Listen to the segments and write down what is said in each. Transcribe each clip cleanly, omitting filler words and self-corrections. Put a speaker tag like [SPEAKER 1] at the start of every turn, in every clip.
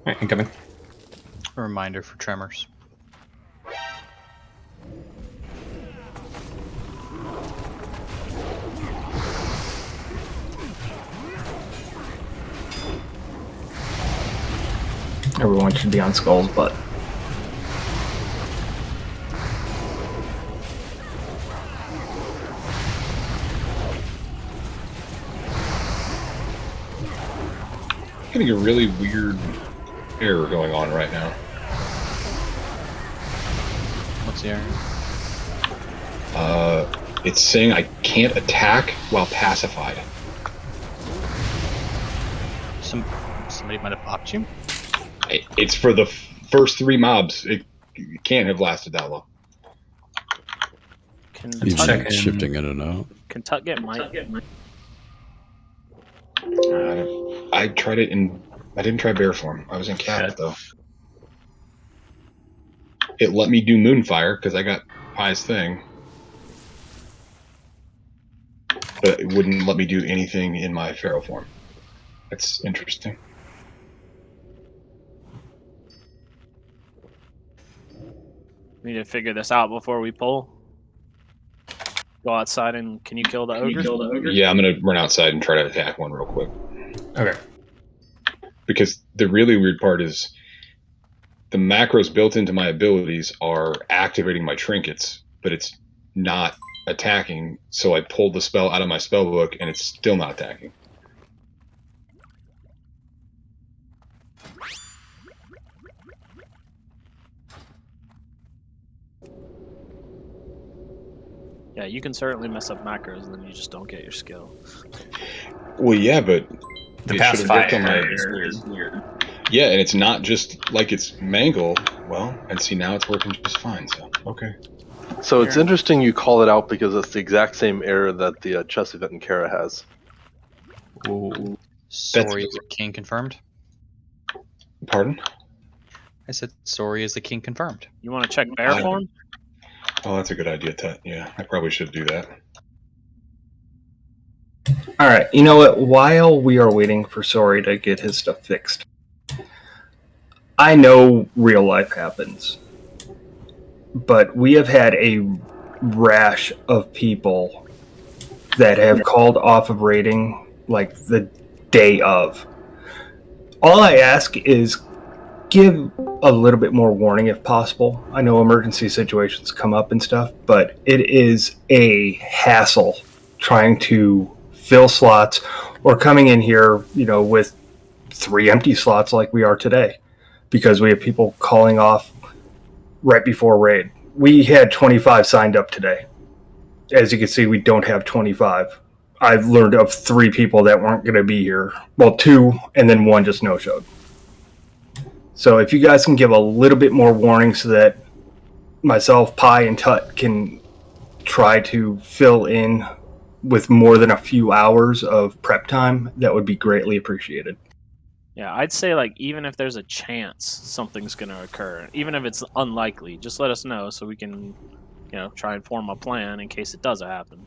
[SPEAKER 1] Alright, incoming.
[SPEAKER 2] A reminder for tremors.
[SPEAKER 3] Everyone should be on Skull's butt.
[SPEAKER 4] Getting a really weird error going on right now.
[SPEAKER 2] What's the error?
[SPEAKER 4] It's saying I can't attack while pacified.
[SPEAKER 2] Somebody might have popped you?
[SPEAKER 4] It's for the first 3 mobs. It can't have lasted that long.
[SPEAKER 5] Can
[SPEAKER 1] I'm checking.
[SPEAKER 6] Shifting in and out.
[SPEAKER 5] Can Tut get Mike?
[SPEAKER 4] I tried it in... I didn't try bear form. I was in cat, though. It let me do Moonfire, because I got Pie's thing. But it wouldn't let me do anything in my Pharaoh form. That's interesting.
[SPEAKER 5] We need to figure this out before we pull. Go outside and can you kill the ogre?
[SPEAKER 4] Yeah, I'm going to run outside and try to attack one real quick.
[SPEAKER 1] Okay.
[SPEAKER 4] Because the really weird part is the macros built into my abilities are activating my trinkets, but it's not attacking, so I pulled the spell out of my spell book and it's still not attacking.
[SPEAKER 5] Yeah, you can certainly mess up macros and then you just don't get your skill.
[SPEAKER 4] Well, yeah, but
[SPEAKER 1] The
[SPEAKER 4] it
[SPEAKER 1] past
[SPEAKER 4] should've worked
[SPEAKER 1] 5
[SPEAKER 4] on my-
[SPEAKER 1] is weird.
[SPEAKER 4] Yeah, and it's not just like it's mangle. Well, and see, now it's working just fine, so okay.
[SPEAKER 7] So it's interesting you call it out because it's the exact same error that the chess event in Kara has.
[SPEAKER 1] Ooh.
[SPEAKER 2] Sorry, is the king confirmed?
[SPEAKER 4] Pardon?
[SPEAKER 2] I said sorry, is the king confirmed?
[SPEAKER 5] You want to check bear form?
[SPEAKER 4] Oh, that's a good idea, Tut. Yeah, I probably should do that.
[SPEAKER 3] Alright, you know what? While we are waiting for Sori to get his stuff fixed, I know real life happens, but we have had a rash of people that have called off of raiding like the day of. All I ask is give a little bit more warning if possible. I know emergency situations come up and stuff, but it is a hassle trying to fill slots or coming in here, with 3 empty slots like we are today because we have people calling off right before raid. We had 25 signed up today. As you can see, we don't have 25. I've learned of 3 people that weren't going to be here. Well, 2, and then 1 just no-showed. So if you guys can give a little bit more warning so that myself, Pi, and Tut can try to fill in with more than a few hours of prep time, that would be greatly appreciated.
[SPEAKER 5] Yeah, I'd say like even if there's a chance something's going to occur, even if it's unlikely, just let us know so we can, try and form a plan in case it does happen.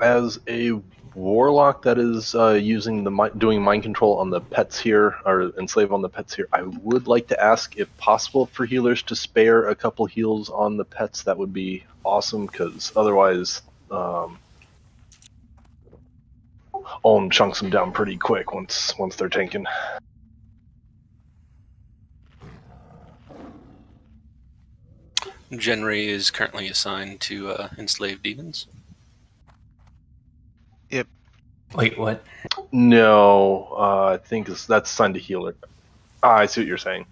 [SPEAKER 7] As a warlock that is doing mind control on the pets here, or enslave on the pets here, I would like to ask if possible for healers to spare a couple heals on the pets. That would be awesome, because otherwise Olm chunks them down pretty quick once they're taken.
[SPEAKER 8] Genry is currently assigned to enslave demons.
[SPEAKER 1] Wait, what?
[SPEAKER 7] No, I think that's assigned to healer. I see what you're saying.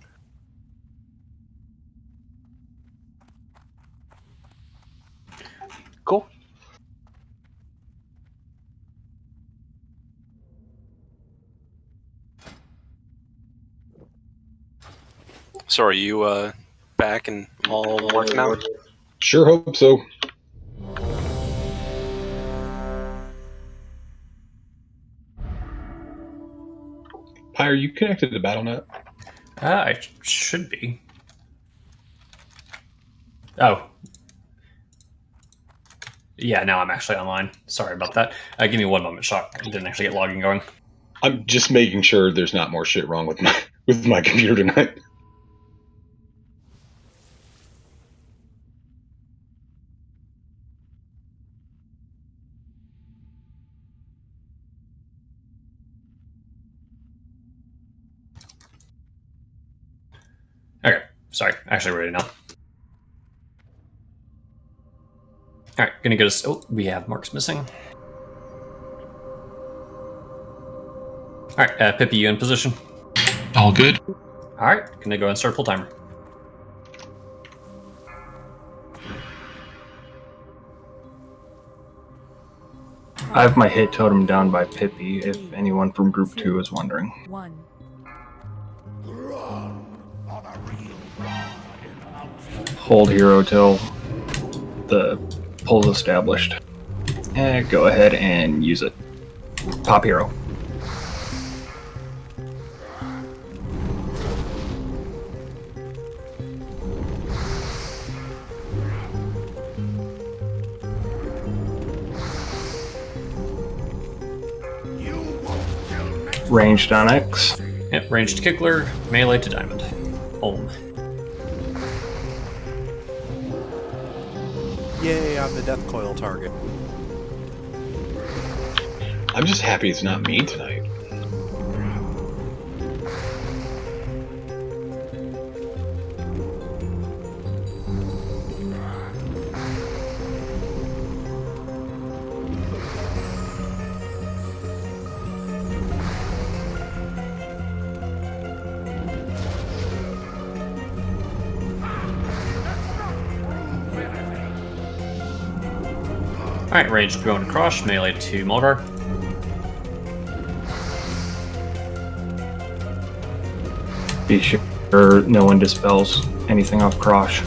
[SPEAKER 7] Cool.
[SPEAKER 8] So are you back and all working out?
[SPEAKER 4] Sure hope so. Pyre, you connected to BattleNet?
[SPEAKER 1] I should be. Oh. Yeah, now I'm actually online. Sorry about that. Give me one moment, Shock. I didn't actually get logging going.
[SPEAKER 4] I'm just making sure there's not more shit wrong with my computer tonight.
[SPEAKER 1] Okay, sorry. Actually ready now. Alright, gonna go to... Oh, we have marks missing. Alright, Pippi, you in position?
[SPEAKER 6] All good.
[SPEAKER 1] Alright, gonna go and start full timer.
[SPEAKER 3] I have my hit totem down by Pippi, if anyone from Group 2 is wondering.
[SPEAKER 9] 1.
[SPEAKER 3] Hold hero till the pull's established. And go ahead and use it. Pop hero. Ranged on X.
[SPEAKER 1] Yep, ranged Kickler, melee to diamond. Home.
[SPEAKER 10] Yay, I'm the death coil target.
[SPEAKER 4] I'm just happy it's not me tonight.
[SPEAKER 1] Alright, ranged going to Krosh, melee to Moldar.
[SPEAKER 3] Be sure no one dispels anything off Krosh.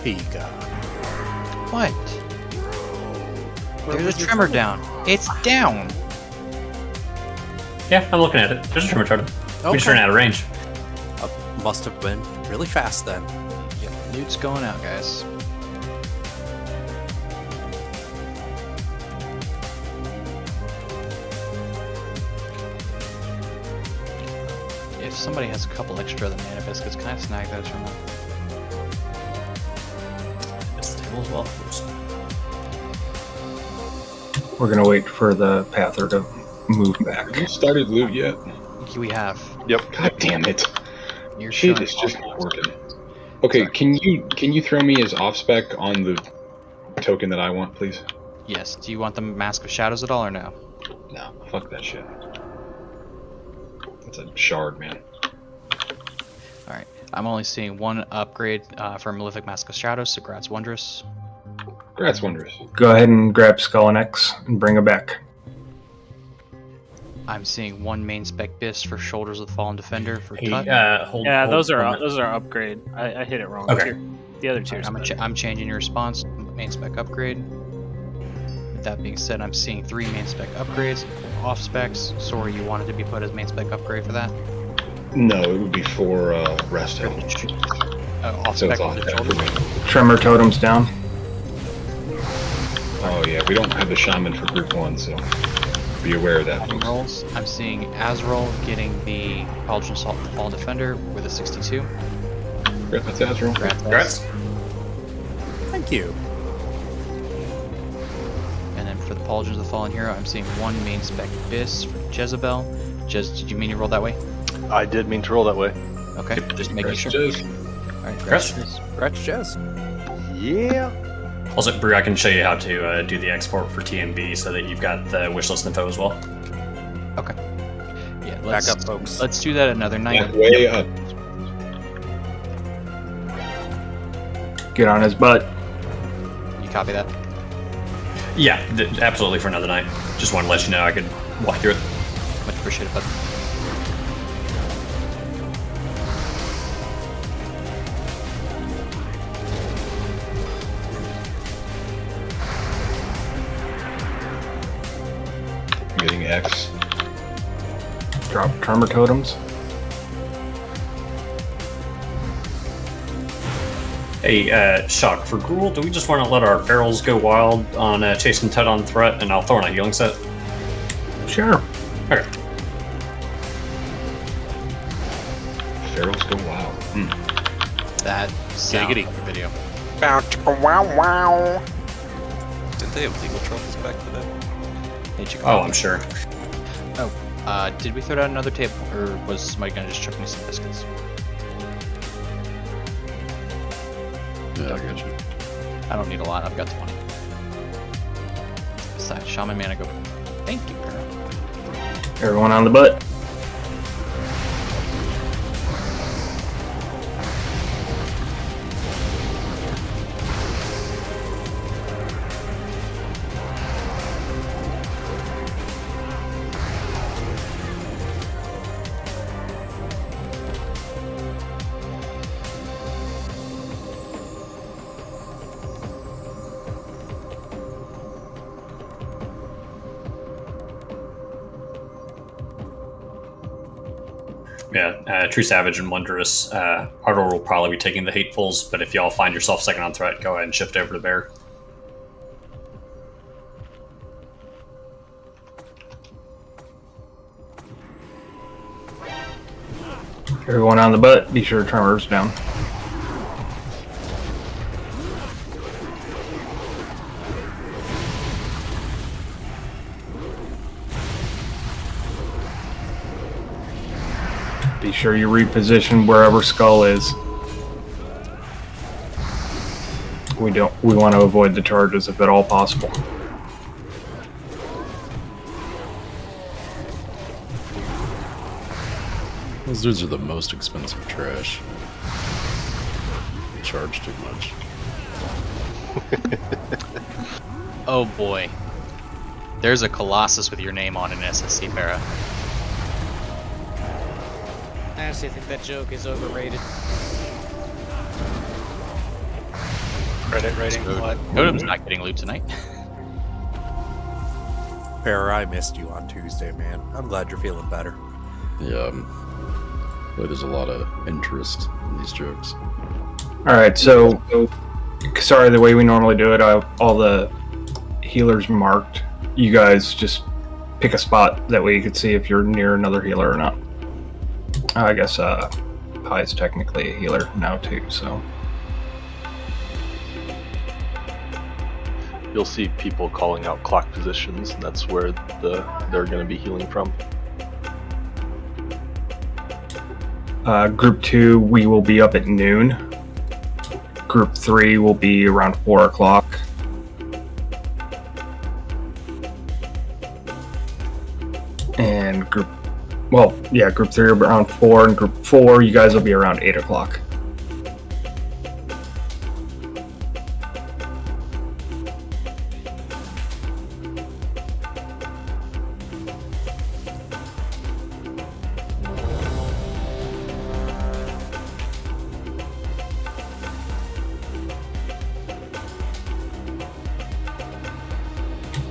[SPEAKER 10] Pika.
[SPEAKER 2] What? There's a trimmer down. It's down.
[SPEAKER 1] Yeah, I'm looking at it. There's a trimmer totem. We just ran out of range.
[SPEAKER 10] Must have been really fast then.
[SPEAKER 2] Yep, Newt's going out, guys. If somebody has a couple extra of the mana biscuits, can I snag those from them?
[SPEAKER 1] This table as well. Oops.
[SPEAKER 3] We're gonna wait for the Pather to move back.
[SPEAKER 4] Have you started loot yet?
[SPEAKER 2] We have.
[SPEAKER 4] God damn it.
[SPEAKER 2] You're
[SPEAKER 4] Shit
[SPEAKER 2] showing
[SPEAKER 4] is just not working. Okay, can you throw me as off spec on the token that I want, please?
[SPEAKER 2] Yes. Do you want the Mask of Shadows at all, or no?
[SPEAKER 4] No, fuck that shit. That's a shard, man.
[SPEAKER 2] Alright. I'm only seeing one upgrade for Malefic Mask of Shadows, so Grat's Wondrous.
[SPEAKER 4] Grat's Wondrous.
[SPEAKER 3] Go ahead and grab Skull and X and bring it back.
[SPEAKER 2] I'm seeing one main spec Bist for Shoulders of the Fallen Defender for
[SPEAKER 1] Hey,
[SPEAKER 2] Tut.
[SPEAKER 1] hold,
[SPEAKER 5] Yeah,
[SPEAKER 1] hold
[SPEAKER 5] those are
[SPEAKER 1] on.
[SPEAKER 5] upgrade. I hit it wrong.
[SPEAKER 1] Okay.
[SPEAKER 5] The other two.
[SPEAKER 2] I'm changing your response. Main spec upgrade. With that being said, I'm seeing 3 main spec upgrades, off specs. Sorry, you wanted to be put as main spec upgrade for that?
[SPEAKER 4] No, it would be for Rest Hill.
[SPEAKER 2] Off
[SPEAKER 4] So
[SPEAKER 2] spec
[SPEAKER 4] it's off
[SPEAKER 2] for the
[SPEAKER 4] spec for
[SPEAKER 2] Shoulders.
[SPEAKER 4] me.
[SPEAKER 3] Tremor totem's down.
[SPEAKER 4] Oh yeah, we don't have the Shaman for Group 1, so be aware of that,
[SPEAKER 2] Adding
[SPEAKER 4] folks.
[SPEAKER 2] rolls. I'm seeing Azrael getting the Cauldron Salt of the Fallen Defender with a 62.
[SPEAKER 4] Grat, that's Azrael.
[SPEAKER 2] Grat does.
[SPEAKER 1] Congrats.
[SPEAKER 10] Thank you.
[SPEAKER 2] And then for the Pauldrons of the Fallen Hero. I'm seeing 1 main spec Abyss for Jezebel. did you mean you rolled that way?
[SPEAKER 7] I did mean to roll that way.
[SPEAKER 2] Okay, just making sure.
[SPEAKER 4] Jez.
[SPEAKER 2] Alright,
[SPEAKER 1] Chris?
[SPEAKER 10] Scratch Jez.
[SPEAKER 7] Yeah.
[SPEAKER 1] Also, Brew, I can show you how to do the export for TNB so that you've got the wishlist info as well.
[SPEAKER 2] Okay. Yeah,
[SPEAKER 10] Back
[SPEAKER 2] let's,
[SPEAKER 10] up, folks.
[SPEAKER 2] let's do that another night.
[SPEAKER 4] Back way up.
[SPEAKER 3] Get on his butt.
[SPEAKER 2] You copy that?
[SPEAKER 1] Yeah, absolutely for another night. Just wanted to let you know I could walk through it.
[SPEAKER 2] Much appreciated, bud.
[SPEAKER 4] I'm getting X.
[SPEAKER 3] Drop tremor totems.
[SPEAKER 1] Hey, Shock, for Gruul, do we just want to let our ferals go wild on chasing Ted on threat, and I'll throw in a healing set?
[SPEAKER 3] Sure.
[SPEAKER 1] Okay.
[SPEAKER 4] Ferals go wild.
[SPEAKER 2] That sound
[SPEAKER 8] Giggity.
[SPEAKER 2] of the video.
[SPEAKER 8] Wow. Didn't they have legal troubles back to that?
[SPEAKER 2] Hey, chicken.
[SPEAKER 1] Oh, I'm sure.
[SPEAKER 2] Did we throw down another table, or was somebody gonna just chuck me some biscuits?
[SPEAKER 6] Yeah, I got you.
[SPEAKER 2] I don't need a lot. I've got 20. Besides, Shaman Mana go. Thank you, girl.
[SPEAKER 3] Everyone on the butt.
[SPEAKER 1] Yeah, True Savage and Wondrous. Ardor will probably be taking the Hatefuls, but if y'all find yourself second on threat, go ahead and shift over to Bear.
[SPEAKER 3] Everyone on the butt. Be sure tremors down. Be sure you reposition wherever Skull is. We want to avoid the charges if at all possible.
[SPEAKER 6] Those dudes are the most expensive trash. They charge too much.
[SPEAKER 2] Oh boy. There's a Colossus with your name on an SSC, Para.
[SPEAKER 9] I honestly think that joke is overrated.
[SPEAKER 8] Credit rating. What?
[SPEAKER 2] Totem's not getting loot tonight.
[SPEAKER 10] Bear, I missed you on Tuesday, man. I'm glad you're feeling better.
[SPEAKER 6] Yeah, well, there's a lot of interest in these jokes.
[SPEAKER 3] Alright, so sorry, the way we normally do it, all the healers marked. You guys just pick a spot, that way you can see if you're near another healer or not. I guess Pie's technically a healer now too, so.
[SPEAKER 7] You'll see people calling out clock positions, and that's where they're going to be healing from.
[SPEAKER 3] Group 2, we will be up at noon. Group 3 will be around 4 o'clock. And Group 3 around 4, and Group 4, you guys will be around 8 o'clock.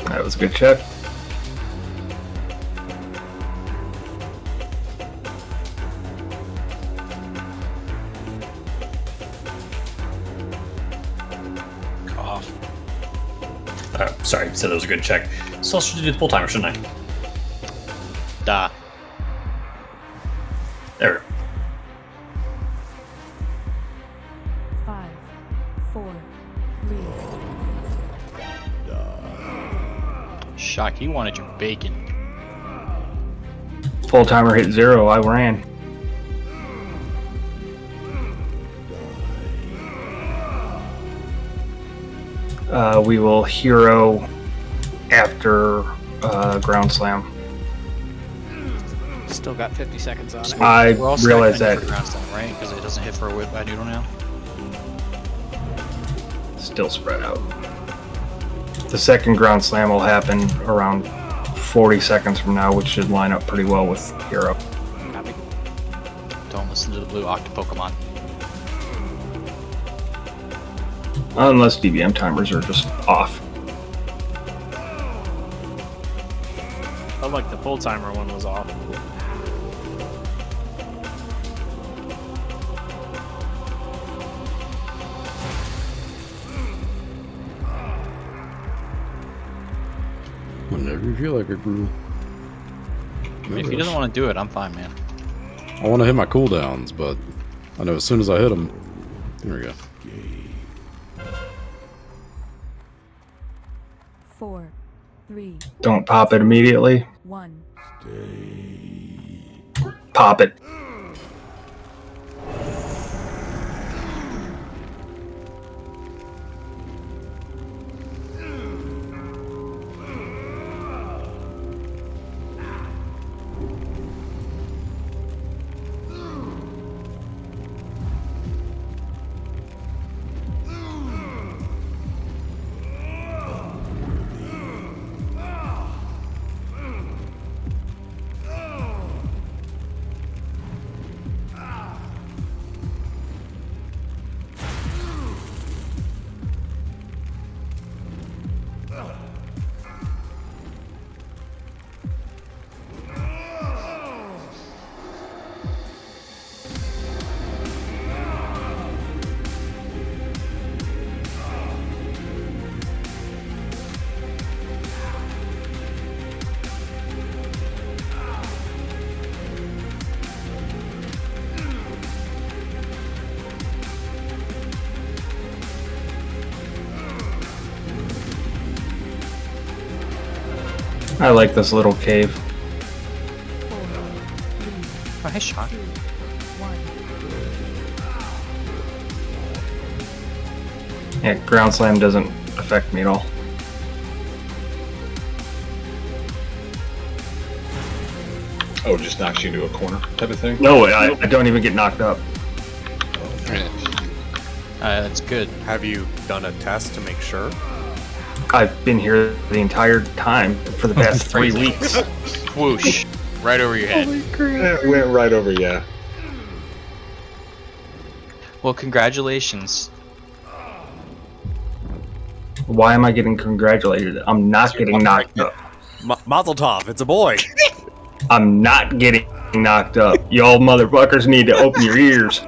[SPEAKER 3] That was a good check.
[SPEAKER 8] Cough.
[SPEAKER 1] Sorry, said that was a good check. So I should do the full timer, shouldn't I?
[SPEAKER 2] Da.
[SPEAKER 1] There we go.
[SPEAKER 11] 5, 4, 3.
[SPEAKER 2] Shock, he wanted your bacon.
[SPEAKER 3] Full timer hit 0. I ran. We will hero after ground slam.
[SPEAKER 9] Still got 50 seconds on it.
[SPEAKER 3] I
[SPEAKER 2] We're also
[SPEAKER 3] realize
[SPEAKER 2] not
[SPEAKER 3] that
[SPEAKER 2] for ground slam, right? Because it doesn't hit for a whip by noodle now.
[SPEAKER 3] still spread out. The second ground slam will happen around 40 seconds from now, which should line up pretty well with hero.
[SPEAKER 9] Copy.
[SPEAKER 2] Don't listen to the blue Octo Pokemon.
[SPEAKER 3] Unless DBM timers are just off.
[SPEAKER 5] Felt like the full timer one was off.
[SPEAKER 6] Whenever you feel like it, Brew.
[SPEAKER 2] I mean, if he doesn't want to do it, I'm fine, man.
[SPEAKER 6] I want to hit my cooldowns, but I know as soon as I hit them, there we go.
[SPEAKER 11] 4, 3,
[SPEAKER 3] Don't pop it immediately.
[SPEAKER 11] 1.
[SPEAKER 3] Pop it. I like this little cave.
[SPEAKER 11] 4, 3,
[SPEAKER 2] Oh, hey, Shock.
[SPEAKER 11] 2, 1.
[SPEAKER 3] Yeah, ground slam doesn't affect me at all.
[SPEAKER 4] Oh, it just knocks you into a corner type of thing?
[SPEAKER 3] No, I don't even get knocked up.
[SPEAKER 2] That's good.
[SPEAKER 10] Have you done a test to make sure?
[SPEAKER 3] I've been here the entire time for the past 3 weeks.
[SPEAKER 2] Whoosh. Right over your head.
[SPEAKER 4] It went right over, yeah.
[SPEAKER 2] Well, congratulations.
[SPEAKER 3] Why am I getting congratulated? I'm not getting knocked up.
[SPEAKER 10] Mazel tov, it's a boy.
[SPEAKER 3] I'm not getting knocked up. Y'all motherfuckers need to open your ears.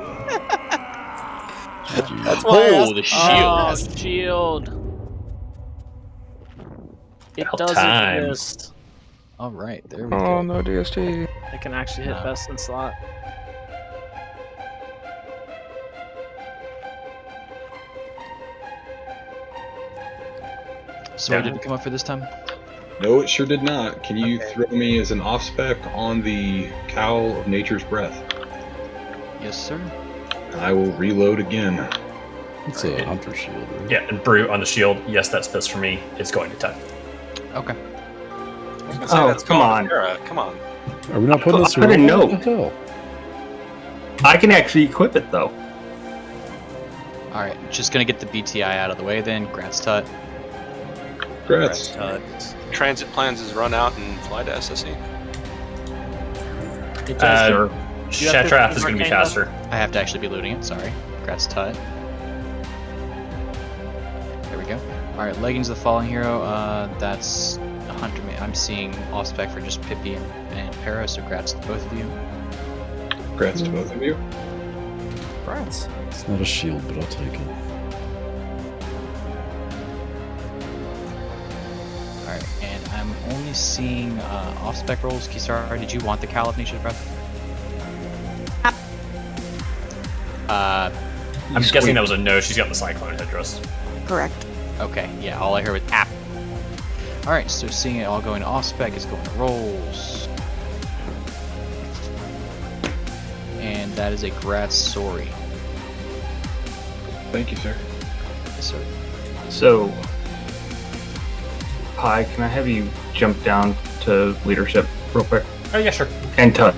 [SPEAKER 10] That's why I
[SPEAKER 2] Oh,
[SPEAKER 10] asked-
[SPEAKER 2] the shield.
[SPEAKER 5] Oh, shield. It
[SPEAKER 1] About
[SPEAKER 5] does
[SPEAKER 1] time.
[SPEAKER 5] exist.
[SPEAKER 2] Alright, there we go.
[SPEAKER 12] no DST.
[SPEAKER 5] It can actually hit
[SPEAKER 2] No.
[SPEAKER 5] best in slot.
[SPEAKER 2] So
[SPEAKER 1] Yeah.
[SPEAKER 2] did it come up for this time?
[SPEAKER 4] No, it sure did not. Can you
[SPEAKER 2] Okay.
[SPEAKER 4] throw me as an off spec on the Cowl of Nature's Breath?
[SPEAKER 2] Yes, sir.
[SPEAKER 4] I will reload again.
[SPEAKER 6] It's a Hunter Shield, right?
[SPEAKER 1] Yeah, and Brew on the shield. Yes, that's best for me. It's going to touch.
[SPEAKER 2] Okay.
[SPEAKER 3] Oh, come on.
[SPEAKER 8] Come on.
[SPEAKER 6] Are we not putting this
[SPEAKER 3] I didn't know.
[SPEAKER 6] What the hell?
[SPEAKER 3] I can actually equip it though.
[SPEAKER 2] Alright, just gonna get the BTI out of the way then. Grats Tut.
[SPEAKER 4] Congrats.
[SPEAKER 8] Transit plans is run out and fly to SSE.
[SPEAKER 5] It does.
[SPEAKER 3] Sure.
[SPEAKER 5] You have
[SPEAKER 1] Shatrath
[SPEAKER 5] 15
[SPEAKER 1] is going to be
[SPEAKER 5] arcane
[SPEAKER 1] faster.
[SPEAKER 2] I have to actually be looting it, sorry. Grats Tut. There we go. Alright, Leggings of the Fallen Hero, that's a Hunter. I'm seeing off spec for just Pippi and Para, so grats to both of you.
[SPEAKER 4] Congrats to both of you.
[SPEAKER 10] Congrats.
[SPEAKER 6] It's not a shield, but I'll take it.
[SPEAKER 2] Alright, and I'm only seeing off spec rolls. Kisara, did you want the Cowl of Nature's Breath?
[SPEAKER 1] I'm guessing that was a no. She's got the Cyclone headdress.
[SPEAKER 13] Correct.
[SPEAKER 2] Okay, yeah, all I heard was app. Alright, so seeing it all going to off-spec is going to rolls. And that is a Gratz Sorry.
[SPEAKER 4] Thank you, sir.
[SPEAKER 2] Yes, sir.
[SPEAKER 3] So, Pi, can I have you jump down to leadership real quick?
[SPEAKER 1] Oh, yeah, sure.
[SPEAKER 3] And Tut.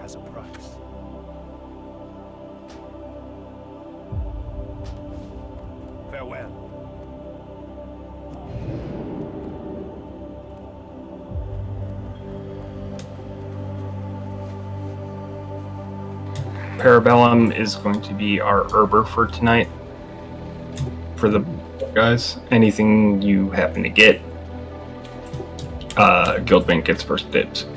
[SPEAKER 10] Has a price. Farewell.
[SPEAKER 3] Parabellum is going to be our herber for tonight. For the guys, anything you happen to get, Guildbank gets first dibs.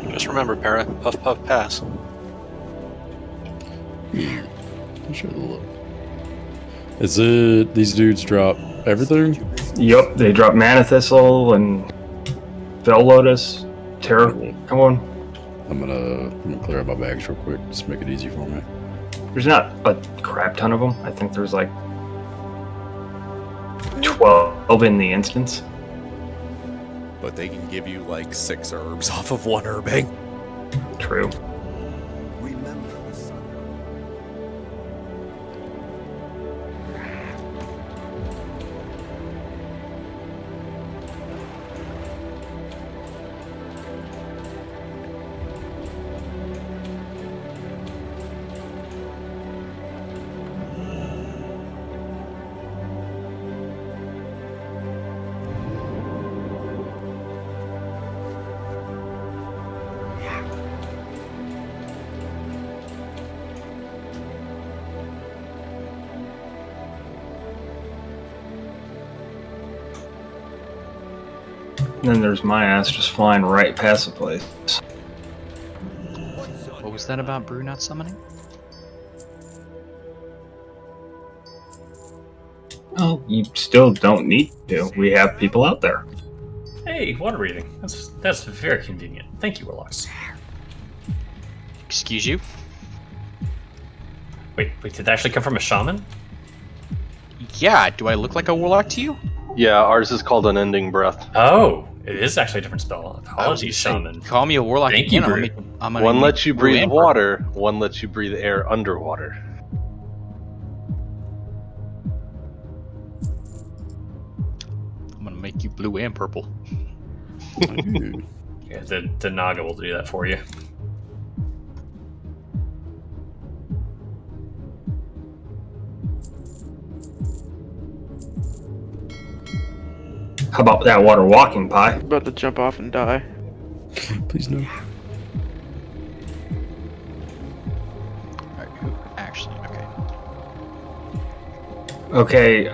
[SPEAKER 8] Just remember, Para, puff puff pass.
[SPEAKER 6] Sure look. Is it these dudes drop everything?
[SPEAKER 3] Yep, they drop Mana Thistle and Fel Lotus, Terra. Come on.
[SPEAKER 6] I'm gonna clear out my bags real quick. Just make it easy for me.
[SPEAKER 3] There's not a crap ton of them. I think there's like 12 in the instance.
[SPEAKER 10] But they can give you like 6 herbs off of one herbing.
[SPEAKER 3] True.
[SPEAKER 10] Remember the sun.
[SPEAKER 3] And then there's my ass just flying right past the place.
[SPEAKER 2] What was that about Brew not summoning?
[SPEAKER 3] Oh, you still don't need to. We have people out there.
[SPEAKER 1] Hey, water reading. That's very convenient. Thank you, Warlocks.
[SPEAKER 2] Excuse you?
[SPEAKER 1] Wait, did that actually come from a shaman?
[SPEAKER 2] Yeah, do I look like a warlock to you?
[SPEAKER 7] Yeah, ours is called Unending Breath.
[SPEAKER 1] Oh, it is actually a different spell. Apologies, shaman.
[SPEAKER 2] Call me a warlock
[SPEAKER 1] Thank
[SPEAKER 2] again.
[SPEAKER 1] you,
[SPEAKER 2] I'm gonna
[SPEAKER 7] One
[SPEAKER 2] make
[SPEAKER 7] lets you
[SPEAKER 2] Brew
[SPEAKER 7] breathe
[SPEAKER 2] and
[SPEAKER 7] water, one lets you breathe air underwater.
[SPEAKER 2] I'm gonna make you blue and purple.
[SPEAKER 6] Dude.
[SPEAKER 1] Yeah, the Naga will do that for you.
[SPEAKER 3] How about that water walking, Pie?
[SPEAKER 12] About to jump off and die.
[SPEAKER 6] Please no.
[SPEAKER 2] Alright, who actually, okay.
[SPEAKER 3] Okay,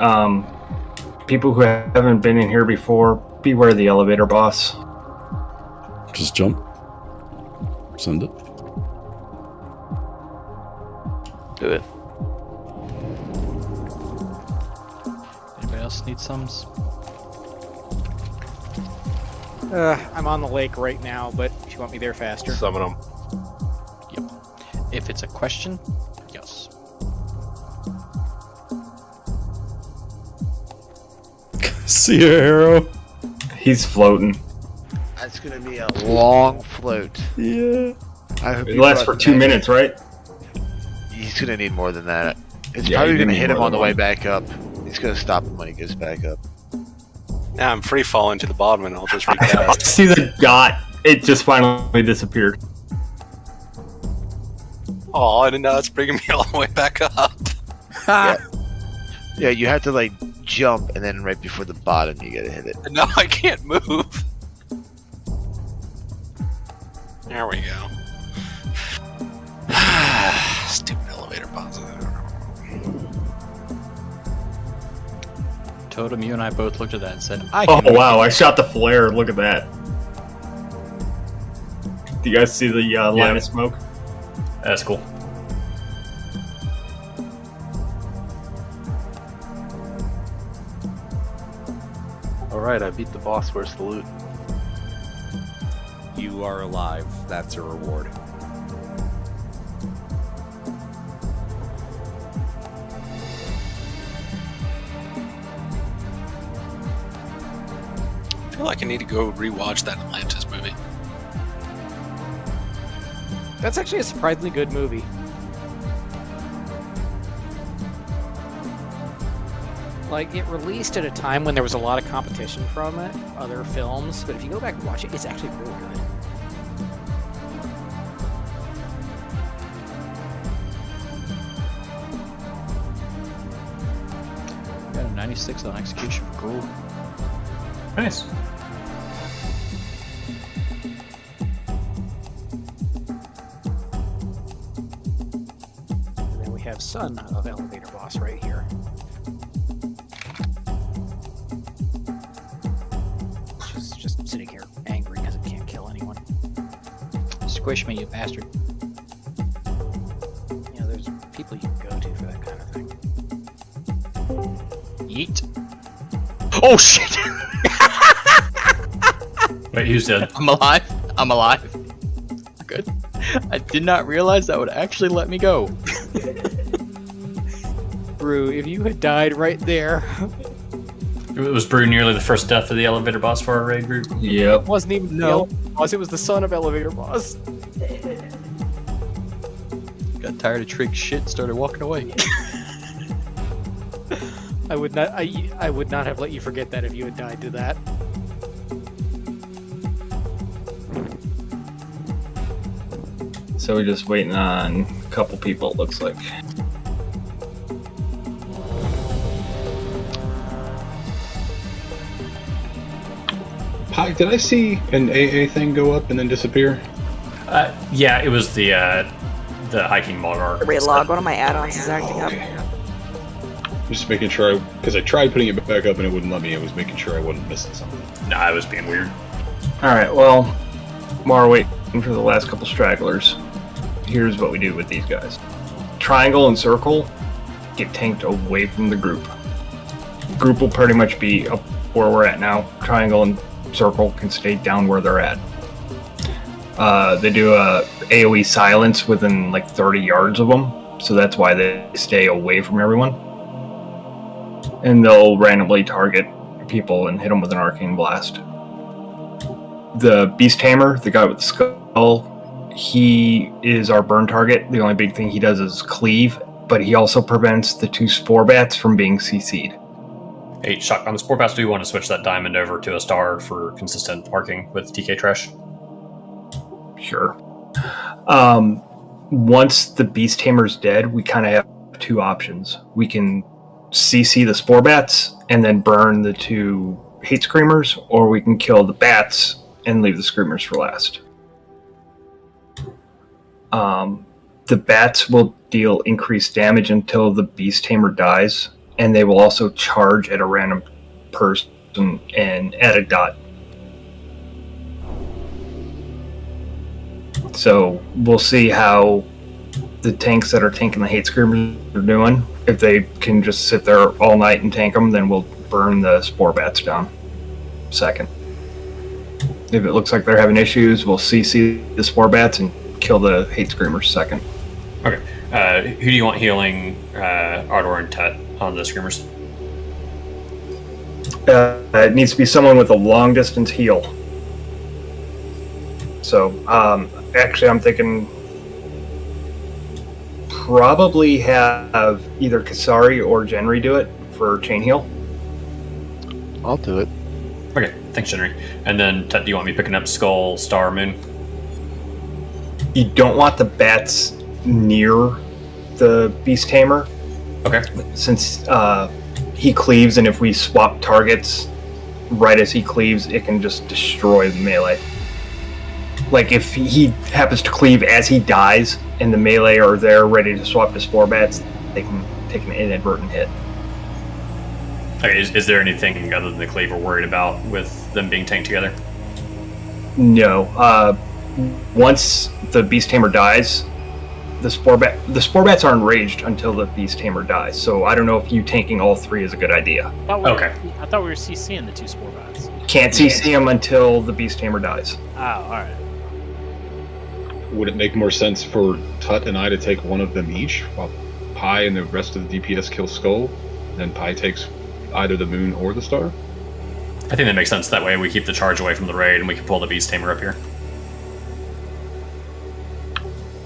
[SPEAKER 3] people who haven't been in here before, beware the elevator boss.
[SPEAKER 6] Just jump. Send it.
[SPEAKER 12] Do it.
[SPEAKER 2] Anybody else need sums?
[SPEAKER 9] I'm on the lake right now, but if you want me there faster.
[SPEAKER 7] Summon them.
[SPEAKER 2] Yep. If it's a question, yes.
[SPEAKER 6] See your arrow?
[SPEAKER 3] He's floating.
[SPEAKER 13] That's gonna be a long float.
[SPEAKER 6] Yeah.
[SPEAKER 13] I hope
[SPEAKER 3] It lasts for 2 minutes, right?
[SPEAKER 13] He's gonna need more than that. It's
[SPEAKER 3] Yeah,
[SPEAKER 13] probably
[SPEAKER 3] you
[SPEAKER 13] gonna
[SPEAKER 3] need
[SPEAKER 13] hit
[SPEAKER 3] more
[SPEAKER 13] him on
[SPEAKER 3] than
[SPEAKER 13] the way
[SPEAKER 3] one.
[SPEAKER 13] back up. He's gonna stop him when he goes back up.
[SPEAKER 8] Now I'm free falling to the bottom and I'll just
[SPEAKER 3] I
[SPEAKER 8] recast.
[SPEAKER 3] see the dot It just finally disappeared.
[SPEAKER 8] Oh, and now it's bringing me all the way back up.
[SPEAKER 13] Yeah, you have to like jump, and then right before the bottom, you gotta hit it.
[SPEAKER 8] No, I can't move. There we go. Stupid elevator bots.
[SPEAKER 2] Totem, you and I both looked at that and said,
[SPEAKER 3] Oh wow, I shot the flare. Look at that. Do you guys see the line of smoke?
[SPEAKER 1] That's cool.
[SPEAKER 7] Alright, I beat the boss. Where's the loot?
[SPEAKER 10] You are alive. That's a reward.
[SPEAKER 8] I feel like I need to go rewatch that Atlantis movie.
[SPEAKER 9] That's actually a surprisingly good movie. Like, it released at a time when there was a lot of competition from it, other films, but if you go back and watch it, it's actually really good.
[SPEAKER 2] Got a 96 on execution for Gruul.
[SPEAKER 1] Nice.
[SPEAKER 9] And then we have Son of Elevator Boss right here. She's just sitting here angry because it can't kill anyone.
[SPEAKER 2] Squish me, you bastard.
[SPEAKER 9] You know, there's people you can go to for that kind of thing.
[SPEAKER 2] Yeet. Oh shit!
[SPEAKER 1] Wait, who's dead?
[SPEAKER 2] I'm alive. I'm alive. Good. I did not realize that would actually let me go.
[SPEAKER 9] Brew, if you had died right there.
[SPEAKER 1] Was Brew nearly the first death of the elevator boss for our raid group?
[SPEAKER 3] Yep.
[SPEAKER 9] It wasn't even the Elevator Boss, it was the Son of Elevator Boss.
[SPEAKER 2] Got tired of trick shit, started walking away.
[SPEAKER 9] I would not have let you forget that if you had died to that.
[SPEAKER 3] So we're just waiting on a couple people, it looks like.
[SPEAKER 4] Hi, did I see an AA thing go up and then disappear?
[SPEAKER 1] Yeah, it was the hiking monarch.
[SPEAKER 14] Relog, one of my add-ons is acting up.
[SPEAKER 4] Just making sure, because I tried putting it back up and it wouldn't let me. I was making sure I wasn't missing something.
[SPEAKER 1] Nah, I was being weird.
[SPEAKER 3] Alright, well, while we're waiting for the last couple stragglers, here's what we do with these guys. Triangle and circle get tanked away from the group. Group will pretty much be up where we're at now. Triangle and circle can stay down where they're at. They do a AoE silence within like 30 yards of them, so that's why they stay away from everyone. And they'll randomly target people and hit them with an arcane blast. The Beast Hammer, the guy with the skull, he is our burn target. The only big thing he does is cleave, but he also prevents the 2 spore bats from being CC'd.
[SPEAKER 1] Hey, Shock, on the sport pass, do you want to switch that diamond over to a star for consistent marking with TK Trash?
[SPEAKER 3] Sure. Once the Beast Hammer's dead, we kind of have 2 options. We can CC the spore bats and then burn the 2 hate screamers, or we can kill the bats and leave the screamers for last. The bats will deal increased damage until the Beast Hammer dies, and they will also charge at a random person and add a dot. So we'll see how the tanks that are tanking the hate screamers are doing. If they can just sit there all night and tank them, then we'll burn the spore bats down second. If it looks like they're having issues, we'll CC the spore bats and kill the hate screamers second.
[SPEAKER 1] Okay. Who do you want healing Ardor and Tet on the screamers?
[SPEAKER 3] It needs to be someone with a long distance heal. So, actually, I'm thinking probably have either Kasari or Genry do it for chain heal.
[SPEAKER 13] I'll do it.
[SPEAKER 1] Okay. Thanks, Henry. And then, Tut, do you want me picking up Skull, Star, Moon?
[SPEAKER 3] You don't want the bats near the Beast Tamer.
[SPEAKER 1] Okay.
[SPEAKER 3] Since he cleaves, and if we swap targets right as he cleaves, it can just destroy the melee. Like, if he happens to cleave as he dies, and the melee are there ready to swap to Spore Bats, they can take an inadvertent hit.
[SPEAKER 1] Okay, is there anything other than the cleave we're worried about with them being tanked together?
[SPEAKER 3] No. Once the Beast Tamer dies, the Spore Bats are enraged until the Beast Tamer dies. So I don't know if you tanking all three is a good idea.
[SPEAKER 1] Okay.
[SPEAKER 5] I thought we were CCing the 2 Spore Bats.
[SPEAKER 3] Can't CC him until the Beast Tamer dies.
[SPEAKER 5] Oh, alright.
[SPEAKER 4] Would it make more sense for Tut and I to take one of them each, while Pi and the rest of the DPS kill Skull? Then Pi takes either the Moon or the Star?
[SPEAKER 1] I think that makes sense. That way we keep the charge away from the raid and we can pull the Beast Tamer up here.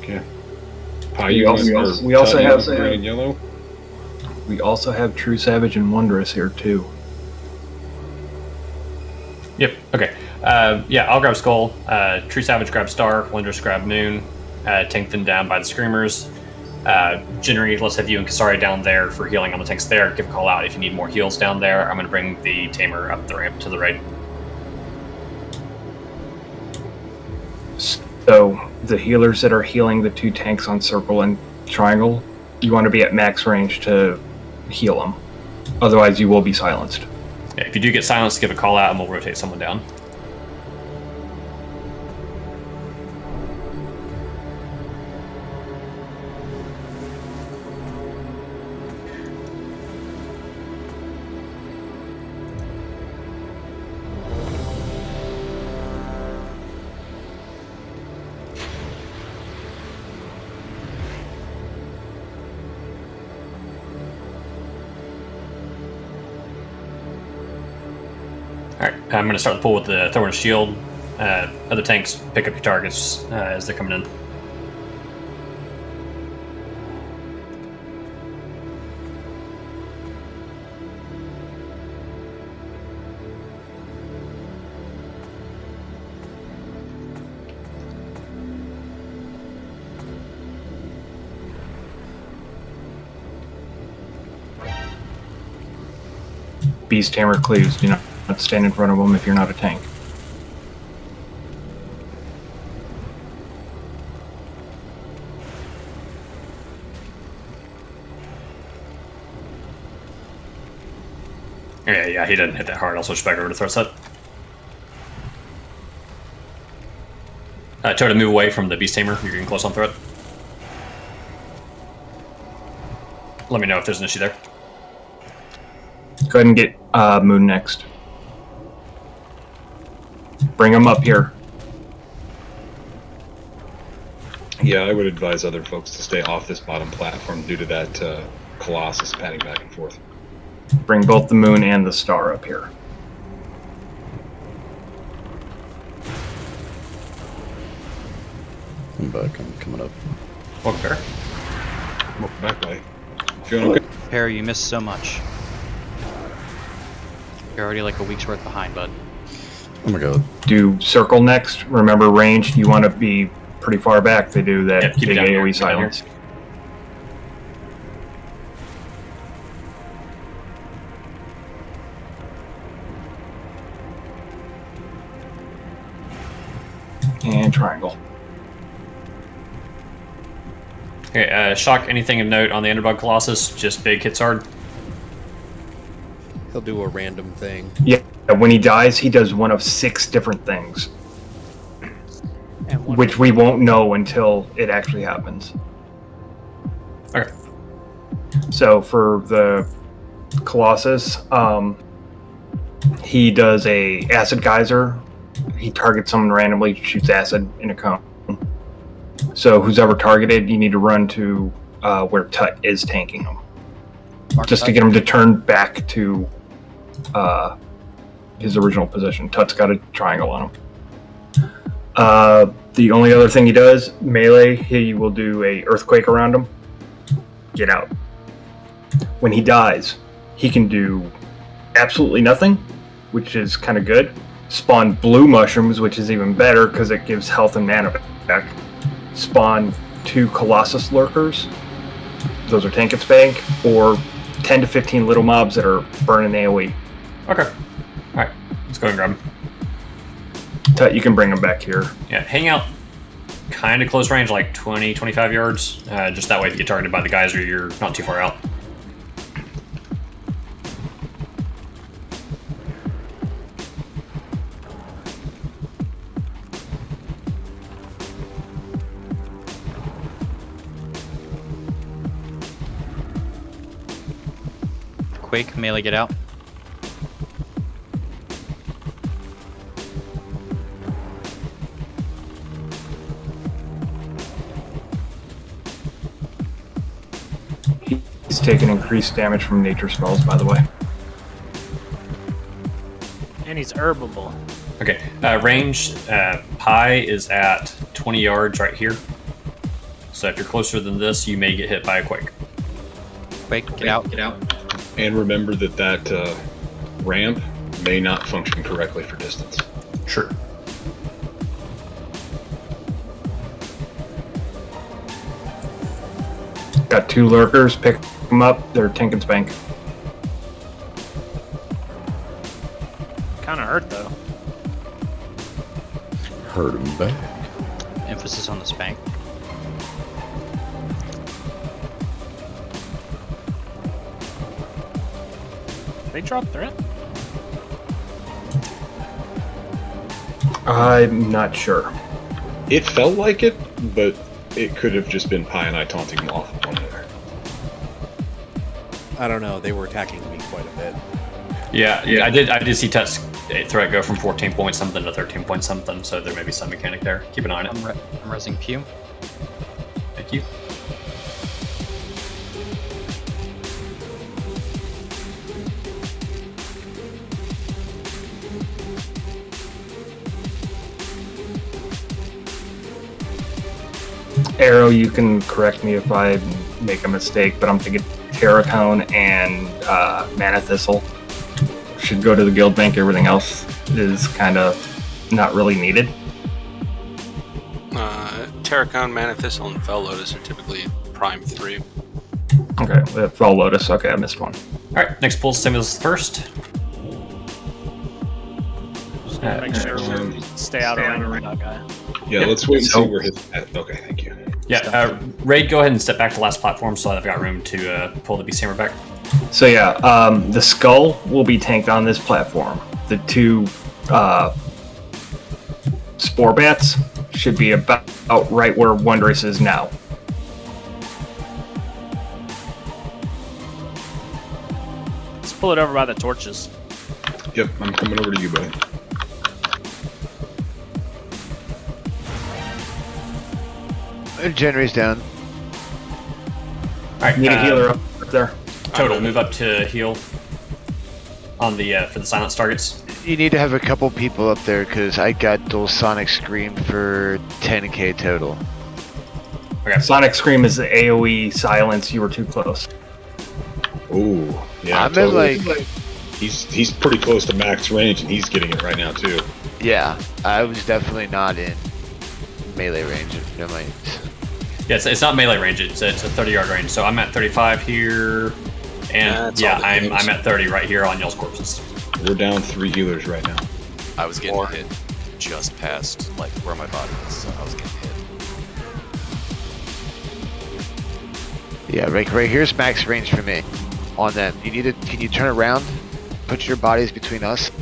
[SPEAKER 4] Okay. Pi,
[SPEAKER 3] We
[SPEAKER 4] you
[SPEAKER 3] also-
[SPEAKER 4] want
[SPEAKER 3] we also have-
[SPEAKER 4] green and yellow?
[SPEAKER 3] We also have True Savage and Wondrous here too.
[SPEAKER 1] Yep, okay. Yeah, I'll grab Skull. True Savage grab Star. Wondrous grab Moon. Tank them down by the Screamers. Jinri, let's have you and Kasari down there for healing on the tanks there. Give a call out if you need more heals down there. I'm going to bring the Tamer up the ramp to the raid.
[SPEAKER 3] So the healers that are healing the 2 tanks on Circle and Triangle, you want to be at max range to heal them. Otherwise, you will be silenced.
[SPEAKER 1] Yeah, if you do get silenced, give a call out and we'll rotate someone down. Alright, I'm going to start the pull with the Thorn Shield. Other tanks, pick up your targets as they're coming in.
[SPEAKER 3] Beast Tamer cleaves. Do not stand in front of them if you're not a tank.
[SPEAKER 1] Yeah, he didn't hit that hard. I'll switch back over to threat set. Try to move away from the Beast Tamer. You're getting close on threat. Let me know if there's an issue there.
[SPEAKER 3] Go ahead and get Moon next. Bring him up here.
[SPEAKER 4] Yeah, I would advise other folks to stay off this bottom platform due to that Colossus padding back and forth.
[SPEAKER 3] Bring both the Moon and the Star up here.
[SPEAKER 6] I'm back. I'm coming up.
[SPEAKER 1] Welcome, Bear.
[SPEAKER 4] Welcome back, buddy. Feeling okay?
[SPEAKER 2] Perry, you missed so much. You're already like a week's worth behind, bud.
[SPEAKER 6] Oh my god.
[SPEAKER 3] Do Circle next. Remember, range, you want to be pretty far back. They do that
[SPEAKER 1] Keep it
[SPEAKER 3] big
[SPEAKER 1] down here,
[SPEAKER 3] AoE
[SPEAKER 1] keep it down here.
[SPEAKER 3] silence. And Triangle.
[SPEAKER 1] Okay, Shock, anything of note on the Underdog Colossus? Just big hits hard?
[SPEAKER 10] He'll do a random thing.
[SPEAKER 3] Yeah, when he dies, he does one of 6 different things. Which we won't know until it actually happens.
[SPEAKER 1] Okay.
[SPEAKER 3] So for the Colossus, he does a acid geyser. He targets someone randomly, shoots acid in a cone. So who's ever targeted, you need to run to where Tut is tanking him. Just to get him to turn back to his original position. Tut's got a triangle on him. The only other thing he does, melee, he will do a earthquake around him. Get out. When he dies, he can do absolutely nothing, which is kind of good, Spawn blue mushrooms, which is even better because it gives health and mana back. Spawn 2 Colossus lurkers. Those are Tanket's Bank, or 10 to 15 little mobs that are burning AoE.
[SPEAKER 1] Okay. Alright, let's go and grab them.
[SPEAKER 3] Tut, you can bring them back here.
[SPEAKER 1] Yeah, hang out kind of close range, like 20, 25 yards. Just that way if you get targeted by the geyser, you're not too far out.
[SPEAKER 2] Quake, melee, get out.
[SPEAKER 3] He's taking increased damage from nature spells, by the way.
[SPEAKER 5] And he's herbable.
[SPEAKER 1] Okay, range, Pi is at 20 yards right here. So if you're closer than this, you may get hit by a quake.
[SPEAKER 2] Quake, get out, get out.
[SPEAKER 4] And remember that ramp may not function correctly for distance.
[SPEAKER 1] Sure.
[SPEAKER 3] Got 2 lurkers, pick them up, they're Tanket's Bank.
[SPEAKER 5] Kind of hurt though.
[SPEAKER 6] Hurt him back.
[SPEAKER 2] Emphasis on the spank.
[SPEAKER 5] They dropped threat.
[SPEAKER 3] I'm not sure.
[SPEAKER 4] It felt like it, but it could have just been Pi and I taunting them off of one another.
[SPEAKER 10] I don't know. They were attacking me quite a bit.
[SPEAKER 1] Yeah, I did see Tut's threat go from 14 point something to 13 point something, so there may be some mechanic there. Keep an eye on it.
[SPEAKER 2] I'm resing Pew.
[SPEAKER 1] Thank you.
[SPEAKER 3] Arrow, you can correct me if I make a mistake, but I'm thinking Terracone and Mana Thistle should go to the guild bank. Everything else is kind of not really needed.
[SPEAKER 8] Terracone, Mana Thistle, and Fel Lotus are typically prime 3.
[SPEAKER 3] Okay, Fel Lotus. Okay, I missed one.
[SPEAKER 1] Alright, next pull Stimulus first.
[SPEAKER 5] Just gotta make sure we stay out of range of that guy.
[SPEAKER 4] Yeah, let's wait and see where his... Okay, thank you.
[SPEAKER 1] Yeah, Raid, go ahead and step back to the last platform so I've got room to pull the Beast Hammer back.
[SPEAKER 3] So yeah, the skull will be tanked on this platform. The 2 Spore Bats should be about right where Wondrous is now.
[SPEAKER 5] Let's pull it over by the torches.
[SPEAKER 4] Yep, I'm coming over to you, buddy.
[SPEAKER 13] Genry's down.
[SPEAKER 1] Alright,
[SPEAKER 3] need a healer up there.
[SPEAKER 1] Total, move up to heal on the for the silence targets.
[SPEAKER 13] You need to have a couple people up there because I got dual Sonic Scream for 10k total.
[SPEAKER 3] Okay. Sonic Scream is the AoE silence. You were too close.
[SPEAKER 4] Ooh, yeah.
[SPEAKER 13] I'm totally.
[SPEAKER 4] He's pretty close to max range, and he's getting it right now too.
[SPEAKER 13] Yeah, I was definitely not in melee range. No mind.
[SPEAKER 1] Yeah, it's not melee range. It's a 30-yard range. So I'm at 35 here, and yeah, I'm at 30 right here on y'all's corpses.
[SPEAKER 4] We're down 3 healers right now.
[SPEAKER 10] I was getting hit just past like where my body was, so I was getting hit.
[SPEAKER 13] Yeah, right here's max range for me. On them, you need to. Can you turn around? Put your bodies between us.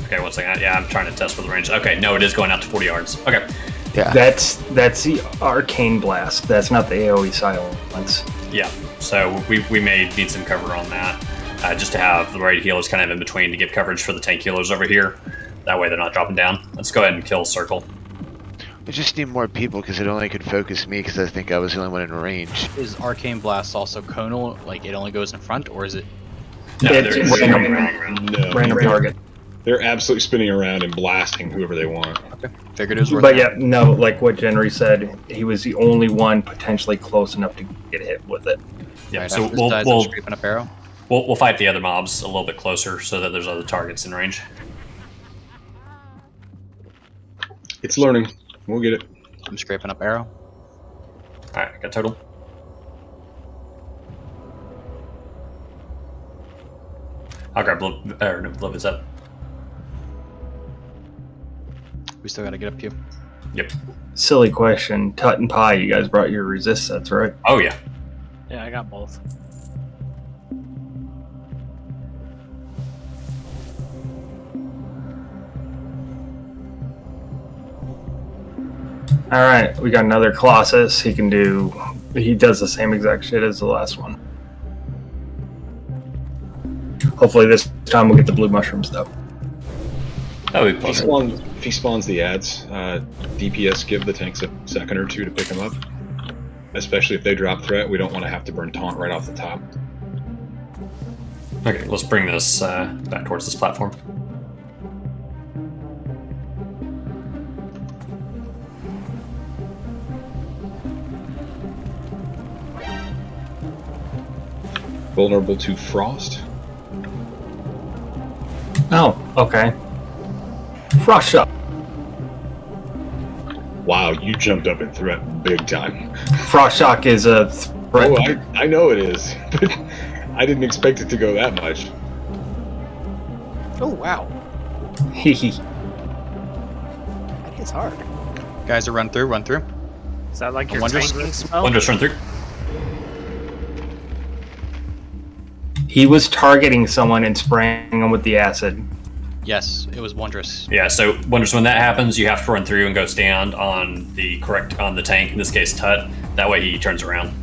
[SPEAKER 1] Okay, 1 second. Yeah, I'm trying to test for the range. Okay, no, it is going out to 40 yards. Okay.
[SPEAKER 13] Yeah.
[SPEAKER 3] That's the Arcane Blast. That's not the AoE silence.
[SPEAKER 1] Yeah, so we may need some cover on that. Just to have the raid healers kind of in between to give coverage for the tank healers over here. That way they're not dropping down. Let's go ahead and kill Circle.
[SPEAKER 13] We just need more people because it only could focus me because I think I was the only one in range.
[SPEAKER 2] Is Arcane Blast also conal? Like it only goes in front, or is it?
[SPEAKER 1] No,
[SPEAKER 3] it's random target.
[SPEAKER 4] They're absolutely spinning around and blasting whoever they want.
[SPEAKER 2] Okay, figured it was worth
[SPEAKER 3] But yeah, no, like what Genry said, he was the only one potentially close enough to get hit with it.
[SPEAKER 1] Yeah,
[SPEAKER 2] Right,
[SPEAKER 1] so
[SPEAKER 2] we'll scraping up arrow.
[SPEAKER 1] We'll fight the other mobs a little bit closer so that there's other targets in range.
[SPEAKER 4] It's learning. We'll get it.
[SPEAKER 2] I'm scraping up arrow.
[SPEAKER 1] Alright, I got total. I'll grab Liv is up.
[SPEAKER 2] We still gotta get up you.
[SPEAKER 1] Yep.
[SPEAKER 3] Silly question. Tut and Pie, you guys brought your resist sets, right?
[SPEAKER 1] Oh, yeah.
[SPEAKER 5] Yeah, I got both.
[SPEAKER 3] Alright, we got another Colossus. He does the same exact shit as the last one. Hopefully this time we'll get the blue mushrooms, though.
[SPEAKER 1] That would be
[SPEAKER 4] If
[SPEAKER 1] possible.
[SPEAKER 4] if he spawns the ads, DPS give the tanks a second or two to pick him up. Especially if they drop threat, we don't want to have to burn taunt right off the top.
[SPEAKER 1] Okay, let's bring this back towards this platform.
[SPEAKER 4] Vulnerable to frost.
[SPEAKER 3] Oh, okay. Frost shot.
[SPEAKER 4] Wow, you jumped up in threat big time.
[SPEAKER 3] Frost shock is a threat.
[SPEAKER 4] Oh, I know it is, but I didn't expect it to go that much.
[SPEAKER 9] Oh wow.
[SPEAKER 3] Hehe.
[SPEAKER 9] That hits hard.
[SPEAKER 2] Guys, are run through.
[SPEAKER 5] Is that like your
[SPEAKER 2] Wonders?
[SPEAKER 5] tanking spell?
[SPEAKER 1] Wonders run through.
[SPEAKER 3] He was targeting someone and spraying them with the acid.
[SPEAKER 2] Yes, it was wondrous.
[SPEAKER 1] Yeah, so Wonders, when that happens, you have to run through and go stand on the tank, in this case Tut. That way he turns around.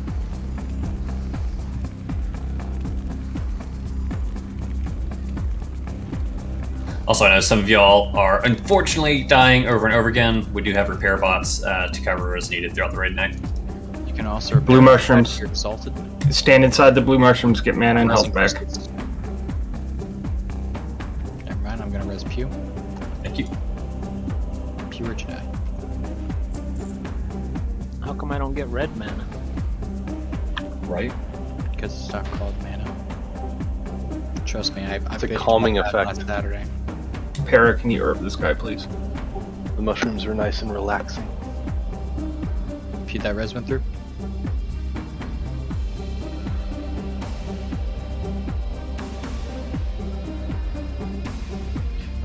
[SPEAKER 1] Also, I know some of y'all are unfortunately dying over and over again. We do have repair bots to cover as needed throughout the raid night.
[SPEAKER 2] You can also
[SPEAKER 3] Blue mushrooms.
[SPEAKER 2] You're assaulted.
[SPEAKER 3] Stand inside the blue mushrooms, get mana and health back.
[SPEAKER 2] Never mind, I'm gonna res Pew.
[SPEAKER 1] Thank you.
[SPEAKER 2] Pew or Jedi.
[SPEAKER 5] How come I don't get red mana?
[SPEAKER 4] Right?
[SPEAKER 2] Because it's not called mana. Trust me, I've
[SPEAKER 7] It's a
[SPEAKER 2] bitched
[SPEAKER 7] calming
[SPEAKER 2] about that
[SPEAKER 7] effect.
[SPEAKER 2] last Saturday.
[SPEAKER 3] Para, can you herb this guy, please?
[SPEAKER 7] The mushrooms are nice and relaxing.
[SPEAKER 2] Pew that res went through.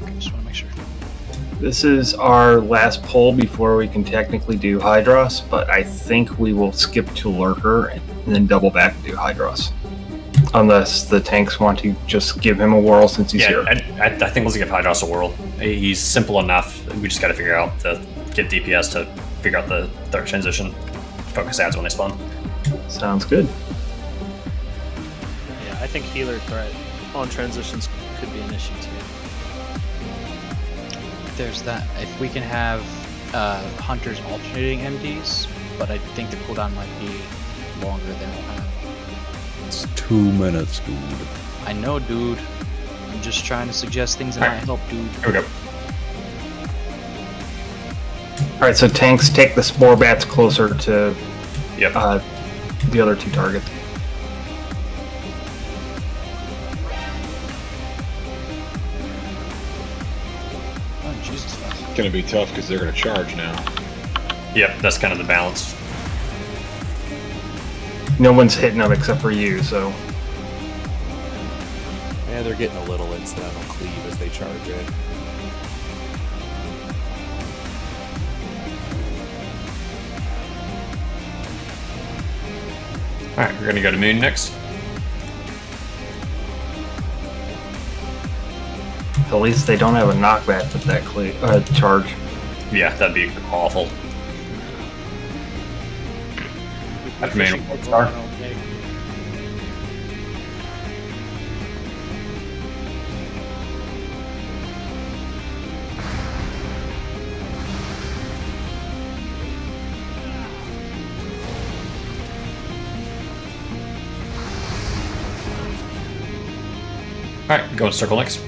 [SPEAKER 2] Okay, just want to make sure.
[SPEAKER 3] This is our last pull before we can technically do Hydros, but I think we will skip to Lurker and then double back and do Hydros. Unless the tanks want to just give him a whirl since he's here.
[SPEAKER 1] I think let's give Hydros a whirl. He's simple enough. We just got to figure out to get DPS to figure out the third transition. Focus ads when they spawn.
[SPEAKER 3] Sounds good.
[SPEAKER 5] Yeah, I think healer threat on transitions could be an issue too.
[SPEAKER 2] There's that. If we can have hunters alternating MDs, but I think the cooldown might be longer than we'll have.
[SPEAKER 6] It's 2 minutes, dude.
[SPEAKER 2] I know, dude. I'm just trying to suggest things that might help, dude.
[SPEAKER 1] Here we go.
[SPEAKER 3] Alright, so tanks take the spore bats closer to the other two targets.
[SPEAKER 2] Oh, Jesus.
[SPEAKER 4] It's gonna be tough because they're gonna charge now.
[SPEAKER 1] Yep, that's kind of the balance.
[SPEAKER 3] No one's hitting them except for you, so.
[SPEAKER 10] Yeah, they're getting a little incidental cleave as they charge it.
[SPEAKER 1] Alright, we're gonna go to Moon next.
[SPEAKER 3] At least they don't have a knockback with that charge.
[SPEAKER 1] Yeah, that'd be awful. After Moon, Star. Alright, go to circle next.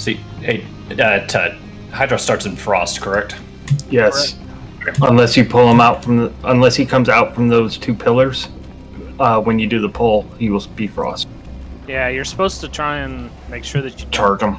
[SPEAKER 1] See, hey, Hydra starts in frost, correct?
[SPEAKER 3] Yes. Unless you pull him out unless he comes out from those two pillars, when you do the pull, he will be frost.
[SPEAKER 5] Yeah, you're supposed to try and make sure that you
[SPEAKER 3] Charge him.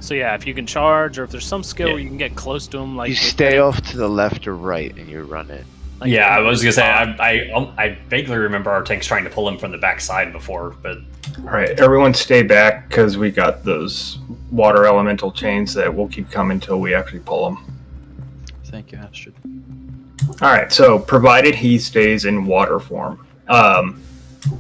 [SPEAKER 5] So yeah, if you can charge, or if there's some skill where you can get close to him, like
[SPEAKER 13] You stay off to the left or right, and you run it.
[SPEAKER 5] Like,
[SPEAKER 1] yeah, I was gonna say I vaguely remember our tanks trying to pull him from the backside before, but
[SPEAKER 3] All right, everyone stay back because we got those water elemental chains that will keep coming until we actually pull them.
[SPEAKER 2] Thank you, Astrid.
[SPEAKER 3] All right, so provided he stays in water form.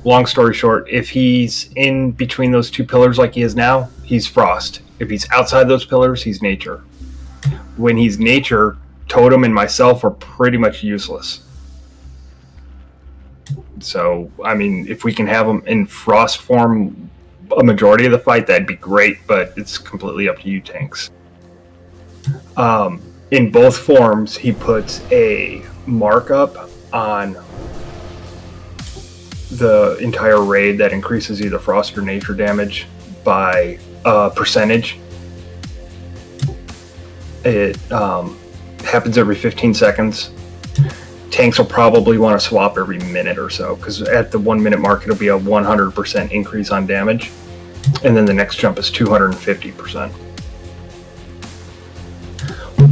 [SPEAKER 3] Long story short, if he's in between those two pillars like he is now, he's frost. If he's outside those pillars, he's nature. When he's nature, Totem and myself are pretty much useless. So, I mean, if we can have him in frost form a majority of the fight, that'd be great, but it's completely up to you, tanks. In both forms, he puts a markup on the entire raid that increases either frost or nature damage by a percentage. It happens every 15 seconds. Tanks will probably want to swap every minute or so, because at the 1 minute mark it'll be a 100% increase on damage, and then the next jump is 250%.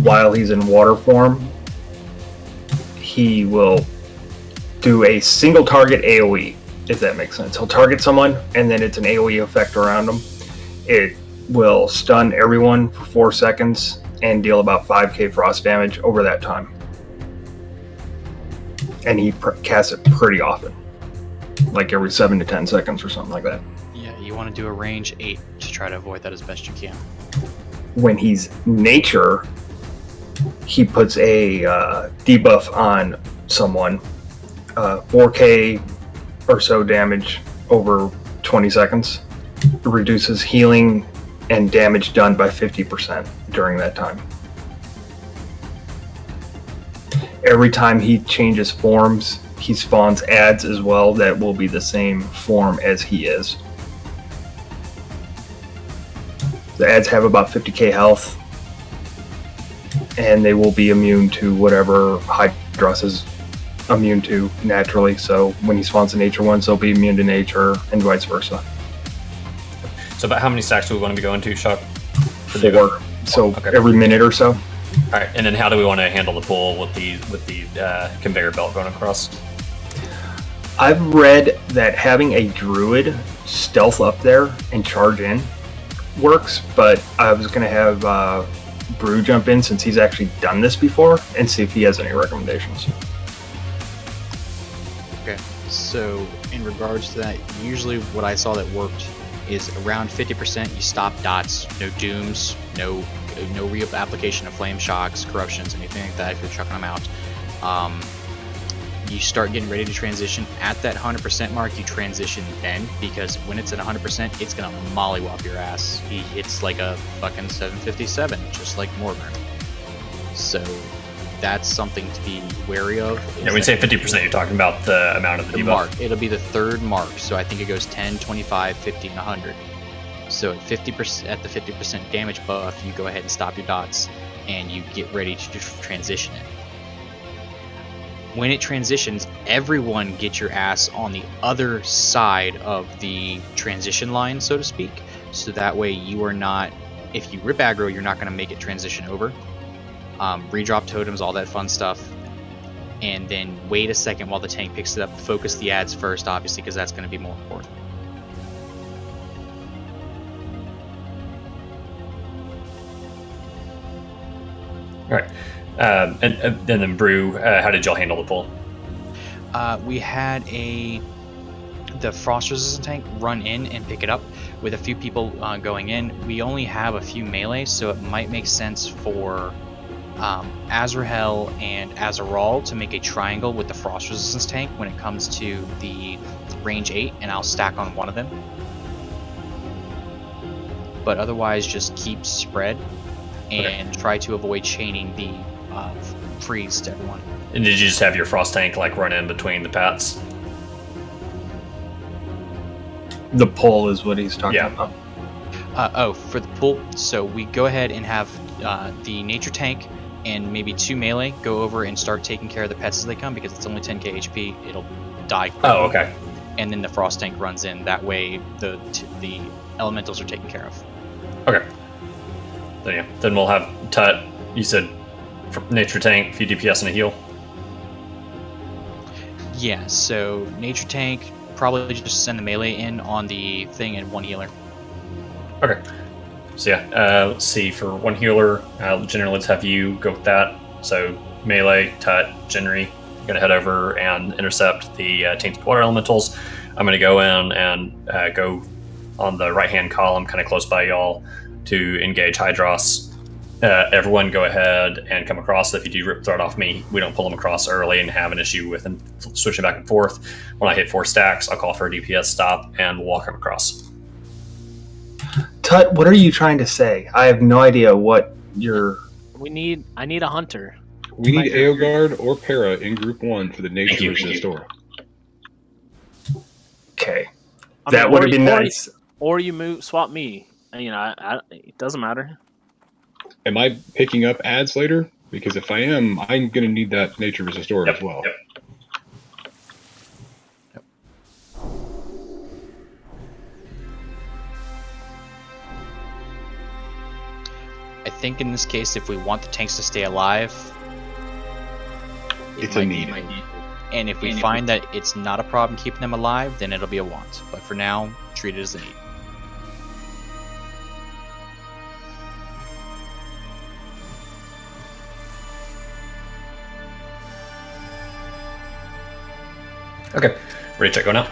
[SPEAKER 3] While he's in water form, he will do a single target AoE, if that makes sense. He'll target someone, and then it's an AoE effect around them. It will stun everyone for 4 seconds and deal about 5k frost damage over that time. And he casts it pretty often, like every 7 to 10 seconds or something like that.
[SPEAKER 2] Yeah, you want to do a range 8 to try to avoid that as best you can.
[SPEAKER 3] When he's nature, he puts a debuff on someone, 4k or so damage over 20 seconds. It reduces healing and damage done by 50% during that time. Every time he changes forms, he spawns adds as well that will be the same form as he is. The adds have about 50k health, and they will be immune to whatever Hydros is immune to naturally. So when he spawns the nature ones, they'll be immune to nature, and vice versa.
[SPEAKER 1] So about how many stacks do we want to be going to, Shock?
[SPEAKER 3] 4. So
[SPEAKER 1] okay.
[SPEAKER 3] Every minute or so.
[SPEAKER 1] All right, and then how do we want to handle the pull with the conveyor belt going across?
[SPEAKER 3] I've read that having a druid stealth up there and charge in works, but I was going to have Brew jump in since he's actually done this before and see if he has any recommendations.
[SPEAKER 2] Okay, so in regards to that, usually what I saw that worked is around 50% you stop dots, no dooms, no reapplication of flame shocks, corruptions, anything like that if you're chucking them out. You start getting ready to transition. At that 100% mark, you transition then, because when it's at 100%, it's gonna mollywop your ass. He hits like a fucking 757, just like Morgan. So that's something to be wary of.
[SPEAKER 1] Yeah, when you say 50%, you're talking about the amount of the debuff.
[SPEAKER 2] Mark. It'll be the third mark, so I think it goes 10, 25, 50, and 100. So at 50%, at the 50% damage buff, you go ahead and stop your dots, and you get ready to transition it. When it transitions, everyone get your ass on the other side of the transition line, so to speak. So that way you are not, if you rip aggro, you're not going to make it transition over. Redrop totems, all that fun stuff. And then wait a second while the tank picks it up. Focus the adds first, obviously, because that's going to be more important.
[SPEAKER 1] All right. And then Brew, how did y'all handle the pull?
[SPEAKER 2] We had the frost resistant tank run in and pick it up with a few people going in. We only have a few melees, so it might make sense for Azrael and Azaral to make a triangle with the frost resistance tank when it comes to the range 8, and I'll stack on one of them. But otherwise, just keep spread and try to avoid chaining the freeze to everyone.
[SPEAKER 1] And did you just have your frost tank like run in between the pats?
[SPEAKER 3] The pull is what he's talking about.
[SPEAKER 2] For the pool, so we go ahead and have the nature tank and maybe 2 melee go over and start taking care of the pets as they come, because it's only 10k HP. It'll die quickly.
[SPEAKER 1] Oh, okay.
[SPEAKER 2] And then the frost tank runs in. That way, the elementals are taken care of.
[SPEAKER 1] Okay. Then we'll have Tut. You said nature tank, few DPS and a heal.
[SPEAKER 2] Yeah. So nature tank, probably just send the melee in on the thing and 1 healer.
[SPEAKER 1] Okay. So yeah, let's see. For 1 healer, generally let's have you go with that. So melee, Tut, Jinri, gonna head over and intercept the tainted water elementals. I'm gonna go in and go on the right-hand column, kind of close by y'all, to engage Hydros. Everyone go ahead and come across. If you do rip threat off me, we don't pull them across early and have an issue with them switching back and forth. When I hit 4 stacks, I'll call for a DPS stop and we'll walk them across.
[SPEAKER 3] Tut, what are you trying to say? I have no idea what you're...
[SPEAKER 5] I need a hunter.
[SPEAKER 4] We need Eogard or Para in Group 1 for the Nature Resist Aura.
[SPEAKER 3] Okay. That would have been nice.
[SPEAKER 5] Or you swap me. It doesn't matter.
[SPEAKER 4] Am I picking up ads later? Because if I am, I'm going to need that Nature Resist Aura as well.
[SPEAKER 2] Yep. I think in this case, if we want the tanks to stay alive,
[SPEAKER 4] it's a need.
[SPEAKER 2] And if we find that it's not a problem keeping them alive, then it'll be a want. But for now, treat it as a need.
[SPEAKER 1] Okay, ready to check go now.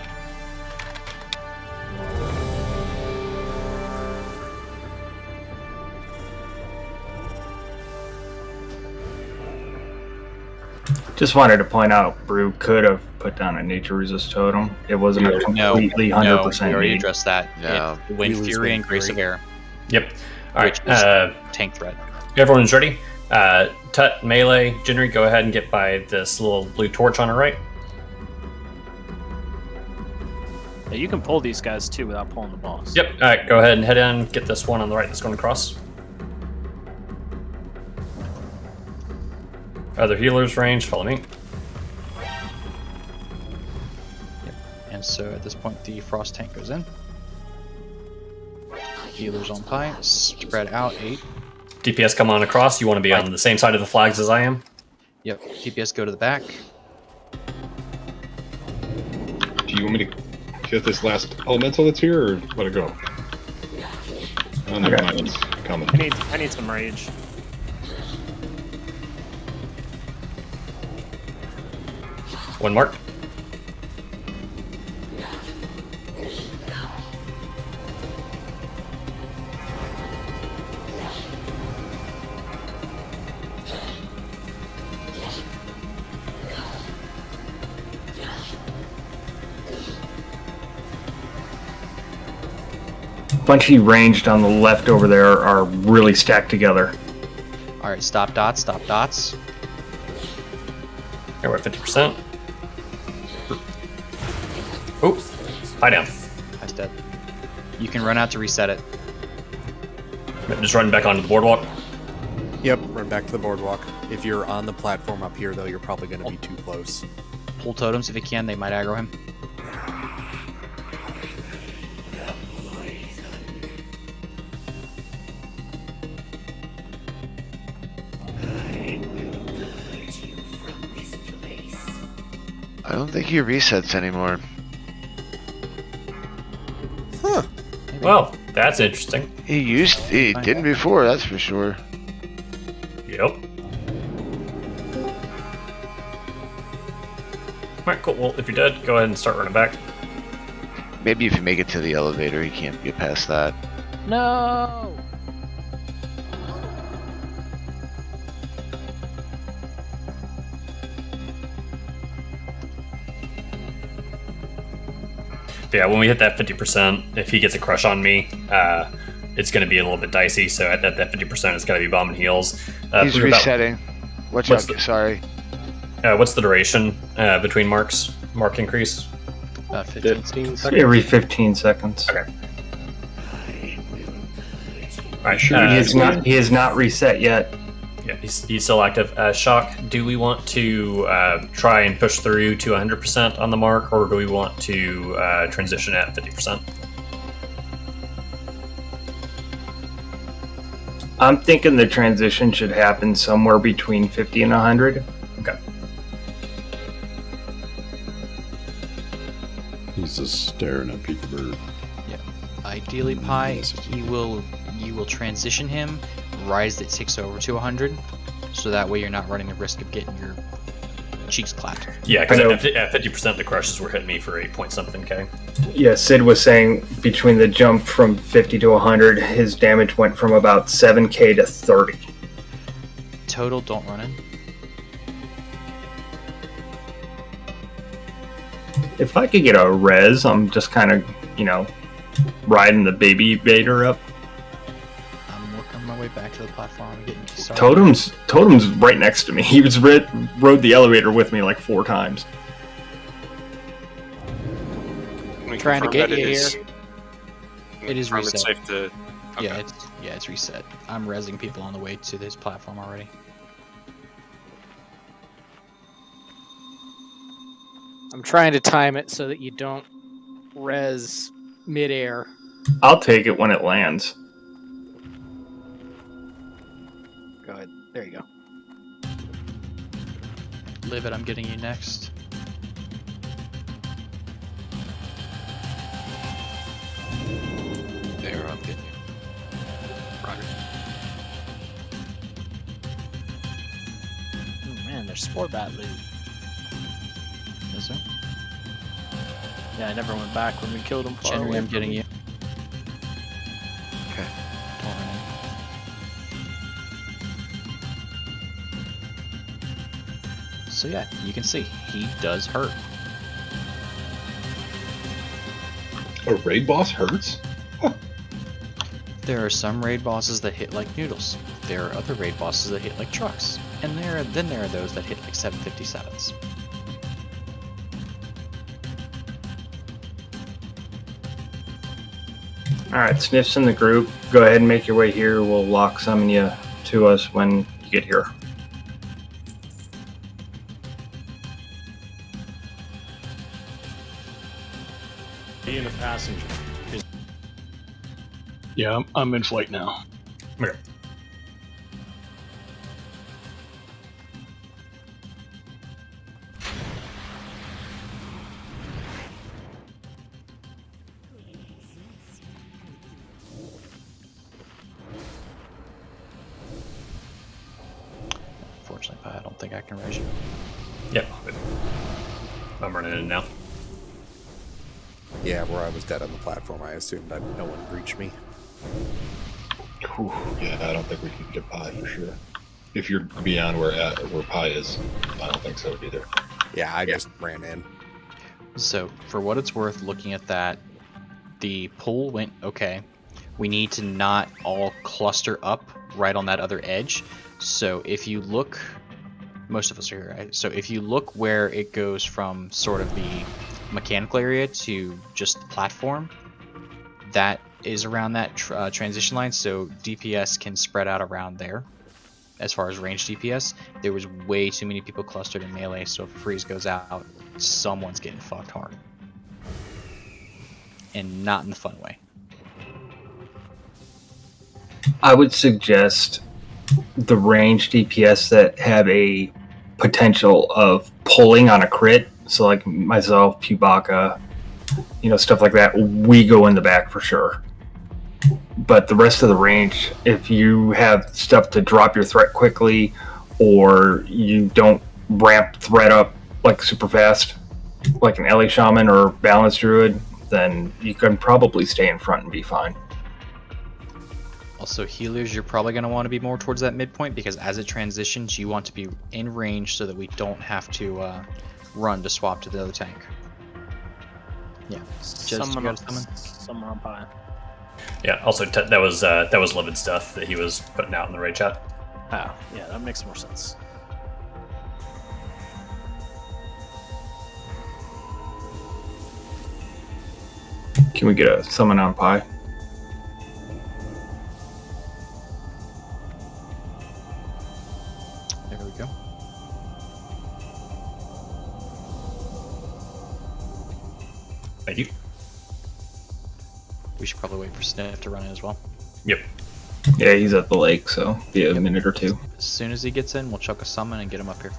[SPEAKER 3] Just wanted to point out, Brew could have put down a nature resist totem. It wasn't a completely 100%
[SPEAKER 2] we already
[SPEAKER 3] need.
[SPEAKER 2] addressed that.
[SPEAKER 13] No.
[SPEAKER 2] Wind Fury and Grace of Air.
[SPEAKER 1] Yep. All right.
[SPEAKER 2] Tank threat.
[SPEAKER 1] Everyone's ready. Tut, melee, Jinri, go ahead and get by this little blue torch on our right.
[SPEAKER 5] Yeah, you can pull these guys too without pulling the boss.
[SPEAKER 1] Yep. All right. Go ahead and head in. Get this one on the right that's going across. Other healers range. Follow me.
[SPEAKER 2] Yep. And so at this point, the frost tank goes in. Healers on pipe. Spread out 8.
[SPEAKER 1] DPS come on across. You want to be on the same side of the flags as I am.
[SPEAKER 2] Yep. DPS go to the back.
[SPEAKER 4] Do you want me to get this last elemental that's here, or let it go? Oh, never mind. It's coming.
[SPEAKER 5] I need some rage.
[SPEAKER 1] One mark.
[SPEAKER 3] Bunchy ranged on the left over there are really stacked together.
[SPEAKER 2] Alright, stop dots, stop dots.
[SPEAKER 1] Okay, we're at 50%. Oops. Lie down.
[SPEAKER 2] That's dead. You can run out to reset it.
[SPEAKER 1] Just running back onto the boardwalk.
[SPEAKER 10] Yep, run back to the boardwalk. If you're on the platform up here, though, you're probably going to be too close.
[SPEAKER 2] Pull totems if you can, they might aggro him.
[SPEAKER 13] I don't think he resets anymore.
[SPEAKER 10] Huh.
[SPEAKER 1] Well, that's interesting.
[SPEAKER 13] He didn't before, that's for sure.
[SPEAKER 1] Yep. Alright, cool. Well, if you're dead, go ahead and start running back.
[SPEAKER 13] Maybe if you make it to the elevator, he can't get past that.
[SPEAKER 9] No!
[SPEAKER 1] Yeah, when we hit that 50%, if he gets a crush on me, it's going to be a little bit dicey. So at that 50%, it's going to be bomb and heals.
[SPEAKER 13] He's resetting. Watch out, sorry.
[SPEAKER 1] What's the duration between marks? Mark increase?
[SPEAKER 2] 15 seconds.
[SPEAKER 3] Every 15 seconds.
[SPEAKER 1] Okay. All right,
[SPEAKER 3] He is not reset yet.
[SPEAKER 1] Yeah, he's still active. Shock, do we want to try and push through to 100% on the mark, or do we want to transition at 50%?
[SPEAKER 3] I'm thinking the transition should happen somewhere between 50 and 100.
[SPEAKER 1] Okay.
[SPEAKER 6] He's just staring at Peekaboo.
[SPEAKER 2] Yeah. Ideally, Pi, you will transition him right as it ticks over to 100, so that way you're not running the risk of getting your cheeks clapped.
[SPEAKER 1] Yeah, because at 50%, the crushes were hitting me for 8 point something K.
[SPEAKER 3] Yeah, Sid was saying between the jump from 50 to 100, his damage went from about 7K to 30.
[SPEAKER 2] Total, don't run in.
[SPEAKER 3] If I could get a res, I'm just kind of, riding the baby Vader up.
[SPEAKER 2] I'm working my way back to the platform. I'm getting started.
[SPEAKER 3] Totem's right next to me. He was rode the elevator with me like 4 times.
[SPEAKER 2] I'm trying to get you here. It is reset.
[SPEAKER 8] It's safe to... Okay.
[SPEAKER 2] Yeah, it's reset. I'm rezzing people on the way to this platform already.
[SPEAKER 9] I'm trying to time it so that you don't res midair.
[SPEAKER 3] I'll take it when it lands.
[SPEAKER 9] Go ahead. There you go.
[SPEAKER 2] Live it, I'm getting you next.
[SPEAKER 8] There, I'm getting you. Roger.
[SPEAKER 5] Oh man, there's Spore Bat loot.
[SPEAKER 2] Is there?
[SPEAKER 5] Yeah, I never went back when we killed him.
[SPEAKER 2] Generally, I'm getting you.
[SPEAKER 13] Okay.
[SPEAKER 2] Don't run in. So yeah, you can see he does hurt.
[SPEAKER 4] A raid boss hurts?
[SPEAKER 2] There are some raid bosses that hit like noodles. There are other raid bosses that hit like trucks. And then there are those that hit like 757s.
[SPEAKER 3] Alright, Sniff's in the group. Go ahead and make your way here. We'll lock summon you to us when you get here.
[SPEAKER 15] Being a passenger.
[SPEAKER 16] Yeah, I'm in flight now.
[SPEAKER 1] Okay.
[SPEAKER 2] Unfortunately, I don't think I can raise you.
[SPEAKER 1] Yep. I'm running in now.
[SPEAKER 10] Yeah, where I was dead on the platform, I assumed that no one breached me.
[SPEAKER 4] Whew, yeah, I don't think we can get Pi for sure. If you're beyond where Pi is, I don't think so either.
[SPEAKER 10] Yeah, I just ran in.
[SPEAKER 2] So, for what it's worth, looking at that, the pull went okay. We need to not all cluster up right on that other edge. So if you look, most of us are here, right? So if you look where it goes from sort of the mechanical area to just the platform, that is around that transition line, so DPS can spread out around there. As far as range DPS, there was way too many people clustered in melee, so if freeze goes out, someone's getting fucked hard. And not in the fun way.
[SPEAKER 3] I would suggest the range DPS that have a potential of pulling on a crit. So like myself, Chewbacca, stuff like that, we go in the back for sure. But the rest of the range, if you have stuff to drop your threat quickly, or you don't ramp threat up like super fast, like an Ellie Shaman or Balance Druid, then you can probably stay in front and be fine.
[SPEAKER 2] Also, healers, you're probably going to want to be more towards that midpoint, because as it transitions, you want to be in range so that we don't have to run to swap to the other tank. Yeah.
[SPEAKER 5] Someone on Pi.
[SPEAKER 1] Yeah. Also, that was Livid stuff that he was putting out in the raid chat.
[SPEAKER 5] Oh, yeah, that makes more sense.
[SPEAKER 3] Can we get a summon on Pi?
[SPEAKER 1] Thank you.
[SPEAKER 2] We should probably wait for Sniff to run in as well.
[SPEAKER 1] Yep.
[SPEAKER 3] Yeah, he's at the lake, so be a minute or two.
[SPEAKER 2] As soon as he gets in, we'll chuck a summon and get him up here.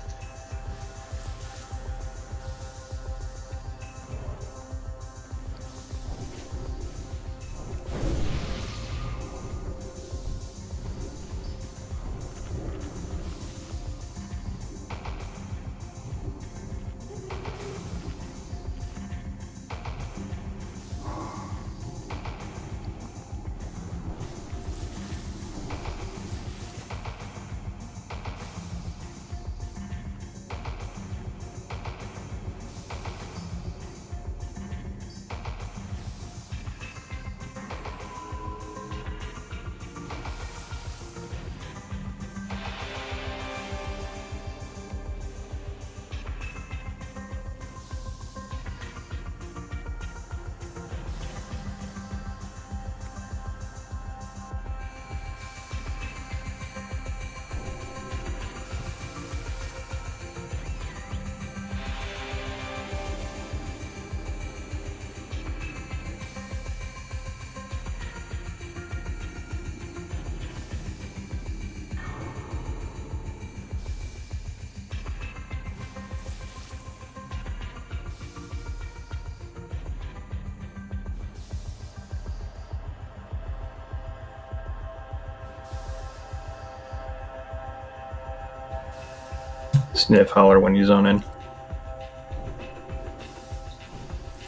[SPEAKER 3] Sniff, holler when you zone in.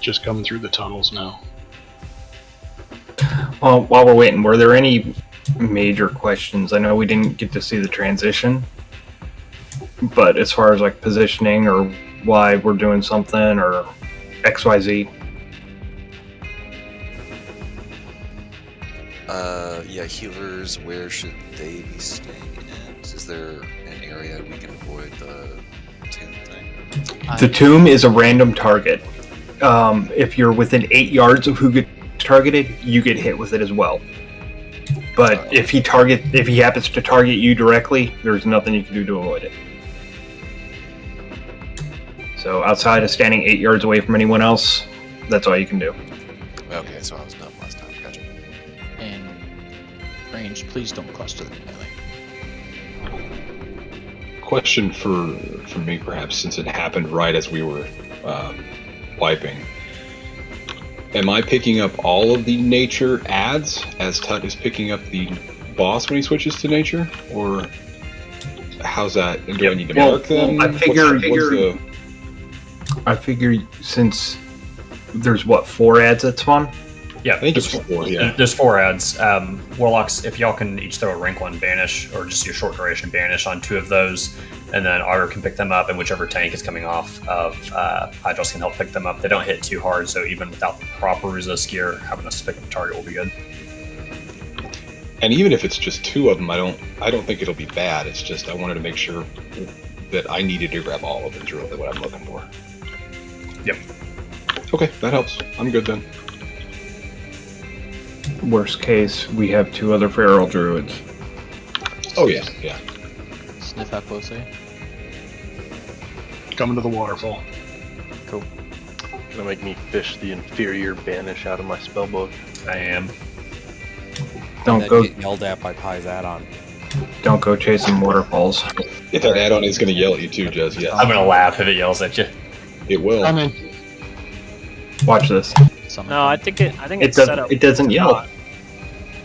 [SPEAKER 16] Just coming through the tunnels now.
[SPEAKER 3] Well, while we're waiting, were there any major questions? I know we didn't get to see the transition, but as far as like positioning or why we're doing something or XYZ.
[SPEAKER 17] Yeah, healers, where should they be staying in? Is there an area we can avoid the tomb thing?
[SPEAKER 3] The tomb is a random target. If you're within 8 yards of who gets targeted, you get hit with it as well. But if he happens to target you directly, there's nothing you can do to avoid it. So outside of standing 8 yards away from anyone else, that's all you can do.
[SPEAKER 17] Okay, so I was dumb last time. Gotcha.
[SPEAKER 2] And range, please don't cluster the melee.
[SPEAKER 4] Question for me, perhaps, since it happened right as we were wiping. Am I picking up all of the nature adds as Tut is picking up the boss when he switches to nature, or how's that? Do I need to mark them?
[SPEAKER 3] I figure since there's 4 adds at spawn.
[SPEAKER 1] Yeah,
[SPEAKER 4] I think it's 4. Yeah,
[SPEAKER 1] there's 4 adds. Warlocks, if y'all can each throw a rank 1 banish or just your short duration banish on 2 of those, and then Augur can pick them up, and whichever tank is coming off of Hydros can help pick them up. They don't hit too hard, so even without the proper resist gear, having us pick up the target will be good.
[SPEAKER 4] and even if it's just 2 of them, I don't think it'll be bad. It's just I wanted to make sure that I needed to grab all of them. Is really what I'm looking for.
[SPEAKER 1] Yep.
[SPEAKER 4] Okay, that helps. I'm good then.
[SPEAKER 3] Worst case, we have 2 other feral druids.
[SPEAKER 4] Oh yeah, yeah.
[SPEAKER 2] Sniff, how close are you?
[SPEAKER 16] Coming to the waterfall.
[SPEAKER 2] Cool.
[SPEAKER 7] Gonna make me fish the inferior banish out of my spellbook.
[SPEAKER 1] I am.
[SPEAKER 3] Don't go
[SPEAKER 10] get yelled at by Pai's add-on.
[SPEAKER 3] Don't go chasing waterfalls.
[SPEAKER 4] If that add-on is going to yell at you too, Jez, yes.
[SPEAKER 1] I'm gonna laugh if it yells at you.
[SPEAKER 4] It will.
[SPEAKER 16] I'm in.
[SPEAKER 3] Watch this.
[SPEAKER 5] No, I think it's set up.
[SPEAKER 3] It doesn't
[SPEAKER 5] to
[SPEAKER 3] yell.
[SPEAKER 5] not.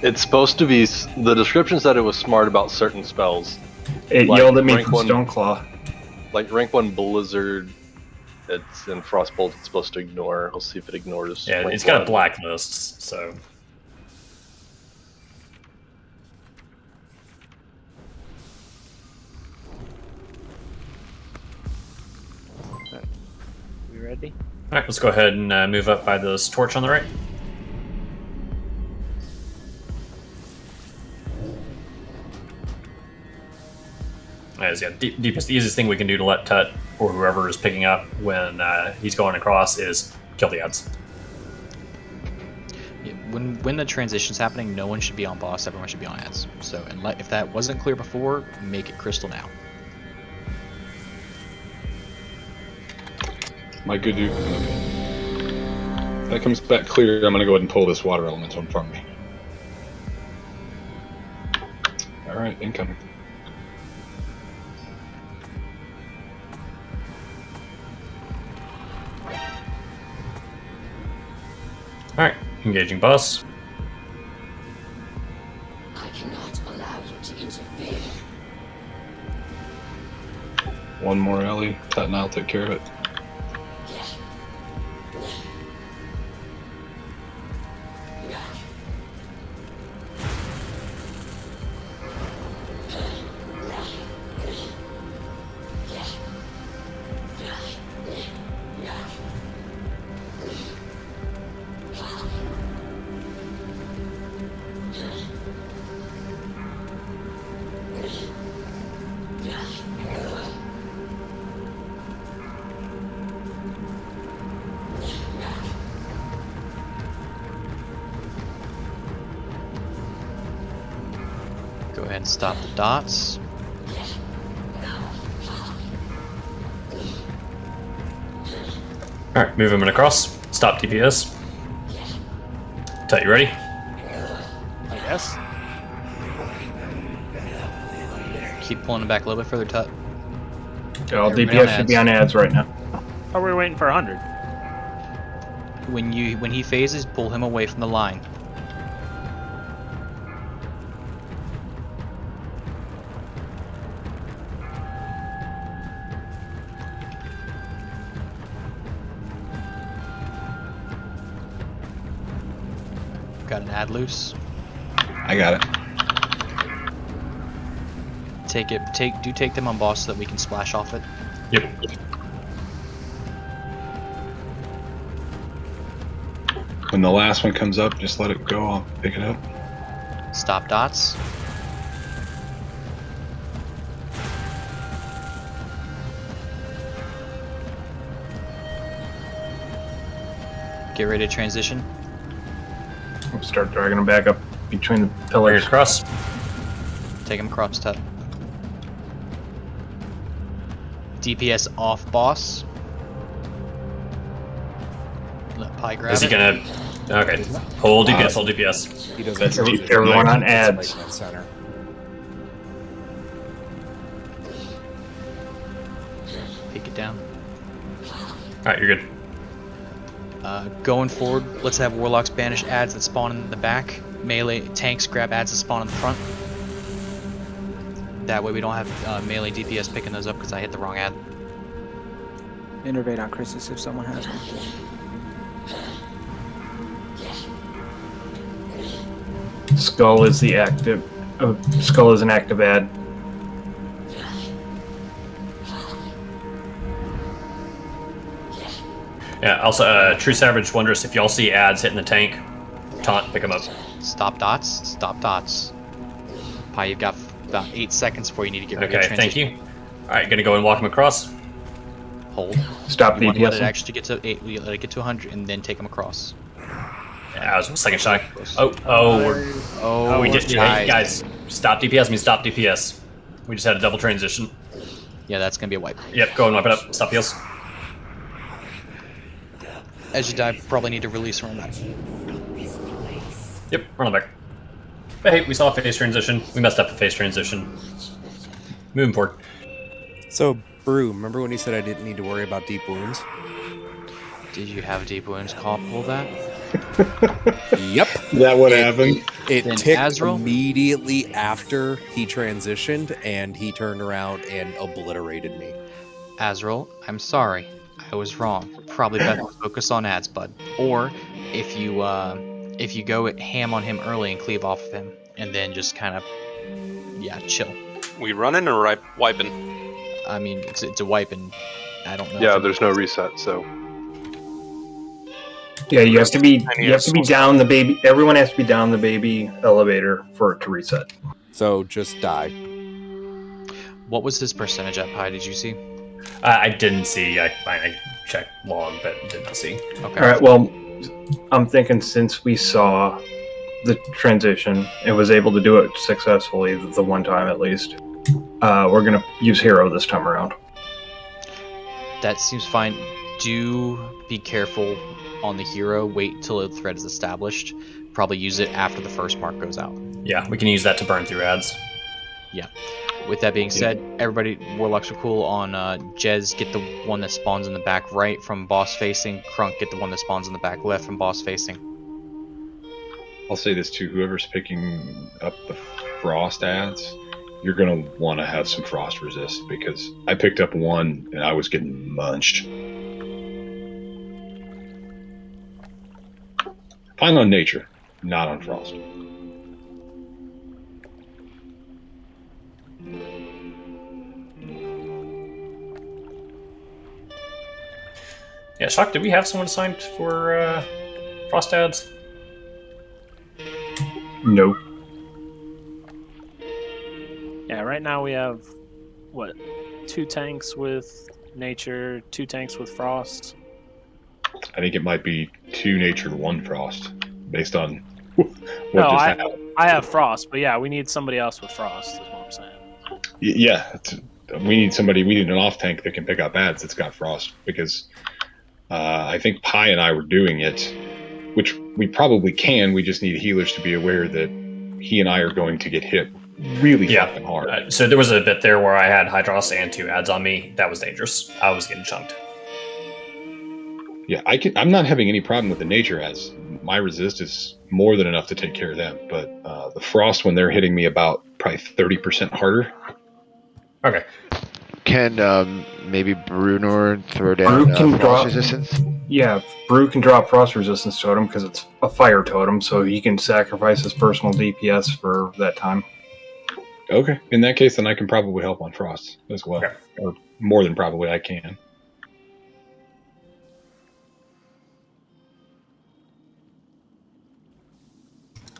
[SPEAKER 7] It's supposed to be. The description said it was smart about certain spells.
[SPEAKER 3] It
[SPEAKER 7] Like
[SPEAKER 3] yelled at me
[SPEAKER 7] rank
[SPEAKER 3] from
[SPEAKER 7] 1
[SPEAKER 3] Stoneclaw.
[SPEAKER 7] Like rank 1 Blizzard, it's in Frostbolt. It's supposed to ignore. We'll see if it ignores.
[SPEAKER 1] Yeah,
[SPEAKER 7] rank
[SPEAKER 1] it's got
[SPEAKER 7] 1.
[SPEAKER 1] blacklists, so.
[SPEAKER 5] We ready?
[SPEAKER 1] All right, let's go ahead and move up by this torch on the right. As deepest, the easiest thing we can do to let Tut or whoever is picking up when he's going across is kill the odds.
[SPEAKER 2] Yeah, when the transition's happening, no one should be on boss. Everyone should be on ads. So, and if that wasn't clear before, make it crystal now.
[SPEAKER 4] My good dude. that comes back clear, I'm going to go ahead and pull this water elemental in front of me. All right, incoming.
[SPEAKER 1] Alright, engaging boss.
[SPEAKER 18] I cannot allow you to interfere.
[SPEAKER 4] One more Ellie. Tat and I'll take care of it.
[SPEAKER 2] Go ahead and stop the dots.
[SPEAKER 1] Alright, move him across. Stop DPS. Tut, you ready?
[SPEAKER 5] I guess.
[SPEAKER 2] Keep pulling it back a little bit further, Tut.
[SPEAKER 3] All
[SPEAKER 2] Everybody on
[SPEAKER 3] DPS should be on ads right now.
[SPEAKER 5] Oh, we're waiting for 100.
[SPEAKER 2] When he phases, pull him away from the line. Got an ad loose.
[SPEAKER 4] I got it.
[SPEAKER 2] Take them on boss so that we can splash off it.
[SPEAKER 1] Yep.
[SPEAKER 4] When the last one comes up, just let it go. I'll pick it up.
[SPEAKER 2] Stop dots. Get ready to transition.
[SPEAKER 3] We'll start dragging them back up between the pillars.
[SPEAKER 1] Across.
[SPEAKER 2] Take him across, Tut. DPS off boss. Let Pi grab
[SPEAKER 1] Is he
[SPEAKER 2] it.
[SPEAKER 1] gonna... Okay. Hold DPS, hold DPS.
[SPEAKER 10] He doesn't.
[SPEAKER 3] Everyone on ads.
[SPEAKER 10] Right center.
[SPEAKER 2] Take it down.
[SPEAKER 1] Alright, you're good.
[SPEAKER 2] Going forward, let's have Warlocks banish ads that spawn in the back. Melee tanks grab ads that spawn in the front. That way we don't have melee DPS picking those up because I hit the wrong ad.
[SPEAKER 19] Innervate on Christus if someone has one.
[SPEAKER 3] Skull is the active. Skull is an active ad.
[SPEAKER 1] Yeah, also, True Savage wonders if y'all see ads hitting the tank. Taunt, pick them up.
[SPEAKER 2] Stop dots. Stop dots. Pi, you've got about 8 seconds before you need to get ready to
[SPEAKER 1] Okay,
[SPEAKER 2] transition.
[SPEAKER 1] thank you. Alright, gonna go and walk him across.
[SPEAKER 2] Hold.
[SPEAKER 3] Stop
[SPEAKER 2] You want to let
[SPEAKER 3] DPS.
[SPEAKER 2] it actually get to 8. We let it get to 100 and then take them across.
[SPEAKER 1] Yeah, I was second shy. Oh, we did. Hey, guys, stop DPS means stop DPS. We just had a double transition.
[SPEAKER 2] Yeah, that's gonna be a wipe.
[SPEAKER 1] Yep, go and wipe it up. Stop heals.
[SPEAKER 2] As you die, probably need to release run back.
[SPEAKER 1] Yep, run on back. But hey, we saw a phase transition. We messed up a phase transition. Moving forward.
[SPEAKER 10] So, Brew, remember when you said I didn't need to worry about deep wounds?
[SPEAKER 2] Did you have deep wounds call pull that?
[SPEAKER 10] Yep.
[SPEAKER 4] That would happen.
[SPEAKER 10] It
[SPEAKER 2] Then
[SPEAKER 10] ticked
[SPEAKER 2] Azrael?
[SPEAKER 10] immediately after he transitioned, and he turned around and obliterated me.
[SPEAKER 2] Azrael, I'm sorry. I was wrong. Probably better to focus on ads, bud. Or if you go ham on him early and cleave off of him, and then just kind of, yeah, chill.
[SPEAKER 8] We running or wiping?
[SPEAKER 2] I mean, it's a wipe, and I don't know.
[SPEAKER 7] Yeah,
[SPEAKER 2] if
[SPEAKER 7] there's no reset, so
[SPEAKER 3] Yeah, you have to be down the baby. Everyone has to be down the baby elevator for it to reset.
[SPEAKER 10] So just die.
[SPEAKER 2] What was his percentage at Pi? Did you see?
[SPEAKER 1] I didn't see. I checked log, but didn't see.
[SPEAKER 2] Okay.
[SPEAKER 3] All right. Well, I'm thinking since we saw the transition and was able to do it successfully the one time at least, we're gonna use hero this time around.
[SPEAKER 2] That seems fine. do be careful on the hero. Wait till a threat is established. Probably use it after the first mark goes out.
[SPEAKER 1] Yeah, we can use that to burn through ads.
[SPEAKER 2] Yeah. With that being said, everybody, Warlocks are cool on Jez, get the one that spawns in the back right from boss facing. Crunk, get the one that spawns in the back left from boss facing.
[SPEAKER 4] I'll say this too, whoever's picking up the frost ads, you're going to want to have some frost resist, because I picked up one and I was getting munched. Fine on nature, not on frost.
[SPEAKER 1] Yeah, Shock, did we have someone assigned for frost ads?
[SPEAKER 3] No.
[SPEAKER 5] Yeah, right now we have, what, 2 tanks with nature, 2 tanks with frost.
[SPEAKER 4] I think it might be 2 nature, 1 frost, based on what
[SPEAKER 5] No,
[SPEAKER 4] just happened.
[SPEAKER 5] I have frost, but yeah, we need somebody else with frost, is what I'm saying.
[SPEAKER 4] Yeah, we need an off tank that can pick up ads that's got frost, because I think Pi and I were doing it, which we probably can. We just need healers to be aware that he and I are going to get hit really fucking hard.
[SPEAKER 1] So there was a bit there where I had Hydros and 2 ads on me. That was dangerous. I was getting chunked.
[SPEAKER 4] Yeah, I'm not having any problem with the nature ads. My resist is more than enough to take care of them. But the frost, when they're hitting me about probably 30% harder.
[SPEAKER 1] Okay.
[SPEAKER 13] Can maybe Brunor throw down
[SPEAKER 3] Brew can
[SPEAKER 13] frost
[SPEAKER 3] drop
[SPEAKER 13] resistance?
[SPEAKER 3] Yeah, Brew can drop frost resistance totem because it's a fire totem, so he can sacrifice his personal DPS for that time.
[SPEAKER 4] Okay, in that case, then I can probably help on frost as well, or more than probably I can.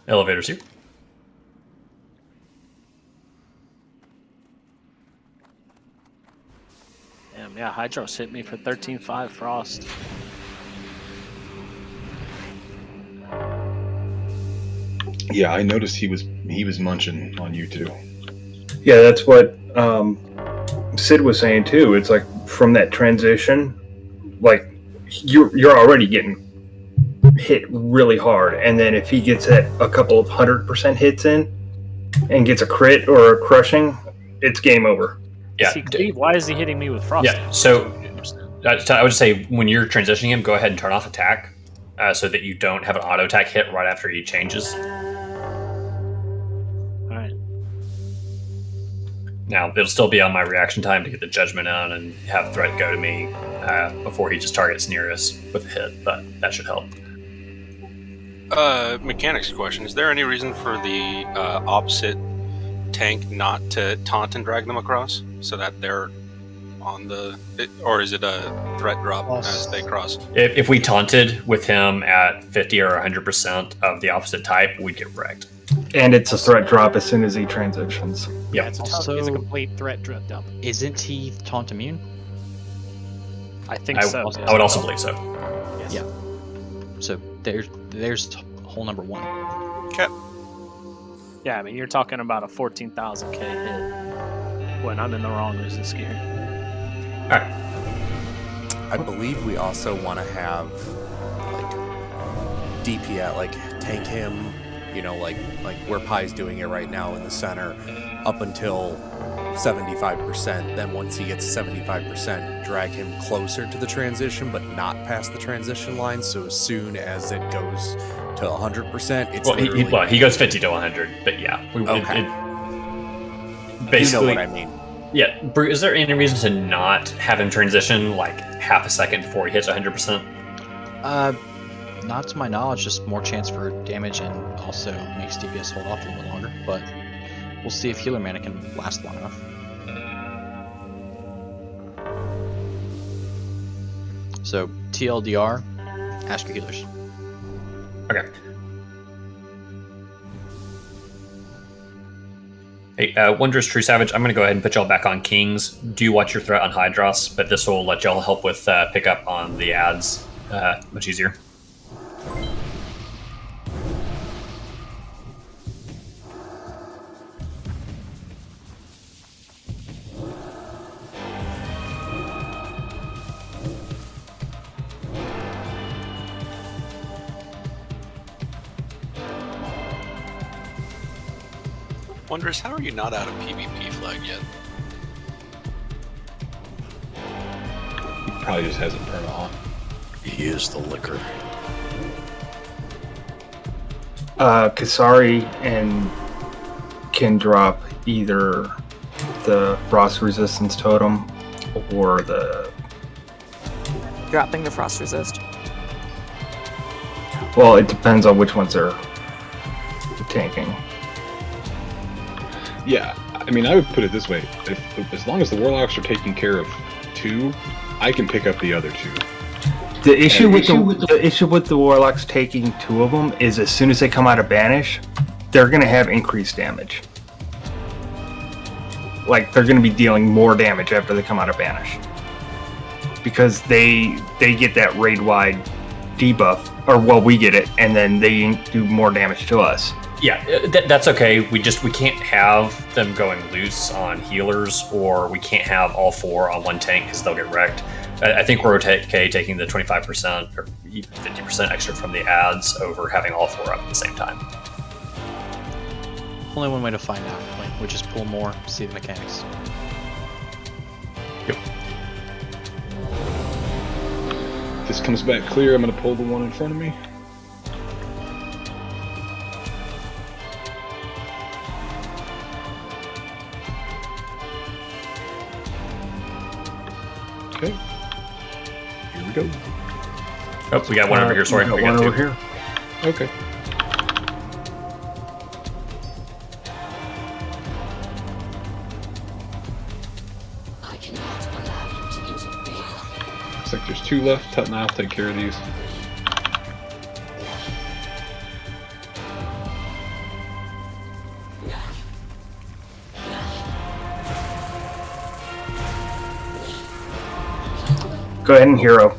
[SPEAKER 1] Elevators here.
[SPEAKER 5] Damn, yeah, Hydros hit me for 13.5 frost.
[SPEAKER 4] Yeah, I noticed he was munching on you too.
[SPEAKER 3] Yeah, that's what Sid was saying too. It's like from that transition, like you're already getting hit really hard, and then if he gets a couple of 100% hits in and gets a crit or a crushing, it's game over.
[SPEAKER 1] Yeah.
[SPEAKER 5] Why is he hitting me with frost?
[SPEAKER 1] Yeah, so I would just say when you're transitioning him, go ahead and turn off attack so that you don't have an auto attack hit right after he changes.
[SPEAKER 5] Alright.
[SPEAKER 1] Now, it'll still be on my reaction time to get the judgment on and have threat go to me before he just targets nearest with a hit, but that should help.
[SPEAKER 8] Mechanics question. Is there any reason for the opposite tank not to taunt and drag them across so that they're on or is it a threat drop as they cross?
[SPEAKER 1] If we taunted with him at 50 or 100% of the opposite type, we'd get wrecked.
[SPEAKER 3] And it's a threat drop as soon as he transitions.
[SPEAKER 1] Yeah,
[SPEAKER 9] it's a complete threat dump.
[SPEAKER 2] Isn't he taunt immune?
[SPEAKER 5] I think so.
[SPEAKER 1] I would also believe so.
[SPEAKER 5] Yes.
[SPEAKER 2] Yeah. So there's hole number 1.
[SPEAKER 8] Okay.
[SPEAKER 5] Yeah, I mean, you're talking about a 14,000k hit when I'm in the wrong resist gear.
[SPEAKER 1] Alright.
[SPEAKER 10] I believe we also want to have, like, DPS, like, tank him, like where Pi's doing it right now in the center, up until 75%. Then once he gets 75%, drag him closer to the transition, but not past the transition line. So as soon as it goes to 100%, it's
[SPEAKER 1] he goes 50 to 100, but yeah.
[SPEAKER 10] Okay.
[SPEAKER 1] Basically,
[SPEAKER 10] you know what I mean.
[SPEAKER 1] Yeah, Brew, is there any reason to not have him transition like half a second before he hits 100%?
[SPEAKER 2] Not to my knowledge, just more chance for damage and also makes DPS hold off a little bit longer, but we'll see if healer mana can last long enough. So, TLDR, ask your healers.
[SPEAKER 1] Okay. Hey, Wondrous True Savage, I'm going to go ahead and put y'all back on Kings. Do watch your threat on Hydros, but this will let y'all help with pickup on the ads much easier.
[SPEAKER 8] Wonders, how are you not out of PvP flag yet?
[SPEAKER 4] He probably just hasn't turned on.
[SPEAKER 6] He is the liquor.
[SPEAKER 3] Kasari and can drop either the frost resistance totem or the.
[SPEAKER 14] Dropping the frost resist.
[SPEAKER 3] Well, it depends on which ones are tanking.
[SPEAKER 4] Yeah, I mean, I would put it this way: as long as the warlocks are taking care of 2, I can pick up the other 2.
[SPEAKER 3] The issue with the warlocks taking 2 of them is as soon as they come out of banish, they're gonna have increased damage. Like they're gonna be dealing more damage after they come out of banish because they get that raid wide debuff, or well, we get it, and then they do more damage to us.
[SPEAKER 1] Yeah, that's okay. We can't have them going loose on healers, or we can't have all 4 on one tank because they'll get wrecked. I think we're okay taking the 25% or even 50% extra from the ads over having all 4 up at the same time.
[SPEAKER 2] Only one way to find out, which is pull more, see the mechanics.
[SPEAKER 1] Yep.
[SPEAKER 4] If this comes back clear, I'm going to pull the one in front of me. Okay. Here we go.
[SPEAKER 1] Oh, we got one over here. Sorry,
[SPEAKER 3] we got one over here.
[SPEAKER 4] Okay.
[SPEAKER 18] I cannot allow you to interfere.
[SPEAKER 4] Looks like there's 2 left. Tut and I'll take care of these.
[SPEAKER 3] Go ahead and hero.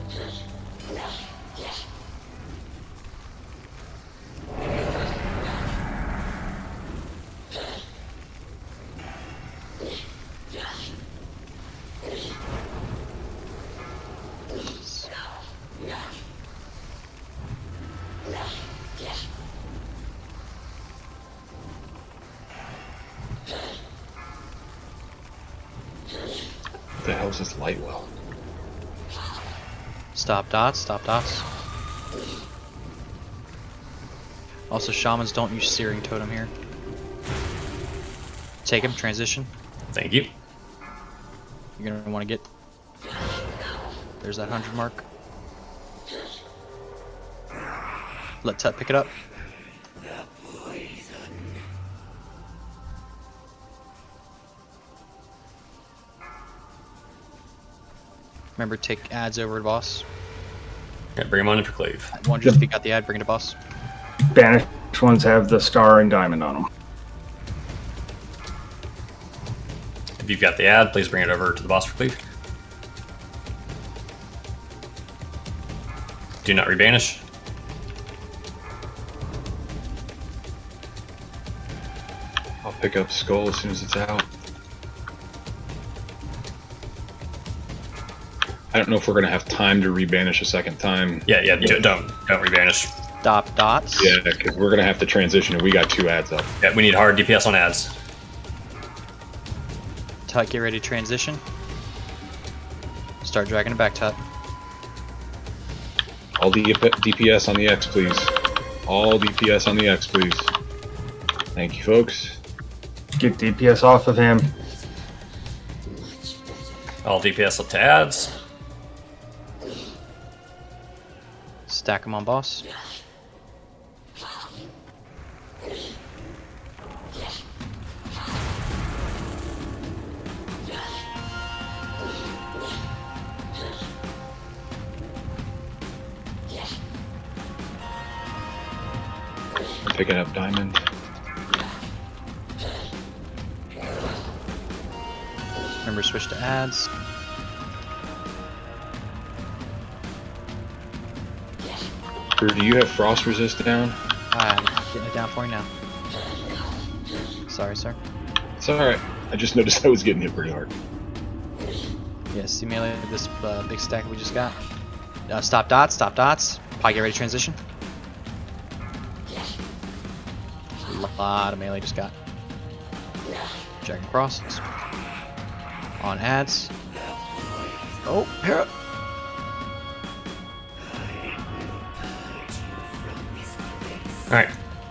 [SPEAKER 4] What the hell is this light well?
[SPEAKER 2] Stop dots, stop dots. Also, shamans don't use searing totem here. Take him, transition.
[SPEAKER 1] Thank you.
[SPEAKER 2] You're gonna want to get. There's that 100 mark. Let Tut pick it up. Remember, take ads over to boss.
[SPEAKER 1] Yeah, bring him on in for cleave.
[SPEAKER 2] One just peek out the ad, bring it to boss.
[SPEAKER 3] Banished ones have the star and diamond on them.
[SPEAKER 1] If you've got the ad, please bring it over to the boss for cleave. Do not rebanish.
[SPEAKER 4] I'll pick up Skull as soon as it's out. I don't know if we're going to have time to rebanish a second time.
[SPEAKER 1] Yeah, don't rebanish.
[SPEAKER 2] Stop dots.
[SPEAKER 4] Yeah, because we're going to have to transition, and we got 2 ads up.
[SPEAKER 1] Yeah, we need hard DPS on ads.
[SPEAKER 2] Tut, get ready to transition. Start dragging it back, Tut.
[SPEAKER 4] All DPS on the X, please. All DPS on the X, please. Thank you, folks.
[SPEAKER 3] Get DPS off of him.
[SPEAKER 1] All DPS up to ads.
[SPEAKER 2] Stack them on boss.
[SPEAKER 4] I'm picking up diamond.
[SPEAKER 2] Remember, switch to ads.
[SPEAKER 4] Do you have frost resist down?
[SPEAKER 2] I'm getting it down for you now. Sorry, sir.
[SPEAKER 4] It's alright. I just noticed I was getting hit pretty hard.
[SPEAKER 2] Yeah, see melee, this big stack we just got. Stop dots, stop dots. Pi, get ready to transition. A lot of melee just got. Dragon crosses. On ads. Oh, Hera.
[SPEAKER 1] Alright.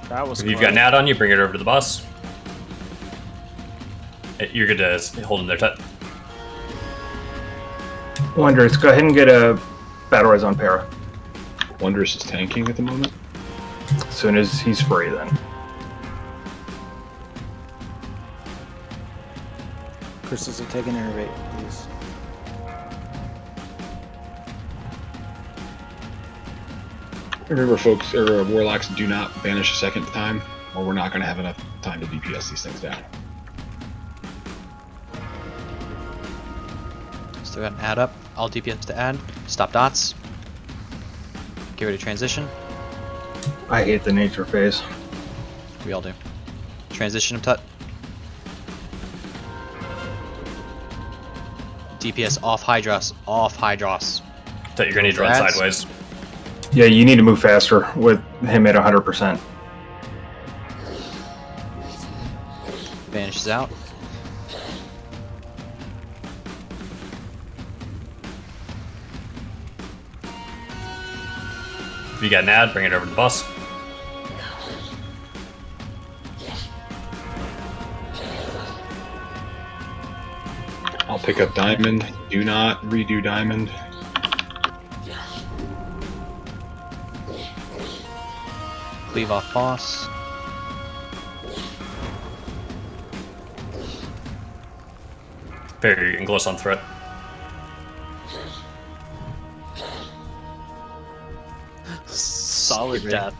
[SPEAKER 5] That was
[SPEAKER 1] If you've
[SPEAKER 5] close.
[SPEAKER 1] got an ad on you, bring it over to the boss. You're good to hold him there, Tut.
[SPEAKER 3] Wondrous, go ahead and get a battle res on Para.
[SPEAKER 4] Wondrous is tanking at the moment.
[SPEAKER 3] As soon as he's free, then.
[SPEAKER 19] Crystals will take an innervate, please.
[SPEAKER 4] Remember, folks, or warlocks, do not banish a second time, or we're not going to have enough time to DPS these things down.
[SPEAKER 2] Still got an ad up. All DPS to add. Stop dots. Get ready to transition.
[SPEAKER 3] I hate the nature phase.
[SPEAKER 2] We all do. Transition of Tut. DPS off Hydros. Off Hydros.
[SPEAKER 1] Tut, you're gonna need to run
[SPEAKER 2] Ads.
[SPEAKER 1] sideways.
[SPEAKER 3] Yeah, you need to move faster with him at 100%.
[SPEAKER 2] Vanishes out.
[SPEAKER 1] If you got an ad, bring it over to the boss.
[SPEAKER 4] I'll pick up Diamond. Do not redo Diamond.
[SPEAKER 2] Cleave off boss.
[SPEAKER 1] Very Inglos on threat.
[SPEAKER 5] Solid death.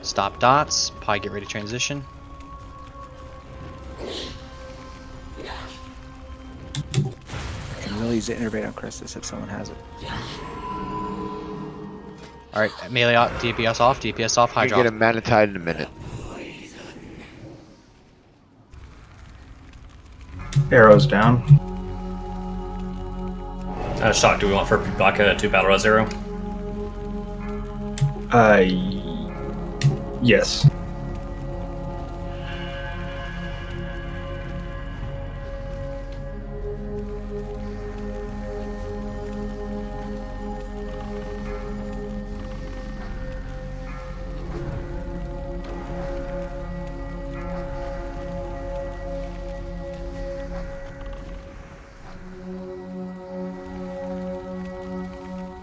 [SPEAKER 2] Stop dots. Pi, get ready to transition.
[SPEAKER 19] I can really use the innervate on Christus if someone has it.
[SPEAKER 2] Alright, melee out, DPS off, high
[SPEAKER 13] You
[SPEAKER 2] drop.
[SPEAKER 13] get a Manatide in a minute.
[SPEAKER 3] Arrows down.
[SPEAKER 1] Shock, do we want for Baka to battle res 0?
[SPEAKER 3] Yes.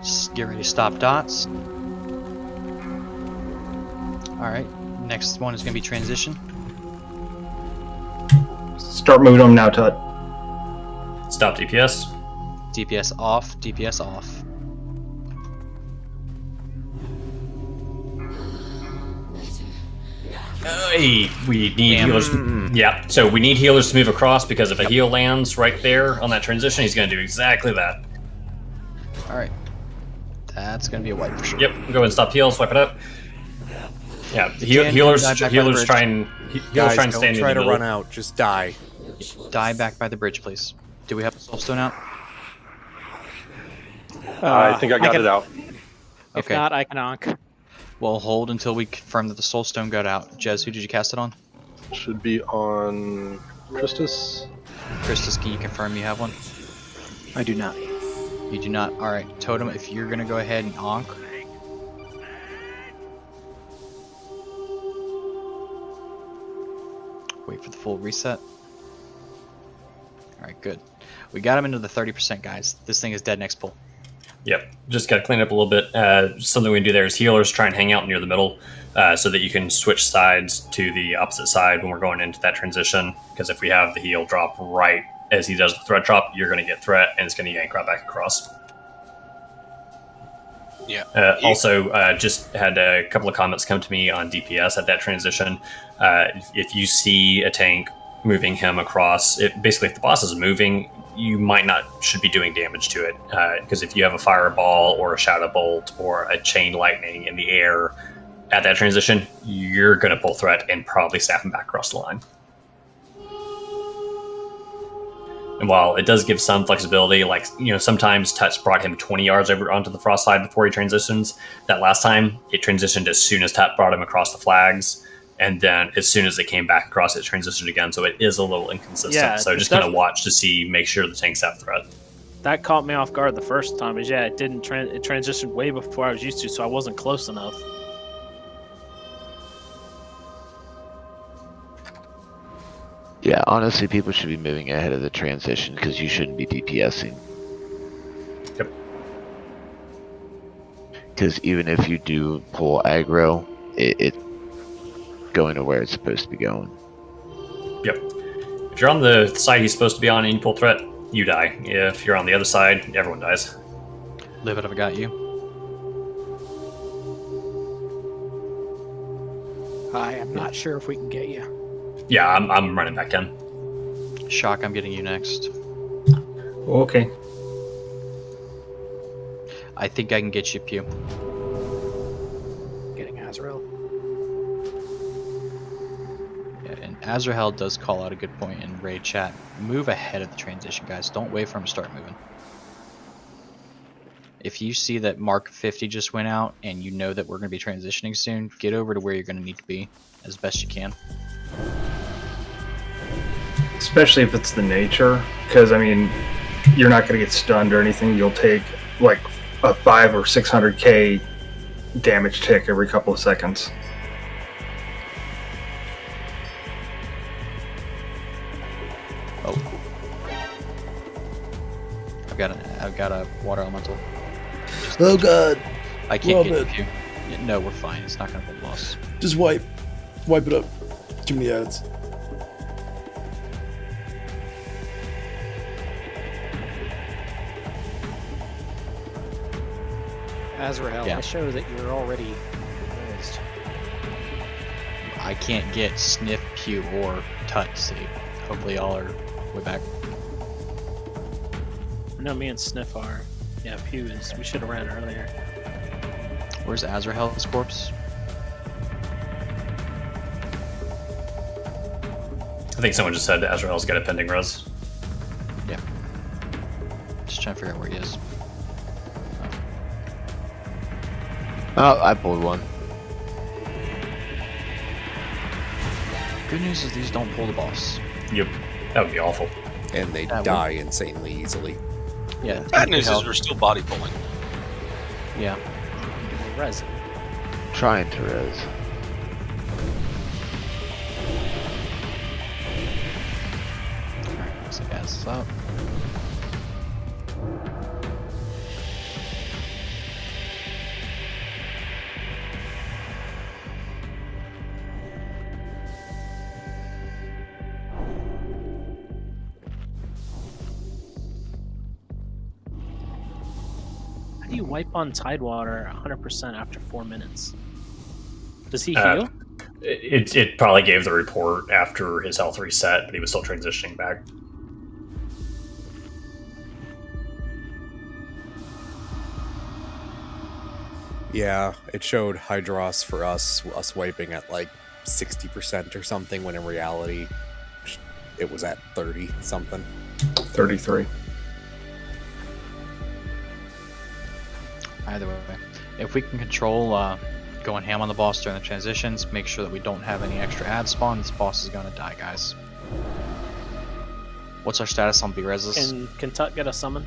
[SPEAKER 2] Just get ready to stop dots. Alright, next one is going to be transition.
[SPEAKER 3] Start moving them now, Tut.
[SPEAKER 1] Stop DPS.
[SPEAKER 2] DPS off, DPS off.
[SPEAKER 1] Hey, we need healers. Yeah, so we need healers to move across because if a heal lands right there on that transition, he's going to do exactly that.
[SPEAKER 2] Alright. That's going to be a wipe for sure.
[SPEAKER 1] Yep, go ahead and stop heals, wipe it up. Yeah,
[SPEAKER 2] Jan,
[SPEAKER 1] healers
[SPEAKER 2] die back by the
[SPEAKER 1] healers
[SPEAKER 2] bridge.
[SPEAKER 1] try and
[SPEAKER 10] Guys,
[SPEAKER 1] stand
[SPEAKER 10] don't
[SPEAKER 1] in the
[SPEAKER 10] try to
[SPEAKER 1] middle.
[SPEAKER 10] run out. Just die.
[SPEAKER 2] Die back by the bridge, please. Do we have the soulstone out?
[SPEAKER 7] I think I got
[SPEAKER 9] can-
[SPEAKER 7] it out.
[SPEAKER 9] If
[SPEAKER 2] Okay.
[SPEAKER 9] not, I can onk.
[SPEAKER 2] We'll hold until we confirm that the soulstone got out. Jez, who did you cast it on?
[SPEAKER 7] Should be on Christus.
[SPEAKER 2] Christus, can you confirm you have one?
[SPEAKER 19] I do not.
[SPEAKER 2] You do not. Alright, Totem, if you're going to go ahead and onk. Wait for the full reset. Alright, good. We got him into the 30%, guys. This thing is dead next pull.
[SPEAKER 1] Yep, just got to clean up a little bit. Something we can do there is healers try and hang out near the middle so that you can switch sides to the opposite side when we're going into that transition. Because if we have the heal drop right as he does the threat drop, you're going to get threat and it's going to yank right back across.
[SPEAKER 8] Yeah.
[SPEAKER 1] Also, just had a couple of comments come to me on DPS at that transition. If you see a tank moving him across, basically if the boss is moving, you might not should be doing damage to it because if you have a fireball or a shadow bolt or a chain lightning in the air at that transition, you're going to pull threat and probably snap him back across the line. And while it does give some flexibility, like, sometimes Tut's brought him 20 yards over onto the frost side before he transitions. That last time, it transitioned as soon as Tut brought him across the flags. and then as soon as it came back across, it transitioned again. So it is a little inconsistent.
[SPEAKER 5] Yeah,
[SPEAKER 1] so just kind of watch to see, make sure the tanks have threat.
[SPEAKER 5] That caught me off guard the first time. Is it didn't it transitioned way before I was used to, so I wasn't close enough.
[SPEAKER 13] Yeah, honestly, people should be moving ahead of the transition because you shouldn't be DPSing.
[SPEAKER 1] Yep.
[SPEAKER 13] Because even if you do pull aggro, it's going to where it's supposed to be going.
[SPEAKER 1] Yep. If you're on the side he's supposed to be on and you pull threat, you die. If you're on the other side, everyone dies.
[SPEAKER 2] Live it, I've got you.
[SPEAKER 9] I am not sure if we can get you.
[SPEAKER 1] Yeah, I'm running back in.
[SPEAKER 2] Shock, I'm getting you next.
[SPEAKER 3] Okay.
[SPEAKER 2] I think I can get you, Pew.
[SPEAKER 9] Getting Azrael.
[SPEAKER 2] Yeah, and Azrael does call out a good point in raid chat. Move ahead of the transition, guys. Don't wait for him to start moving. If you see that Mark 50 just went out and you know that we're going to be transitioning soon, get over to where you're going to need to be as best you can.
[SPEAKER 3] Especially if it's the nature, because I mean, you're not going to get stunned or anything. You'll take like a 500 or 600k damage tick every couple of seconds.
[SPEAKER 2] Oh, I've got a water elemental.
[SPEAKER 6] Oh god!
[SPEAKER 2] I can't get
[SPEAKER 6] Robin.
[SPEAKER 2] you. Yeah, no, we're fine. It's not going to be a loss.
[SPEAKER 6] Just wipe it up. Too many ads.
[SPEAKER 9] Azrael,
[SPEAKER 2] Yeah.
[SPEAKER 9] I show that you're already raised.
[SPEAKER 2] I can't get Sniff, Pew, or Tut to sleep. Hopefully y'all are way back.
[SPEAKER 5] No, me and Sniff are. Yeah, Pew is. We should have ran earlier.
[SPEAKER 2] Where's Azrael's corpse?
[SPEAKER 1] I think someone just said Azrael's got a pending res.
[SPEAKER 2] Yeah. Just trying to figure out where he is.
[SPEAKER 13] Oh, I pulled one.
[SPEAKER 2] Good news is these don't pull the boss.
[SPEAKER 1] Yep. That would be awful.
[SPEAKER 10] And they
[SPEAKER 2] That
[SPEAKER 10] die insanely easily.
[SPEAKER 2] Yeah.
[SPEAKER 8] Bad news is we're still body pulling.
[SPEAKER 2] Yeah.
[SPEAKER 5] Res.
[SPEAKER 13] Trying to res.
[SPEAKER 2] Alright, looks like that's up.
[SPEAKER 5] How do you wipe on Tidewater 100% after 4 minutes? Does he
[SPEAKER 1] Uh,
[SPEAKER 5] heal?
[SPEAKER 1] It probably gave the report after his health reset, but he was still transitioning back.
[SPEAKER 10] Yeah, it showed Hydros for us wiping at like 60% or something, when in reality it was at 30 something.
[SPEAKER 3] 33.
[SPEAKER 2] Either way. If we can control going ham on the boss during the transitions, make sure that we don't have any extra ad spawn, this boss is gonna die, guys. What's our status on B-Reses?
[SPEAKER 5] Can Tut get a summon?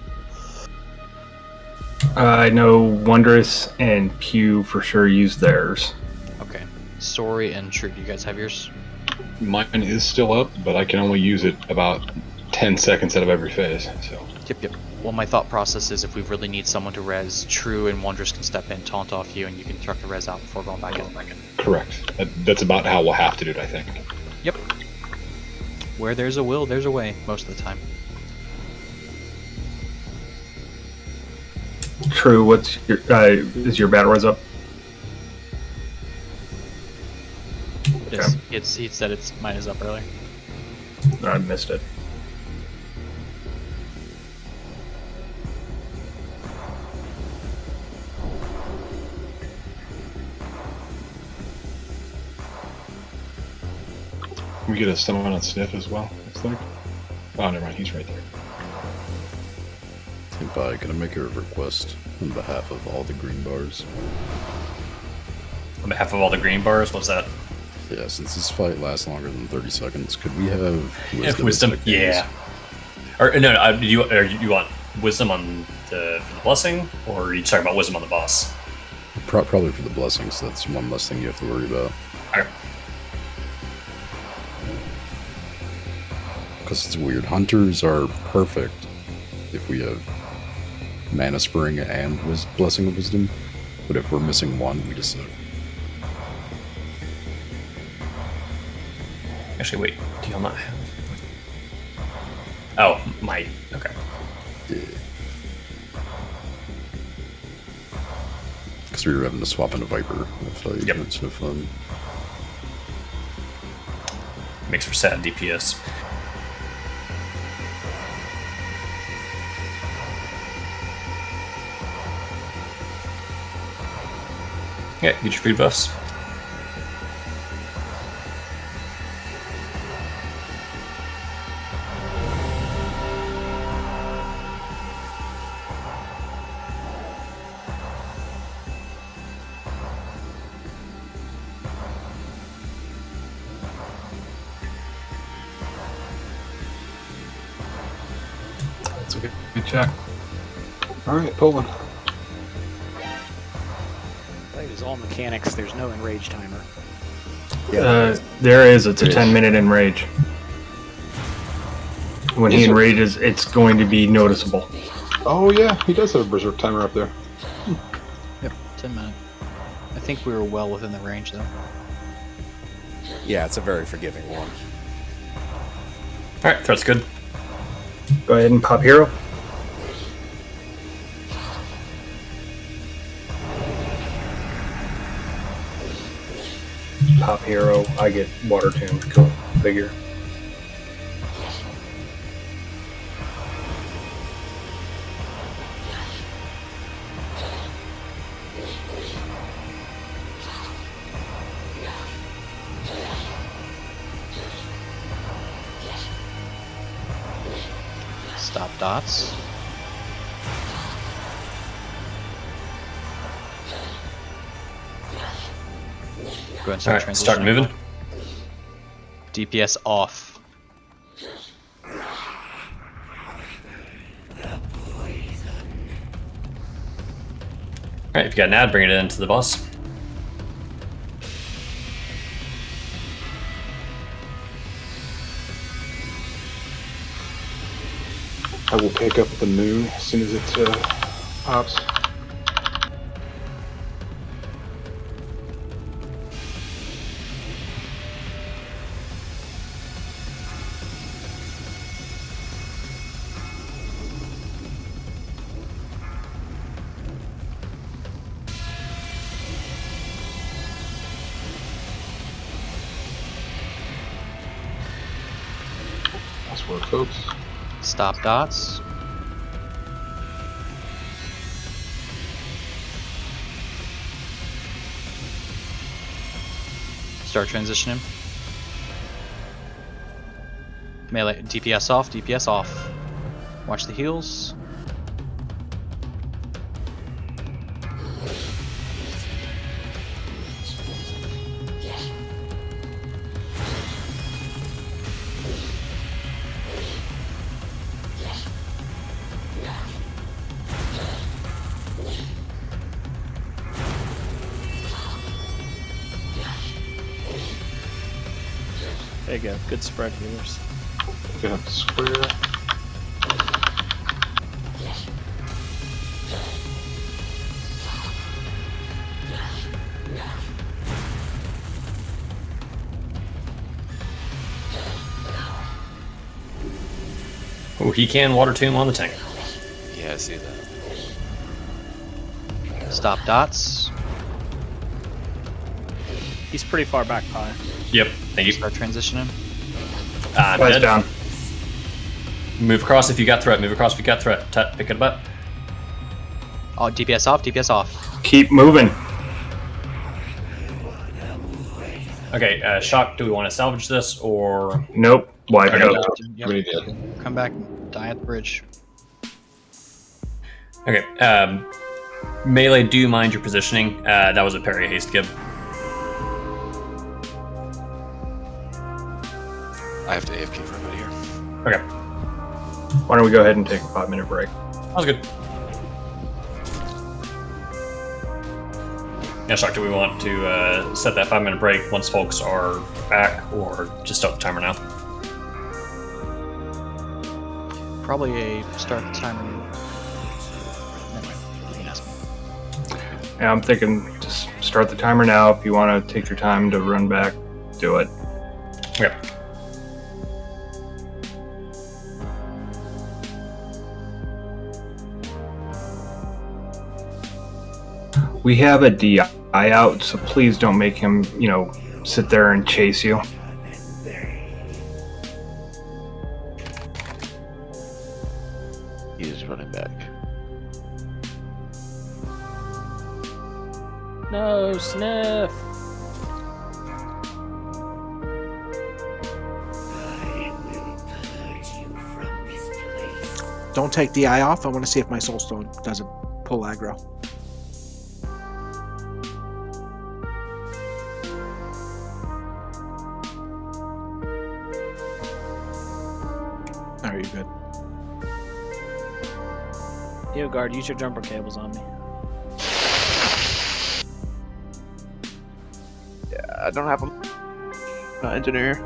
[SPEAKER 3] I know Wondrous and Pew for sure use theirs.
[SPEAKER 2] Okay. Sorry and True, do you guys have yours?
[SPEAKER 4] Mine is still up, but I can only use it about 10 seconds out of every phase. So
[SPEAKER 2] Yep. Well, my thought process is if we really need someone to res, True and Wondrous can step in, taunt off you, and you can truck the res out before going back in.
[SPEAKER 4] correct. That's about how we'll have to do it, I think.
[SPEAKER 2] Yep. Where there's a will, there's a way, most of the time.
[SPEAKER 3] True. What's your is your battle res up?
[SPEAKER 2] He said mine is up earlier.
[SPEAKER 3] I missed it.
[SPEAKER 4] Can we get a summon on Sniff as well? Looks like. Oh, never mind. He's right there.
[SPEAKER 6] Senpai, can I make a request on behalf of all the green bars?
[SPEAKER 1] On behalf of all the green bars, what's that?
[SPEAKER 6] Yeah, since this fight lasts longer than 30 seconds, could we have
[SPEAKER 1] wisdom? Yeah. Or no, do you want wisdom on for the blessing, or are you talking about wisdom on the boss?
[SPEAKER 6] Probably for the blessing, so that's one less thing you have to worry about.
[SPEAKER 1] Okay.
[SPEAKER 6] Because it's weird. Hunters are perfect if we have Mana Spring and Blessing of Wisdom, but if we're missing one, we just suck.
[SPEAKER 1] Actually, wait. Do y'all not have? Oh, might. Okay.
[SPEAKER 6] Yeah. Because we were having to swap into Viper.
[SPEAKER 1] Yep.
[SPEAKER 6] It's no fun.
[SPEAKER 1] Makes for sad DPS. Yeah, get your food buffs.
[SPEAKER 3] That's okay. Good check.
[SPEAKER 4] All right, Poland.
[SPEAKER 9] It is all mechanics. There's no enrage timer.
[SPEAKER 3] There is. It's a
[SPEAKER 6] There is.
[SPEAKER 3] 10-minute enrage. When he enrages, it's going to be noticeable.
[SPEAKER 4] Oh yeah, he does have a berserk timer up there.
[SPEAKER 2] Yep, 10 minutes. I think we were well within the range though.
[SPEAKER 10] Yeah, it's a very forgiving one.
[SPEAKER 1] Alright, threat's good.
[SPEAKER 3] Go ahead and pop hero. Pop hero. I get water tomb. Cool. Figure.
[SPEAKER 2] Stop dots. Go ahead and start
[SPEAKER 1] Alright, start
[SPEAKER 2] transitioning.
[SPEAKER 1] moving.
[SPEAKER 2] DPS off.
[SPEAKER 1] Alright, if you got an ad, bring it into the boss.
[SPEAKER 4] I will pick up the moon as soon as it pops. Nice work, folks.
[SPEAKER 2] Stop dots. Start transitioning. Melee DPS off, DPS off. Watch the heals.
[SPEAKER 5] There you go. Good spread healers.
[SPEAKER 4] Get up the square.
[SPEAKER 1] Oh, he can water tomb on the tank.
[SPEAKER 17] Yeah, I see that.
[SPEAKER 2] Stop dots.
[SPEAKER 5] He's pretty far back, Pi.
[SPEAKER 1] Yep, thank you.
[SPEAKER 2] Start transitioning.
[SPEAKER 1] I'm
[SPEAKER 3] Pies
[SPEAKER 1] dead.
[SPEAKER 3] down.
[SPEAKER 1] Move across if you got threat. Move across if you got threat. Pick it up.
[SPEAKER 2] Oh, DPS off, DPS off.
[SPEAKER 3] Keep moving.
[SPEAKER 1] Okay, Shock, do we want to salvage this, or...
[SPEAKER 3] Nope. Wipe it
[SPEAKER 1] Okay.
[SPEAKER 3] out.
[SPEAKER 2] Yep.
[SPEAKER 4] Many dead.
[SPEAKER 2] Come back, die at the bridge.
[SPEAKER 1] Okay, Melee, do you mind your positioning? That was a parry haste, Gib.
[SPEAKER 17] I have to AFK for a bit here.
[SPEAKER 1] Okay.
[SPEAKER 3] Why don't we go ahead and take a 5-minute break?
[SPEAKER 1] Sounds good. Yeah, Shark, do we want to set that 5-minute break once folks are back, or just start the timer now?
[SPEAKER 2] Probably a start the timer. Never mind. You can ask me.
[SPEAKER 3] Yeah, I'm thinking just start the timer now. If you want to take your time to run back, do it.
[SPEAKER 1] Okay.
[SPEAKER 3] We have a DI out, so please don't make him, sit there and chase you.
[SPEAKER 13] He's running back.
[SPEAKER 9] No, Sniff.
[SPEAKER 19] Don't take the eye off. I want to see if my soulstone doesn't pull aggro. Are you good?
[SPEAKER 5] Yo, guard, use your jumper cables on me.
[SPEAKER 12] Yeah, I don't have them. Engineer.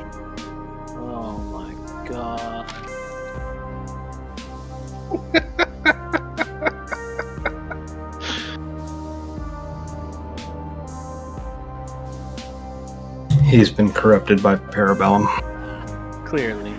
[SPEAKER 5] Oh my god.
[SPEAKER 3] He's been corrupted by Parabellum.
[SPEAKER 5] Clearly.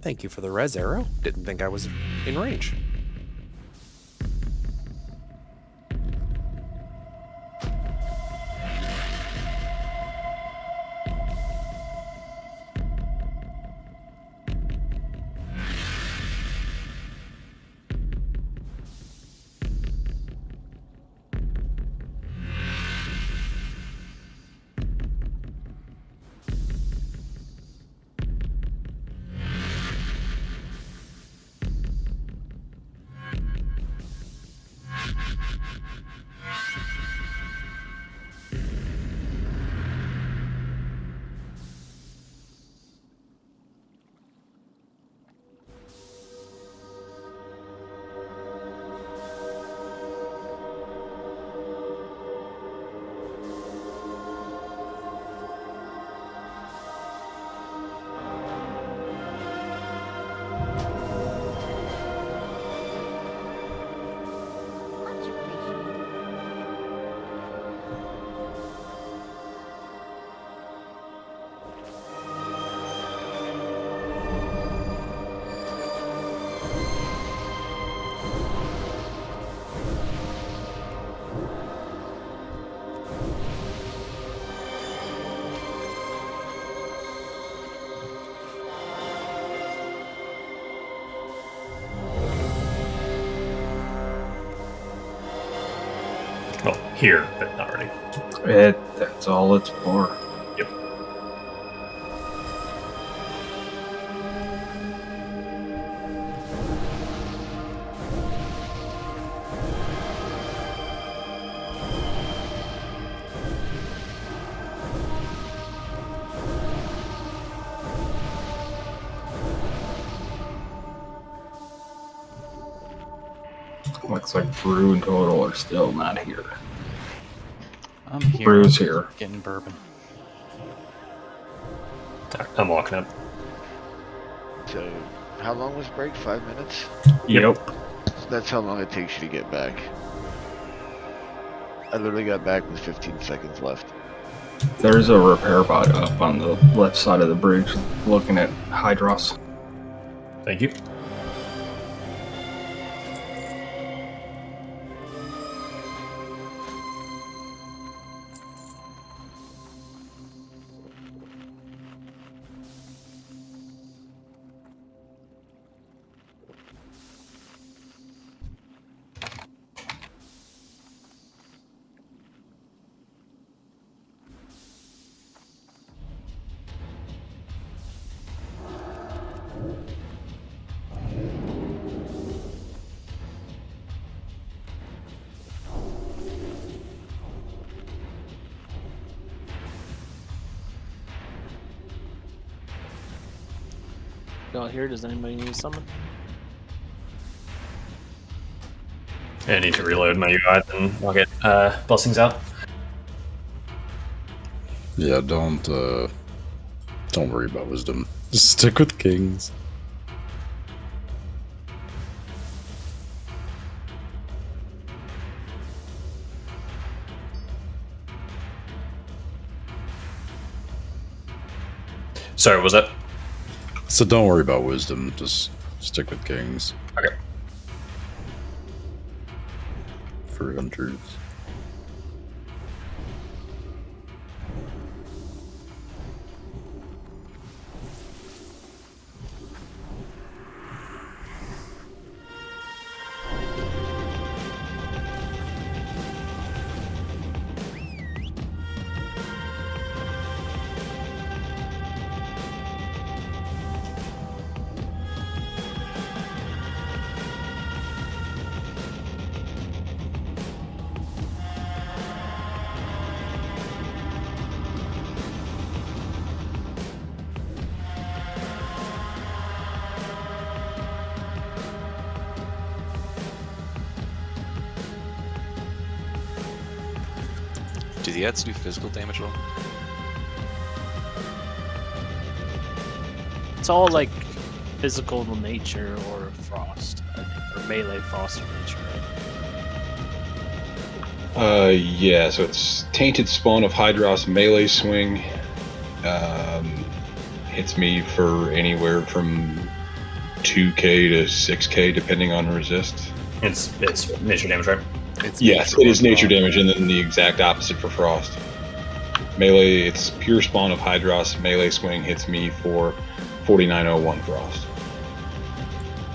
[SPEAKER 10] Thank you for the res arrow. Didn't think I was in range.
[SPEAKER 1] Well, here, but not ready.
[SPEAKER 3] That's all it's for.
[SPEAKER 1] Yep.
[SPEAKER 3] Looks like Brew and Total are still not here.
[SPEAKER 2] I'm here.
[SPEAKER 3] Brew's here.
[SPEAKER 2] Getting bourbon.
[SPEAKER 1] I'm walking up.
[SPEAKER 13] So, how long was break? 5 minutes?
[SPEAKER 3] Yep.
[SPEAKER 13] That's how long it takes you to get back. I literally got back with 15 seconds left.
[SPEAKER 3] There's a repair bot up on the left side of the bridge looking at Hydros.
[SPEAKER 1] Thank you.
[SPEAKER 5] Y'all here? Does anybody need something?
[SPEAKER 1] I need to reload my UI, then I'll get blessings out.
[SPEAKER 6] Yeah, don't worry about wisdom. Just stick with kings.
[SPEAKER 1] Sorry, was that?
[SPEAKER 6] So don't worry about wisdom. Just stick with kings.
[SPEAKER 1] Okay.
[SPEAKER 6] For hunters.
[SPEAKER 17] Do the ads do physical damage at all?
[SPEAKER 5] It's all like physical nature or frost, I think, or melee frost of nature, right?
[SPEAKER 4] Yeah, so it's Tainted Spawn of Hydros melee swing. Hits me for anywhere from 2k to 6k depending on resist.
[SPEAKER 1] It's nature damage, right?
[SPEAKER 4] Yes, it is nature damage, and then the exact opposite for frost. Melee, it's pure spawn of Hydros. Melee swing hits me for 4901 frost.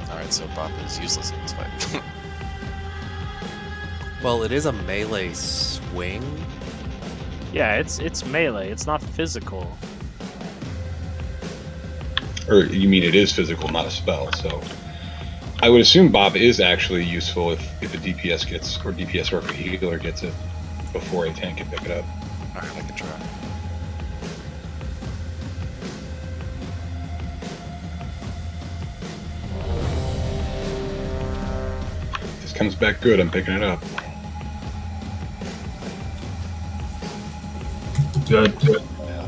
[SPEAKER 17] Alright, so Bop is useless in this fight.
[SPEAKER 10] Well, it is a melee swing.
[SPEAKER 5] Yeah, it's melee. It's not physical.
[SPEAKER 4] Or you mean it is physical, not a spell, so... I would assume Bob is actually useful if a DPS gets, or DPS or if a healer gets it before a tank can pick it up.
[SPEAKER 17] Alright, I can try.
[SPEAKER 4] If this comes back good, I'm picking it up.
[SPEAKER 3] Good.
[SPEAKER 4] Yeah.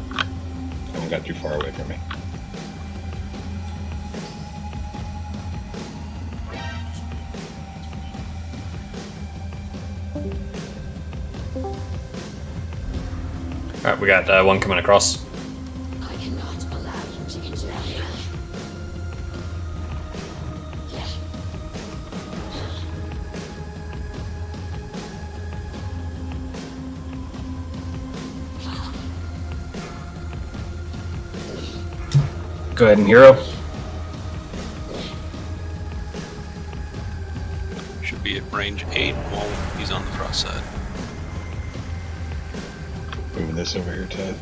[SPEAKER 4] Haven't got too far away from me.
[SPEAKER 1] All right, we got one coming across.
[SPEAKER 18] I cannot allow you to interfere.
[SPEAKER 3] Go ahead and hero.
[SPEAKER 8] Should be at range 8 while he's on the frost side.
[SPEAKER 4] Moving this over here, Ted.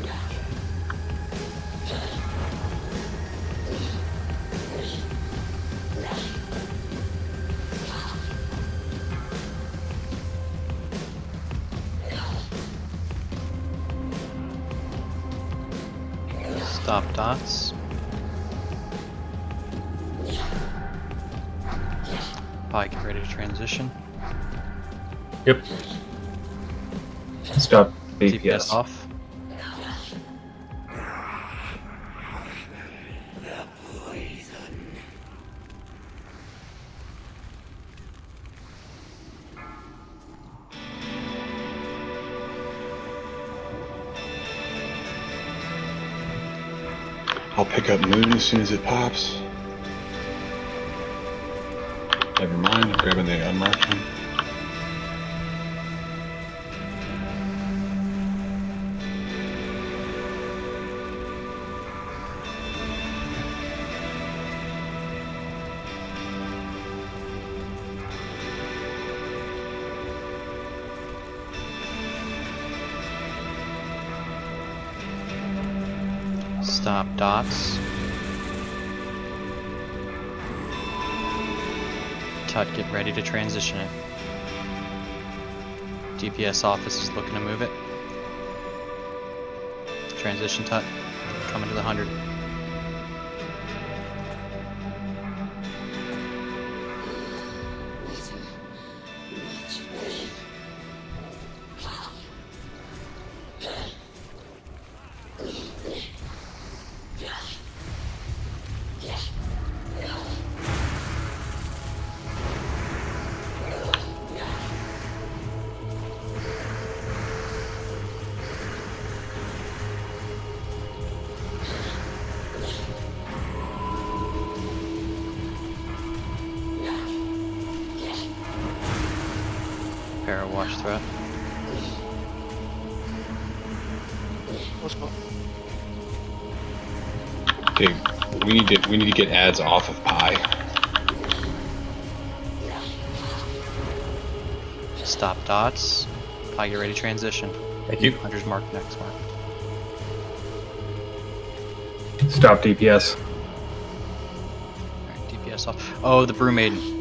[SPEAKER 2] Stop dots. Pike, get ready to transition.
[SPEAKER 1] Yep.
[SPEAKER 3] Stop
[SPEAKER 2] DPS
[SPEAKER 3] DPS.
[SPEAKER 2] off.
[SPEAKER 4] I'll pick up Moon as soon as it pops. Never mind, I'm grabbing the unmarked one.
[SPEAKER 2] Stop dots. Tut, get ready to transition it. DPS office is looking to move it. Transition Tut, coming to the 100. Parawash threat.
[SPEAKER 12] Let's go.
[SPEAKER 4] Okay, we need to get ads off of Pi.
[SPEAKER 2] Stop dots. Pie, get ready to transition.
[SPEAKER 1] Thank you.
[SPEAKER 2] 100's marked, next mark.
[SPEAKER 3] Stop DPS.
[SPEAKER 2] Alright, DPS off. Oh, the Brew Maiden.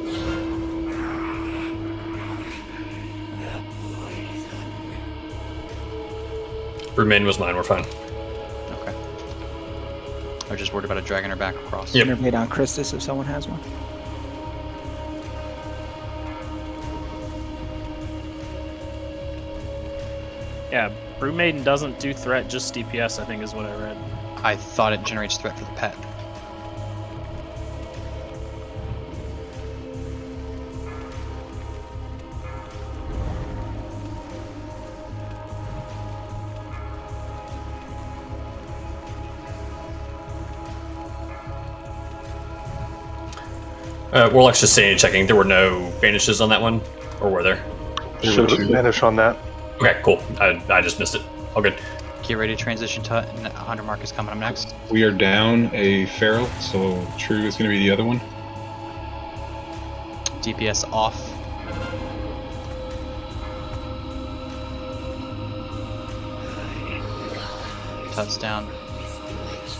[SPEAKER 1] Remain was mine, we're fine.
[SPEAKER 2] Okay. I was just worried about a dragging her back across.
[SPEAKER 1] Yep.
[SPEAKER 19] Innervate on Christus if someone has one.
[SPEAKER 5] Yeah, Brew Maiden doesn't do threat, just DPS, I think is what I read.
[SPEAKER 2] I thought it generates threat for the pet.
[SPEAKER 1] Warlock's just sanity checking. There were no vanishes on that one, or were there?
[SPEAKER 7] Should have vanish on that.
[SPEAKER 1] Okay, cool. I just missed it. All good.
[SPEAKER 2] Get ready to transition to 100 mark is coming up next.
[SPEAKER 4] We are down a feral, so True is going to be the other one.
[SPEAKER 2] DPS off. Touchdown.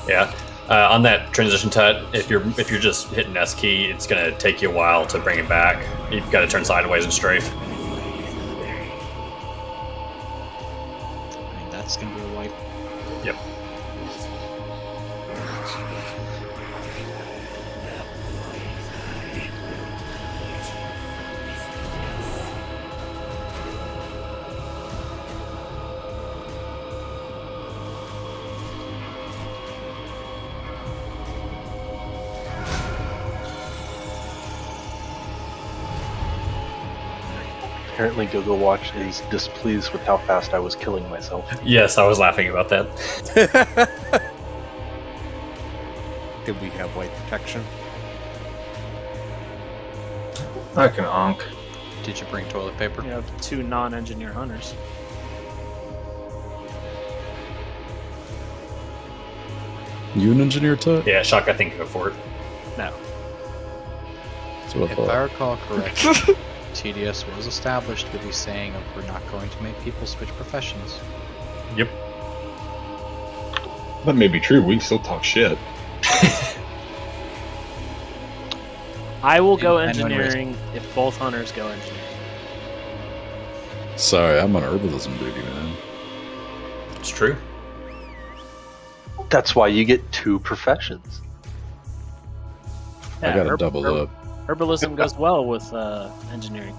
[SPEAKER 1] Yeah. On that transition tut, if you're just hitting S key, it's gonna take you a while to bring it back. You've got to turn sideways and strafe.
[SPEAKER 2] I mean, that's gonna be a wipe.
[SPEAKER 1] Yep.
[SPEAKER 7] Apparently, Gogo Watch is displeased with how fast I was killing myself.
[SPEAKER 1] Yes, I was laughing about that.
[SPEAKER 10] Did we have white protection?
[SPEAKER 3] I can honk.
[SPEAKER 2] Did you bring toilet paper?
[SPEAKER 5] You have 2 non-engineer hunters.
[SPEAKER 6] You an engineer, Tut?
[SPEAKER 1] Yeah, Shock, I think go for it.
[SPEAKER 5] No.
[SPEAKER 6] So
[SPEAKER 2] If I recall correctly, TDS was established with the saying of we're not going to make people switch professions.
[SPEAKER 1] Yep.
[SPEAKER 4] That may be true. We can still talk shit.
[SPEAKER 5] I will go
[SPEAKER 2] And when
[SPEAKER 5] engineering if both hunters go engineering.
[SPEAKER 6] Sorry, I'm on herbalism duty, man.
[SPEAKER 1] It's true.
[SPEAKER 7] That's why you get 2 professions.
[SPEAKER 6] I gotta double up.
[SPEAKER 5] Herbalism goes well with engineering.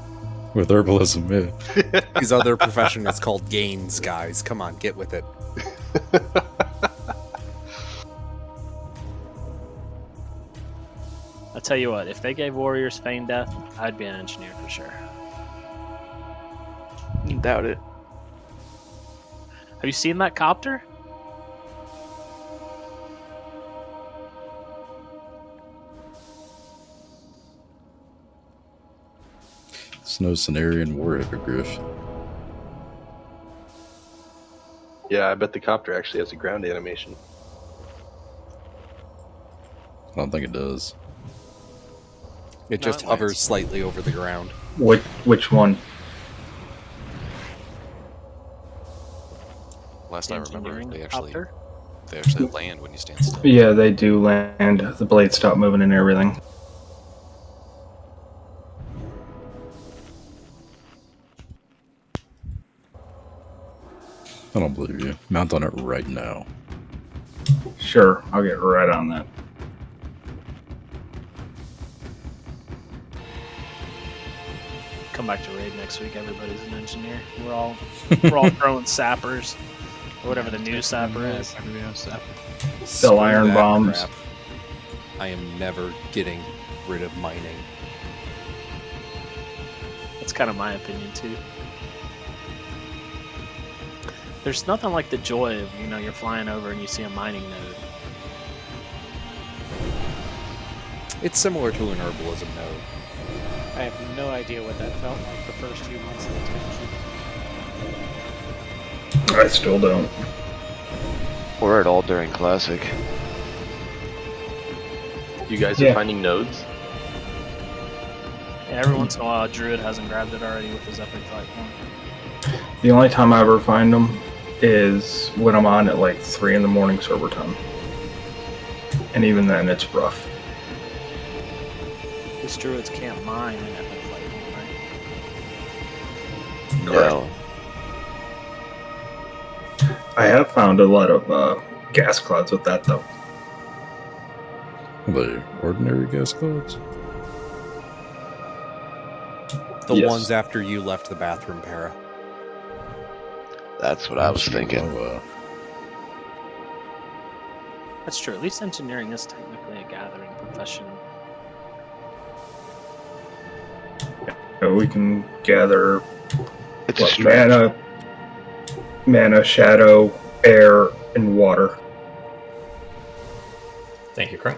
[SPEAKER 6] With herbalism, yeah.
[SPEAKER 10] His other profession is called gains, guys. Come on, get with it.
[SPEAKER 5] I'll tell you what, if they gave warriors feign death, I'd be an engineer for sure.
[SPEAKER 12] Doubt it.
[SPEAKER 5] Have you seen that copter?
[SPEAKER 6] Snow Cenarian War Hippogriff.
[SPEAKER 7] Yeah, I bet the copter actually has a ground animation.
[SPEAKER 6] I don't think it does.
[SPEAKER 10] It just hovers slightly over the ground.
[SPEAKER 3] Which one?
[SPEAKER 17] Last I remember,
[SPEAKER 5] Engineering
[SPEAKER 17] they actually
[SPEAKER 5] copter?
[SPEAKER 17] land when you stand still.
[SPEAKER 3] Yeah, they do land. The blades stop moving and everything.
[SPEAKER 6] I don't believe you. Mount on it right now.
[SPEAKER 3] Sure, I'll get right on that.
[SPEAKER 5] Come back to raid next week. Everybody's an engineer. We're all throwing sappers, or whatever the new sapper is.
[SPEAKER 3] Sell iron
[SPEAKER 10] that
[SPEAKER 3] bombs.
[SPEAKER 10] crap. I am never getting rid of mining.
[SPEAKER 5] That's kind of my opinion too. There's nothing like the joy of, you're flying over and you see a mining node.
[SPEAKER 10] It's similar to an herbalism node.
[SPEAKER 9] I have no idea what that felt like the first few months of expansion.
[SPEAKER 3] I still don't.
[SPEAKER 13] Or at all during Classic.
[SPEAKER 7] You guys
[SPEAKER 3] Yeah.
[SPEAKER 7] are finding nodes?
[SPEAKER 5] Yeah, every once in a while, a druid hasn't grabbed it already with his epic fight form.
[SPEAKER 3] The only time I ever find them is when I'm on at like 3 in the morning server time. And even then, it's rough.
[SPEAKER 5] These druids can't mine an epic fight form, right?
[SPEAKER 13] No.
[SPEAKER 3] I have found a lot of gas clouds with that, though.
[SPEAKER 6] Are they ordinary gas clouds?
[SPEAKER 10] The
[SPEAKER 3] Yes.
[SPEAKER 10] ones after you left the bathroom, Para.
[SPEAKER 13] That's what I was thinking.
[SPEAKER 5] That's true. At least engineering is technically a gathering profession.
[SPEAKER 3] We can gather
[SPEAKER 13] It's a stretch.
[SPEAKER 3] mana, shadow, air, and water.
[SPEAKER 1] Thank you, Crow.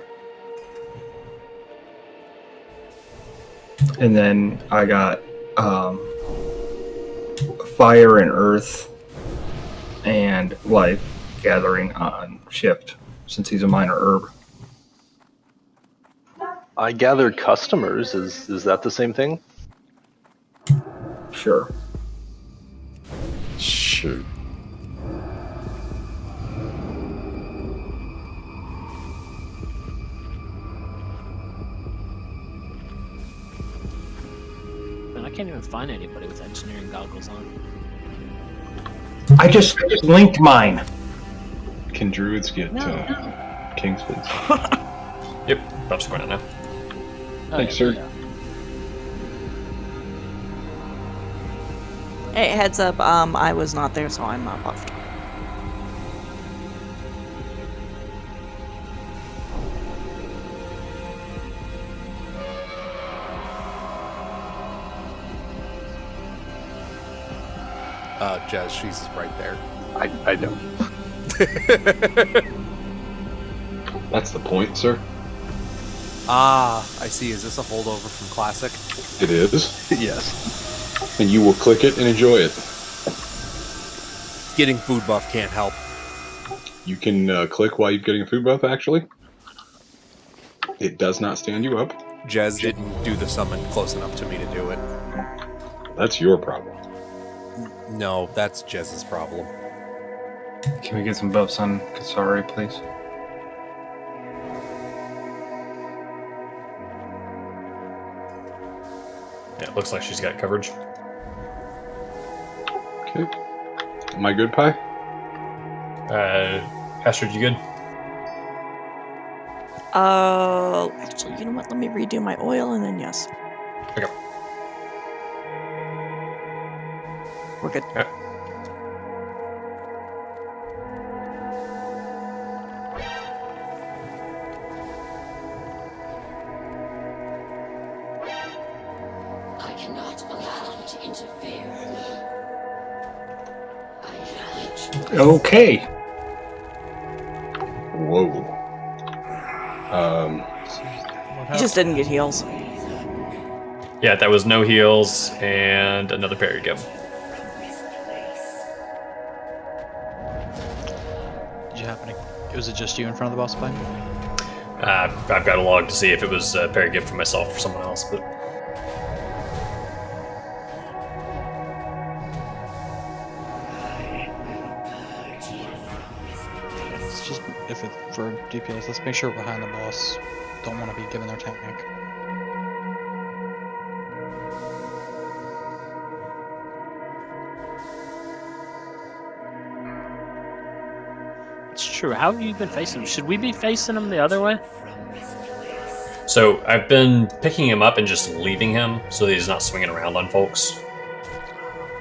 [SPEAKER 3] And then I got fire and earth and life gathering on shift, since he's a minor herb.
[SPEAKER 7] I gather customers. Is that the same thing?
[SPEAKER 3] Sure.
[SPEAKER 6] Shoot.
[SPEAKER 5] Man, I can't even find anybody with engineering goggles on.
[SPEAKER 3] I just linked mine.
[SPEAKER 4] Can druids get kings, please?
[SPEAKER 1] Yep, Buff's going in now.
[SPEAKER 4] Thanks, sir.
[SPEAKER 14] Hey, heads up, I was not there, so I'm not buffed.
[SPEAKER 10] Jez, she's right there.
[SPEAKER 7] I know.
[SPEAKER 4] That's the point, sir.
[SPEAKER 10] Ah, I see. Is this a holdover from Classic?
[SPEAKER 4] It is.
[SPEAKER 7] Yes.
[SPEAKER 4] And you will click it and enjoy it.
[SPEAKER 10] Getting food buff can't help.
[SPEAKER 4] You can click while you're getting a food buff, actually. It does not stand you up.
[SPEAKER 10] Jez didn't do the summon close enough to me to do it.
[SPEAKER 4] That's your problem.
[SPEAKER 10] No, that's Jez's problem.
[SPEAKER 3] Can we get some buffs on Kasari, please?
[SPEAKER 1] Yeah, it looks like she's got coverage.
[SPEAKER 4] Okay. Am I good, Pi?
[SPEAKER 1] Astrid, you good?
[SPEAKER 14] Actually, you know what? Let me redo my oil and then yes.
[SPEAKER 1] Okay.
[SPEAKER 14] We're good.
[SPEAKER 1] Yeah.
[SPEAKER 18] I cannot allow you to interfere.
[SPEAKER 3] Okay.
[SPEAKER 4] Whoa.
[SPEAKER 14] He just didn't get heals.
[SPEAKER 1] Yeah, that was no heals and another parry give.
[SPEAKER 2] Did you happen to... Was it just you in front of the boss fight?
[SPEAKER 1] I've got a log to see if it was a parry give for myself or someone else, but...
[SPEAKER 2] It's just, if it's for DPS, let's make sure we're behind the boss. Don't want to be giving their tank.
[SPEAKER 5] It's true. How have you been facing him? Should we be facing him the other way?
[SPEAKER 1] So I've been picking him up and just leaving him so that he's not swinging around on folks.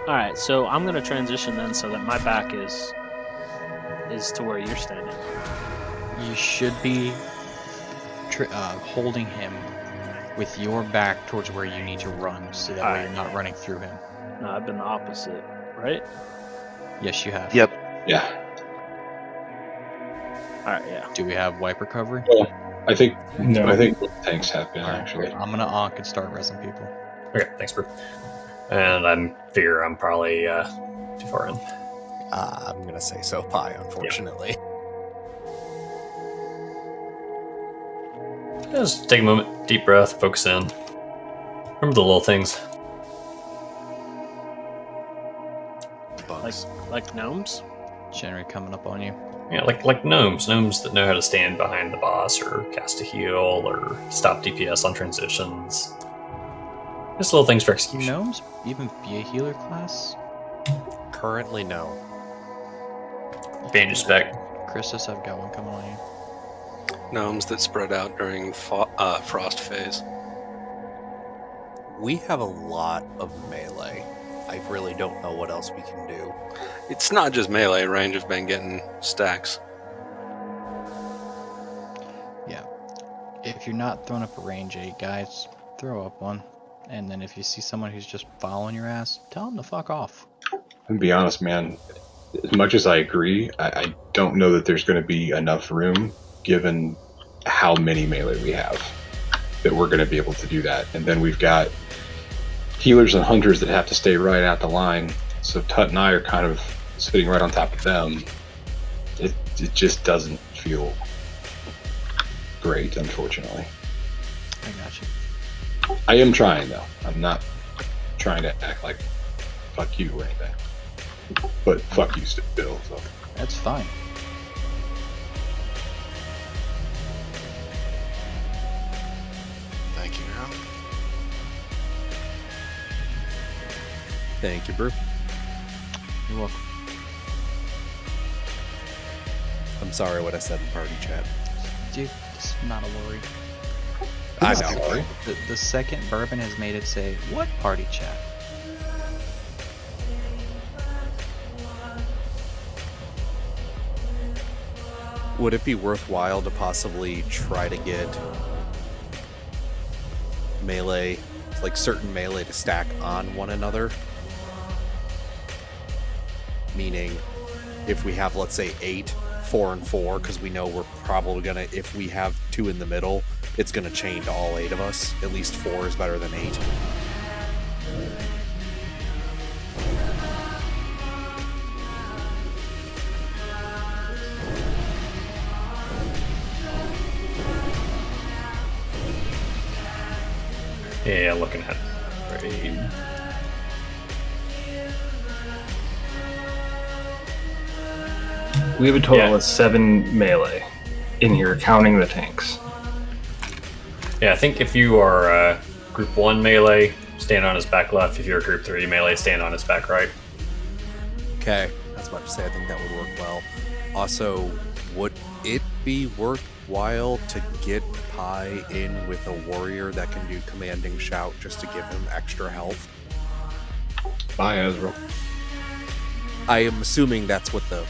[SPEAKER 5] Alright, so I'm going to transition then so that my back is to where you're standing.
[SPEAKER 2] You should be holding him with your back towards where you need to run, so that way you're not running through him.
[SPEAKER 5] No, I've been the opposite, right?
[SPEAKER 2] Yes, you have.
[SPEAKER 13] Yep.
[SPEAKER 4] Yeah.
[SPEAKER 5] Alright, yeah.
[SPEAKER 2] Do we have wipe recovery?
[SPEAKER 4] Well, I think
[SPEAKER 3] No.
[SPEAKER 4] I think both tanks have been, actually.
[SPEAKER 2] I'm gonna onk and start resing people.
[SPEAKER 1] Okay, thanks, bro. And I figure I'm probably too far in.
[SPEAKER 10] I'm gonna say so, Pi, unfortunately.
[SPEAKER 1] Just take a moment, deep breath, focus in. Remember the little things.
[SPEAKER 5] Like gnomes?
[SPEAKER 2] January coming up on you.
[SPEAKER 1] Yeah, like gnomes that know how to stand behind the boss or cast a heal or stop DPS on transitions. Just little things for execution.
[SPEAKER 2] Gnomes even be a healer class?
[SPEAKER 10] Currently, no.
[SPEAKER 1] Bandage spec.
[SPEAKER 2] Christus, I've got one coming on you.
[SPEAKER 8] Gnomes that spread out during frost phase.
[SPEAKER 10] We have a lot of melee. I really don't know what else we can do.
[SPEAKER 8] It's not just melee. Range have been getting stacks.
[SPEAKER 2] Yeah. If you're not throwing up a range 8, guys, throw up one. And then if you see someone who's just following your ass, tell them to fuck off.
[SPEAKER 4] And be honest, man, as much as I agree, I don't know that there's going to be enough room given how many melee we have. that we're going to be able to do that. And then we've got healers and hunters that have to stay right at the line. So Tut and I are kind of sitting right on top of them. It just doesn't feel great, unfortunately.
[SPEAKER 2] I got you.
[SPEAKER 4] I am trying, though. I'm not trying to act like fuck you or anything. But fuck you still, so.
[SPEAKER 2] That's fine.
[SPEAKER 17] Thank you, man.
[SPEAKER 10] Thank you, Brew.
[SPEAKER 2] You're welcome.
[SPEAKER 10] I'm sorry what I said in party chat.
[SPEAKER 2] Dude, it's not a worry.
[SPEAKER 10] I know.
[SPEAKER 2] The second bourbon has made it say, what party chat?
[SPEAKER 10] Would it be worthwhile to possibly try to get melee, like certain melee to stack on one another? Meaning, if we have, let's say, 8, 4 and 4, because we know we're probably gonna, if we have 2 in the middle, it's gonna chain to all 8 of us. At least 4 is better than 8.
[SPEAKER 1] Yeah, looking at raid.
[SPEAKER 3] We have a total of 7 melee in here, counting the tanks.
[SPEAKER 1] Yeah, I think if you are group 1 melee, stand on his back left. If you're group 3 melee, stand on his back right.
[SPEAKER 10] Okay, I was about to say I think that would work well. Also, would it be worthwhile to get Pi in with a warrior that can do commanding shout just to give him extra health?
[SPEAKER 4] Bye, Ezreal.
[SPEAKER 10] I am assuming that's what the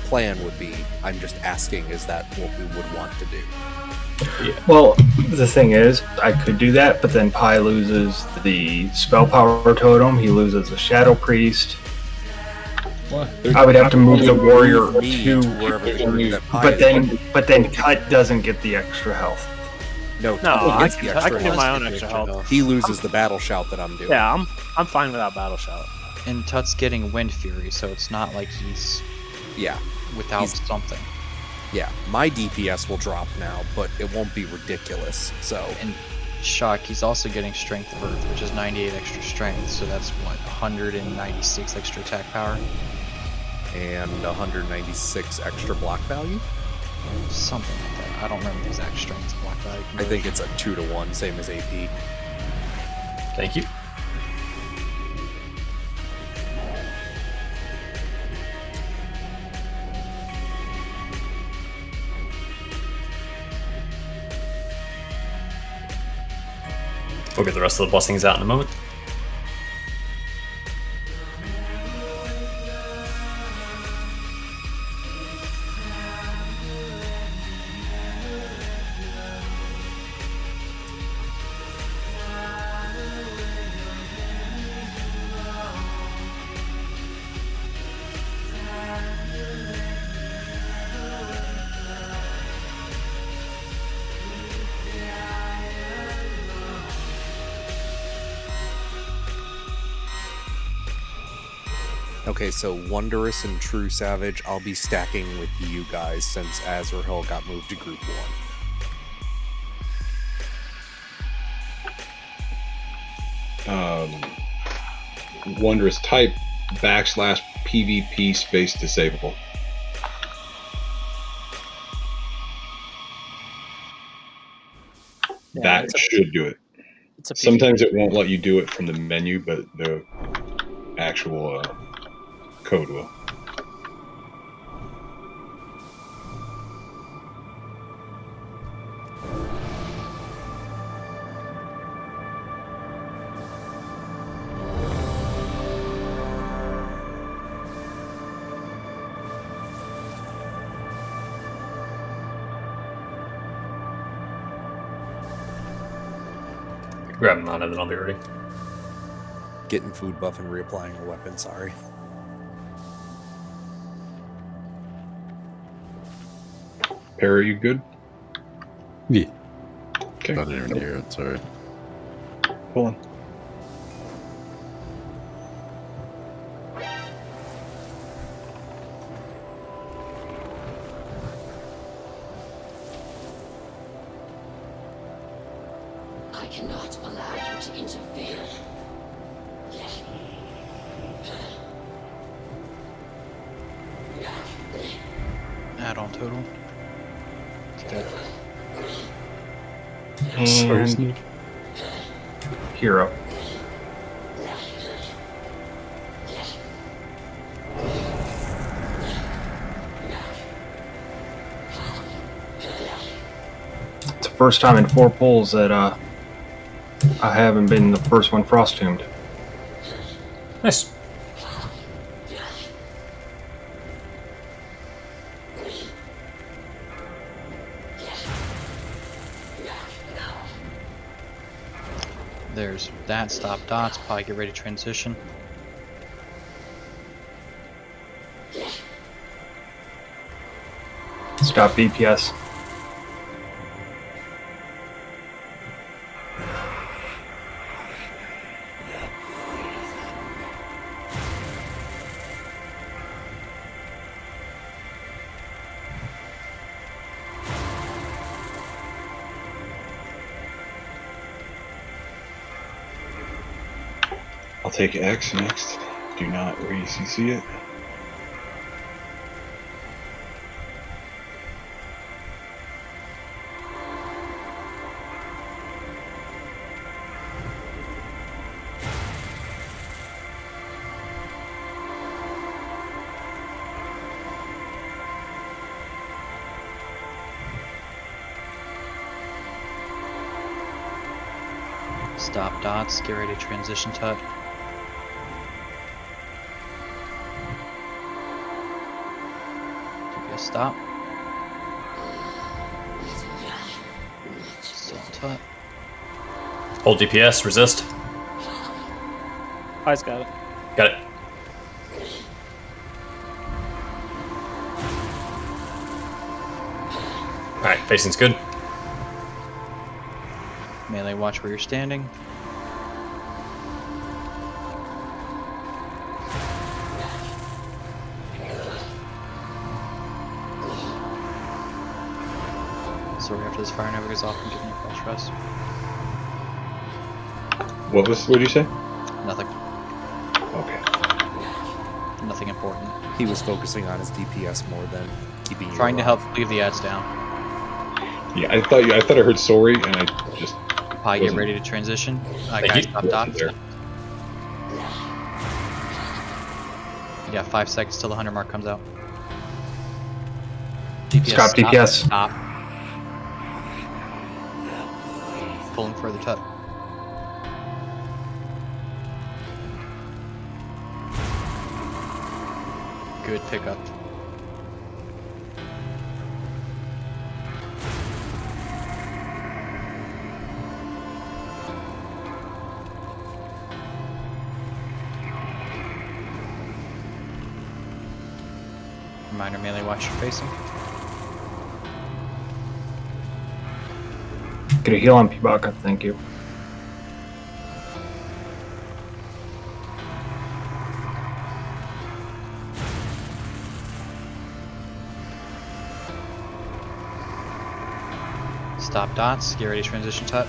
[SPEAKER 10] plan would be. I'm just asking, is that what we would want to do?
[SPEAKER 1] Yeah.
[SPEAKER 3] Well, the thing is, I could do that, but then Pi loses the spell power totem, he loses the Shadow Priest.
[SPEAKER 4] What?
[SPEAKER 3] I would have to move the warrior to
[SPEAKER 10] wherever the group that Pi
[SPEAKER 3] but
[SPEAKER 10] is.
[SPEAKER 3] then Cut doesn't get the extra health.
[SPEAKER 10] No,
[SPEAKER 5] I
[SPEAKER 10] he gets the
[SPEAKER 5] can
[SPEAKER 10] extra
[SPEAKER 5] do my
[SPEAKER 10] health.
[SPEAKER 5] own extra health.
[SPEAKER 10] He loses the battle shout that I'm doing.
[SPEAKER 5] Yeah, I'm fine without battle shout.
[SPEAKER 2] And Tut's getting Wind Fury, so it's not like he's without something.
[SPEAKER 10] Yeah, my DPS will drop now, but it won't be ridiculous. So
[SPEAKER 2] and Shock, he's also getting Strength of Earth, which is 98 extra strength, so that's what, 196 extra attack power?
[SPEAKER 10] And 196 extra block value?
[SPEAKER 2] Something like that. I don't remember the exact strength of block value.
[SPEAKER 10] I think it's a 2-to-1, same as AP.
[SPEAKER 1] Thank you. We'll get the rest of the blessings out in a moment.
[SPEAKER 10] Okay, so Wondrous and True Savage, I'll be stacking with you guys since Azrael got moved to Group
[SPEAKER 4] 1. Wondrous type / PvP space disable. That should do it. Sometimes it won't let you do it from the menu, but the actual code will.
[SPEAKER 1] Grab him on it, then I'll be ready.
[SPEAKER 10] Getting food buff and reapplying a weapon, sorry.
[SPEAKER 4] Perry, you good?
[SPEAKER 6] Yeah. I didn't even hear it, sorry.
[SPEAKER 16] Pulling.
[SPEAKER 18] I cannot allow you to interfere.
[SPEAKER 2] Add on total. Good.
[SPEAKER 3] And hero. It's the first time in 4 pulls that I haven't been the first one frost tombed.
[SPEAKER 1] Nice.
[SPEAKER 2] There's that. Stop dots. Probably get ready to transition.
[SPEAKER 3] Stop DPS.
[SPEAKER 4] I'll take X next. Do not re-CC it.
[SPEAKER 2] Stop dots. Get ready to transition tut. Stop. Still tut.
[SPEAKER 1] Hold DPS, resist.
[SPEAKER 5] Pi's got it.
[SPEAKER 1] Got it. Alright, facing's good.
[SPEAKER 2] Melee, watch where you're standing. So after this fire never goes off, I'm giving you flash rest.
[SPEAKER 4] What did you say?
[SPEAKER 2] Nothing.
[SPEAKER 4] Okay.
[SPEAKER 2] Nothing important.
[SPEAKER 10] He was focusing on his DPS more than keeping you
[SPEAKER 2] Trying to
[SPEAKER 10] alive.
[SPEAKER 2] help leave the ads down.
[SPEAKER 4] Yeah, I thought I heard sorry, and I just.
[SPEAKER 2] Pi, get ready to transition. Guys, stop dots. You got 5 seconds till the 100 mark comes out. DPS,
[SPEAKER 3] Stop DPS.
[SPEAKER 2] Stop. Pulling further tut. Good pickup. Reminder, melee, watch your facing.
[SPEAKER 3] Get a heal on Pibaka, thank you.
[SPEAKER 2] Stop dots, get ready to transition tut.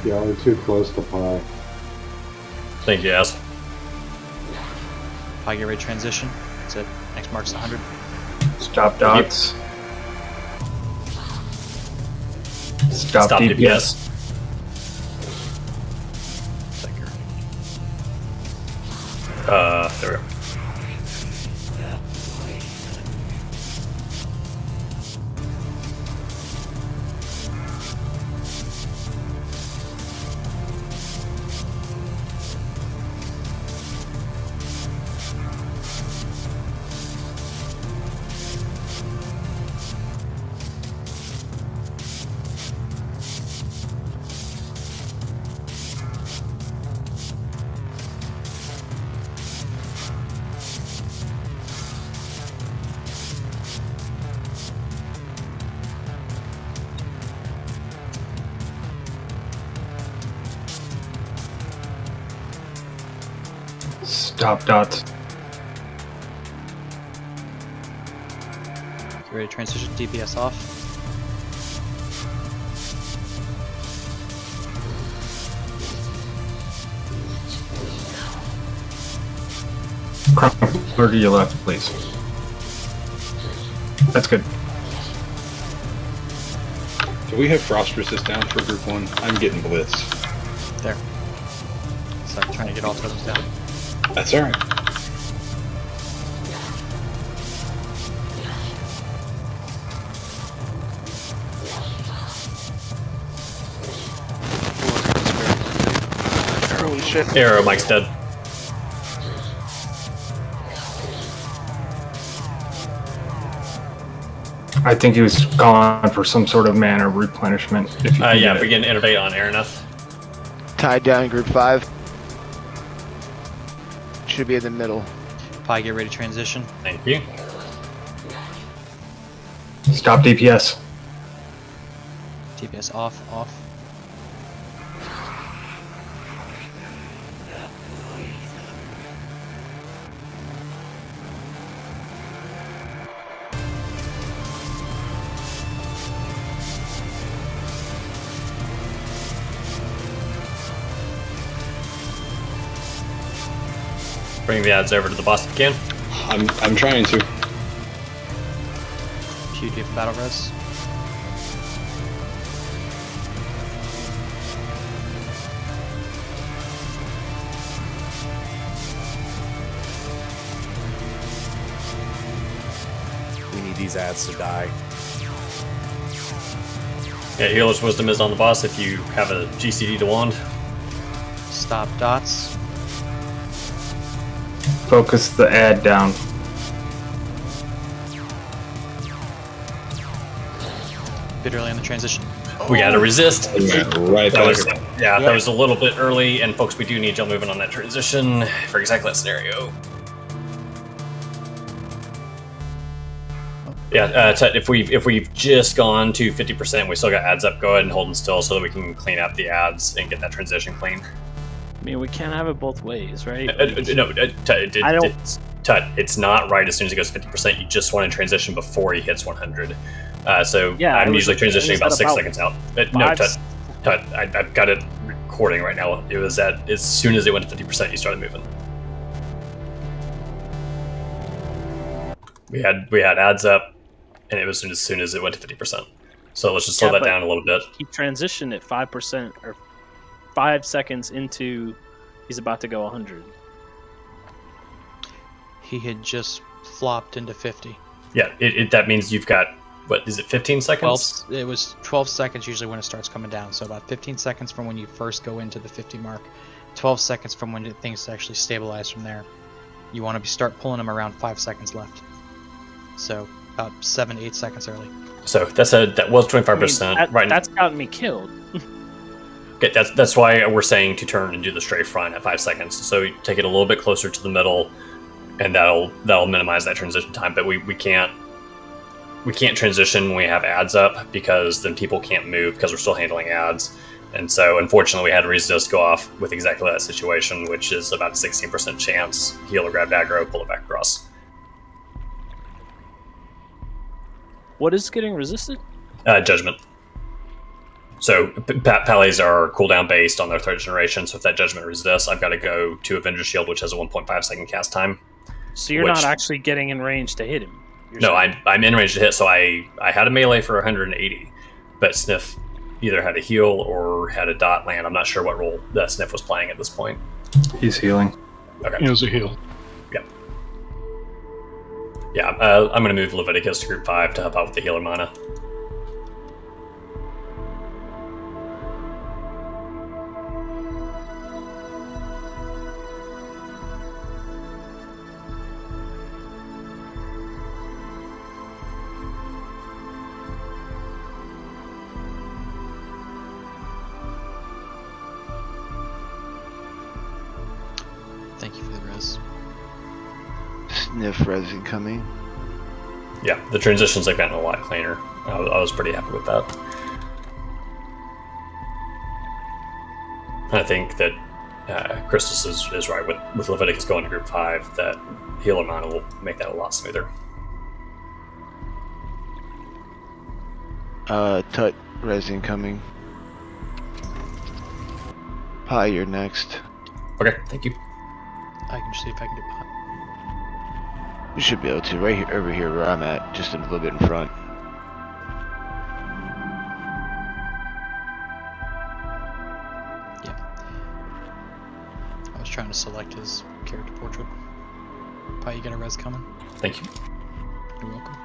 [SPEAKER 20] Yeah, we're too close to Pi.
[SPEAKER 1] Thank you, Ass.
[SPEAKER 2] Pi, get ready to transition. That's it. Next mark's 100.
[SPEAKER 3] Stop dots. Stop DPS.
[SPEAKER 1] There we go.
[SPEAKER 3] Stop dots.
[SPEAKER 2] Get ready to transition DPS off.
[SPEAKER 3] Clear to your left, please. That's good.
[SPEAKER 4] Do we have frost resist down for group 1? I'm getting blitz.
[SPEAKER 2] There. So I'm trying to get all totems down.
[SPEAKER 4] That's alright.
[SPEAKER 12] Holy shit.
[SPEAKER 1] Arrow, Mike's dead.
[SPEAKER 3] I think he was calling for some sort of mana replenishment. If you can
[SPEAKER 1] Yeah,
[SPEAKER 3] get
[SPEAKER 1] if we
[SPEAKER 3] it.
[SPEAKER 1] can innovate on Araneth.
[SPEAKER 13] Tied down group 5. Should be in the middle.
[SPEAKER 2] Pi, get ready to transition.
[SPEAKER 1] Thank you.
[SPEAKER 3] Stop DPS.
[SPEAKER 2] DPS off, off.
[SPEAKER 1] Bring the ads over to the boss if you can.
[SPEAKER 4] I'm trying to.
[SPEAKER 2] Pew, do you have battle res?
[SPEAKER 10] We need these ads to die.
[SPEAKER 1] Yeah, Healer's Wisdom is on the boss if you have a GCD to wand.
[SPEAKER 2] Stop dots.
[SPEAKER 3] Focus the ad down.
[SPEAKER 2] Bit early in the transition.
[SPEAKER 1] We gotta resist.
[SPEAKER 4] Right
[SPEAKER 1] That was,
[SPEAKER 4] back.
[SPEAKER 1] that was a little bit early, and folks, we do need y'all moving on that transition for exactly that scenario. Yeah, if we've just gone to 50%, we still got ads up. Go ahead and hold them still so that we can clean up the ads and get that transition clean.
[SPEAKER 5] I mean, we can't have it both ways, right?
[SPEAKER 1] It's not right as soon as it goes 50%. You just want to transition before he hits 100. So
[SPEAKER 5] Yeah,
[SPEAKER 1] I'm
[SPEAKER 5] it was-
[SPEAKER 1] usually
[SPEAKER 5] it was
[SPEAKER 1] transitioning about
[SPEAKER 5] at
[SPEAKER 1] 6
[SPEAKER 5] about
[SPEAKER 1] seconds out. No, Tut, I've got it recording right now. It was at as soon as it went to 50%, you started moving. We had ads up, and it was as soon as it went to 50%. So let's just slow that
[SPEAKER 5] but
[SPEAKER 1] down a little bit.
[SPEAKER 5] He transitioned at 5% or 5 seconds into he's about to go 100.
[SPEAKER 2] He had just flopped into 50.
[SPEAKER 1] Yeah, that means you've got, what is it, 15 seconds?
[SPEAKER 2] 12, it was 12 seconds usually when it starts coming down. So about 15 seconds from when you first go into the 50 mark. 12 seconds from when things actually stabilize from there. You want to start pulling them around 5 seconds left. So about 7 to 8 seconds early.
[SPEAKER 1] So that was 25%. Right.
[SPEAKER 5] That's gotten me killed.
[SPEAKER 1] Okay, that's why we're saying to turn and do the strafe run at 5 seconds. So you take it a little bit closer to the middle, and that'll minimize that transition time. But we can't transition when we have ads up, because then people can't move because we're still handling ads. And so unfortunately we had resist go off with exactly that situation, which is about a 16% chance. Healer grabbed aggro, pull it back across.
[SPEAKER 5] What is getting resisted?
[SPEAKER 1] Judgment. So Pallies are cooldown based on their third generation, so if that judgment resists, I've got to go to Avenger Shield, which has a 1.5 second cast time.
[SPEAKER 5] So you're not actually getting in range to hit him.
[SPEAKER 1] No, I'm in range to hit, so I had a melee for 180, but Sniff either had a heal or had a dot land. I'm not sure what role that Sniff was playing at this point.
[SPEAKER 3] He's healing.
[SPEAKER 1] Okay.
[SPEAKER 16] It was a heal.
[SPEAKER 1] Yep. Yeah, I'm going to move Leviticus to group 5 to help out with the healer mana.
[SPEAKER 2] Thank you for the res.
[SPEAKER 13] Sniff res incoming.
[SPEAKER 1] Yeah, the transitions have gotten a lot cleaner. I was pretty happy with that. I think that Christus is right with Leviticus going to group 5. That healer mana will make that a lot smoother.
[SPEAKER 13] Tut res incoming. Pi, you're next.
[SPEAKER 1] Okay, thank you.
[SPEAKER 2] I can see if I can get behind.
[SPEAKER 13] You should be able to, right here, over here where I'm at, just a little bit in front.
[SPEAKER 2] Yeah. I was trying to select his character portrait. Pi, you got a res coming?
[SPEAKER 1] Thank you.
[SPEAKER 2] You're welcome.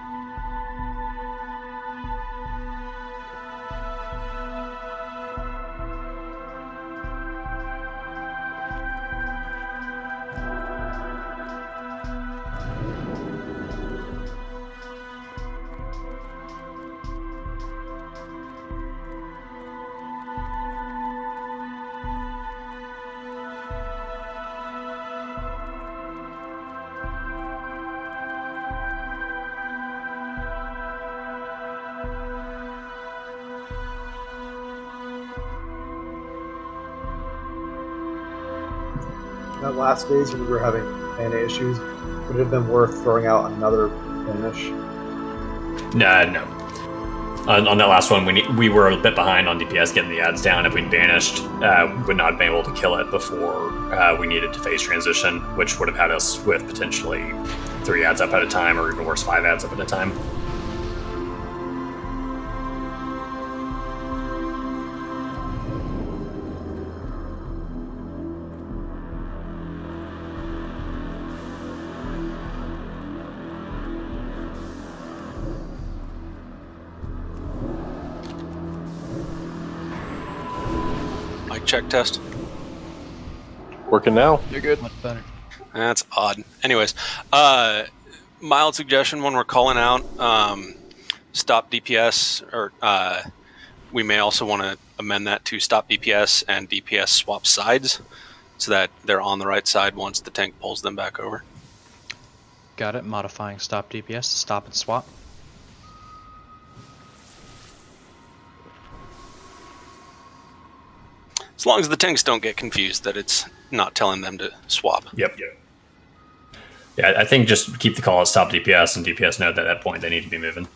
[SPEAKER 21] That last phase when we were having mana issues, would it have been worth throwing out another banish?
[SPEAKER 1] No. On that last one, we were a bit behind on DPS getting the ads down. If we'd banished, would not have been able to kill it before we needed to phase transition, which would have had us with potentially 3 ads up at a time, or even worse, 5 ads up at a time.
[SPEAKER 8] Check test.
[SPEAKER 7] Working now.
[SPEAKER 12] You're good.
[SPEAKER 2] Much better.
[SPEAKER 8] That's odd. Anyways, mild suggestion when we're calling out stop DPS, or we may also want to amend that to stop DPS and DPS swap sides so that they're on the right side once the tank pulls them back over.
[SPEAKER 2] Got it. Modifying stop DPS to stop and swap.
[SPEAKER 8] As long as the tanks don't get confused that it's not telling them to swap.
[SPEAKER 1] Yep. Yeah, I think just keep the call at stop DPS, and DPS know that at that point they need to be moving.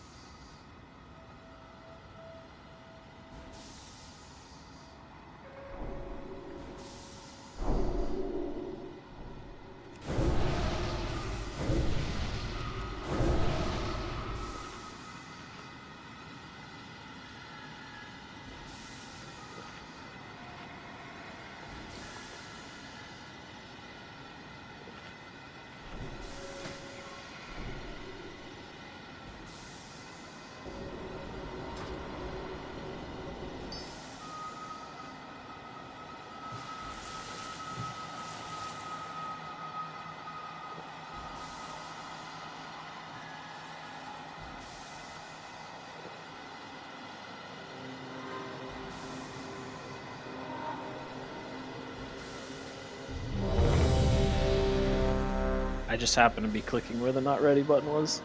[SPEAKER 5] I just happen to be clicking where the not ready button was.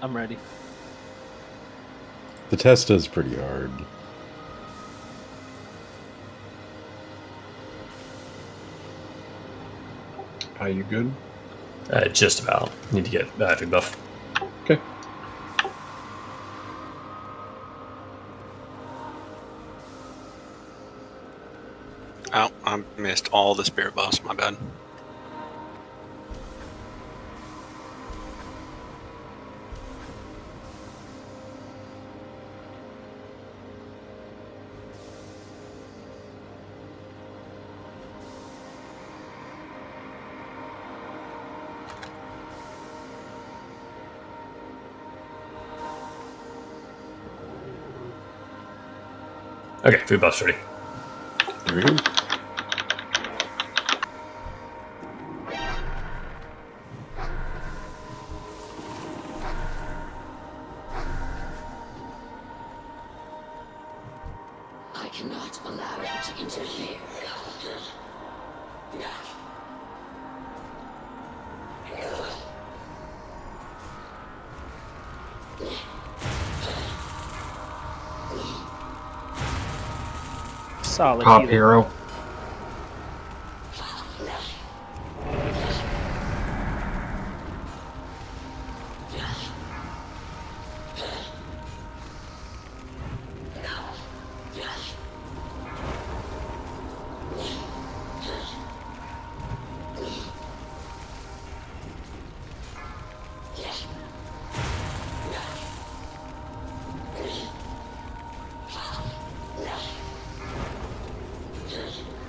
[SPEAKER 5] I'm ready.
[SPEAKER 6] The test is pretty hard.
[SPEAKER 7] Are you good?
[SPEAKER 1] Just about. Need to get Epic buff.
[SPEAKER 7] Okay.
[SPEAKER 8] Oh, I missed all the spirit buffs. My bad.
[SPEAKER 1] Okay, food buff's ready.
[SPEAKER 4] Here we go.
[SPEAKER 18] I cannot allow you to interfere.
[SPEAKER 5] Solid
[SPEAKER 3] Pop
[SPEAKER 5] healer.
[SPEAKER 3] hero.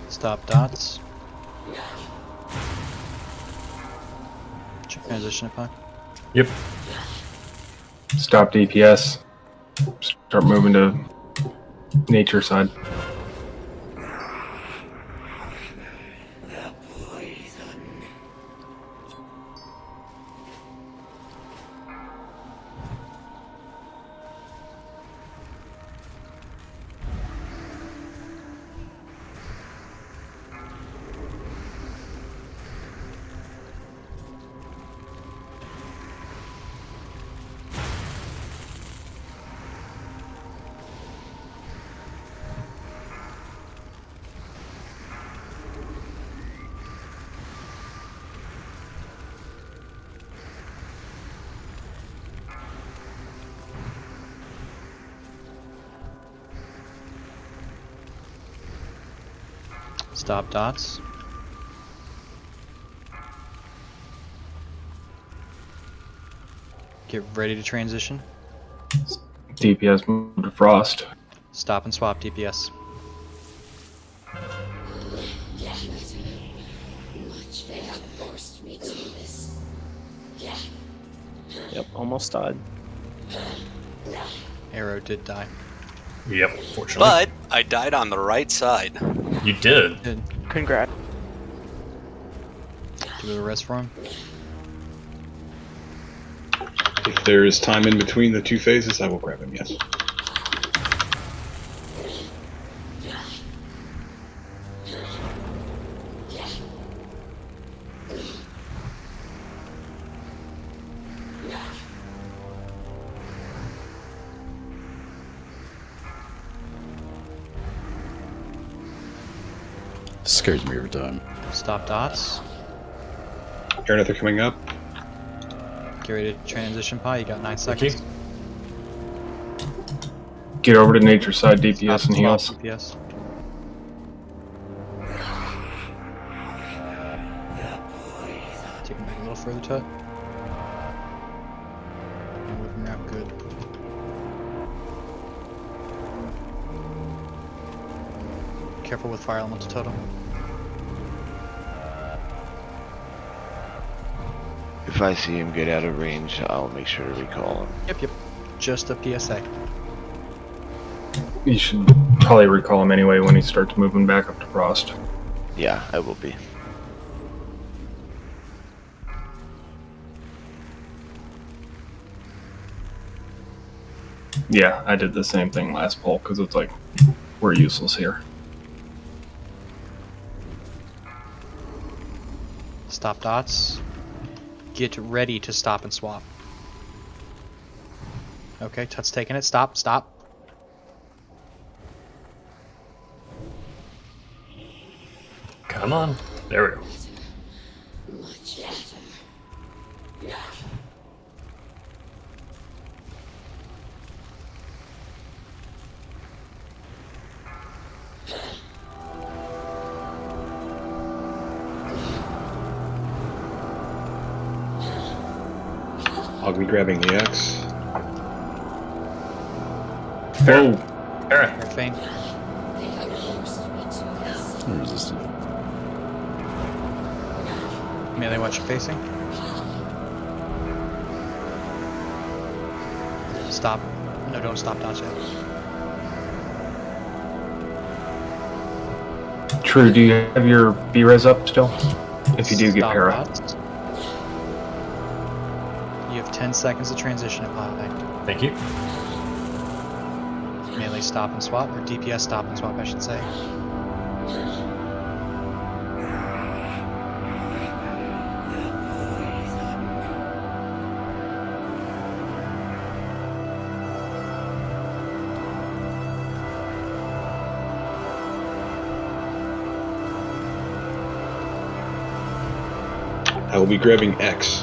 [SPEAKER 2] Stop dots. Check transition upon.
[SPEAKER 1] Yep.
[SPEAKER 3] Stop DPS. Start moving to nature side.
[SPEAKER 2] Stop dots. Get ready to transition.
[SPEAKER 3] DPS move to frost.
[SPEAKER 2] Stop and swap DPS.
[SPEAKER 18] Much they have forced me to this.
[SPEAKER 5] Yep, almost died.
[SPEAKER 2] Arrow did die.
[SPEAKER 1] Yep, fortunately.
[SPEAKER 8] But I died on the right side.
[SPEAKER 1] You did.
[SPEAKER 12] Congrats.
[SPEAKER 2] Do a rest for him.
[SPEAKER 4] If there is time in between the two phases, I will grab him, yes.
[SPEAKER 6] Scares me every time.
[SPEAKER 2] Stop dots.
[SPEAKER 4] Aranether coming up.
[SPEAKER 2] Get ready to transition, Pi. You got 9 seconds.
[SPEAKER 3] Get over to nature side DPS
[SPEAKER 2] Stop
[SPEAKER 3] and heals.
[SPEAKER 2] swap DPS. Take him back a little further, Tut. Move him out good. Careful with fire elemental totem.
[SPEAKER 13] If I see him get out of range, I'll make sure to recall him.
[SPEAKER 2] Yep. Just a PSA.
[SPEAKER 3] You should probably recall him anyway when he starts moving back up to frost.
[SPEAKER 13] Yeah, I will be.
[SPEAKER 3] Yeah, I did the same thing last poll because it's like, we're useless here.
[SPEAKER 2] Stop dots. Get ready to stop and swap. Okay, Tut's taking it. Stop, stop.
[SPEAKER 1] Come on. There we go.
[SPEAKER 18] Much better.
[SPEAKER 4] I'll be grabbing EX.
[SPEAKER 3] Whoa!
[SPEAKER 2] Air feint.
[SPEAKER 6] Resistant.
[SPEAKER 2] Melee, watch your facing. Stop. No, don't stop dodge yet.
[SPEAKER 3] True, do you have your B-res up still? If you do, get
[SPEAKER 2] Stop
[SPEAKER 3] para.
[SPEAKER 2] dots. You have 10 seconds to transition it, Pi.
[SPEAKER 1] Thank you.
[SPEAKER 2] Melee stop and swap, or DPS stop and swap, I should say.
[SPEAKER 4] I will be grabbing X.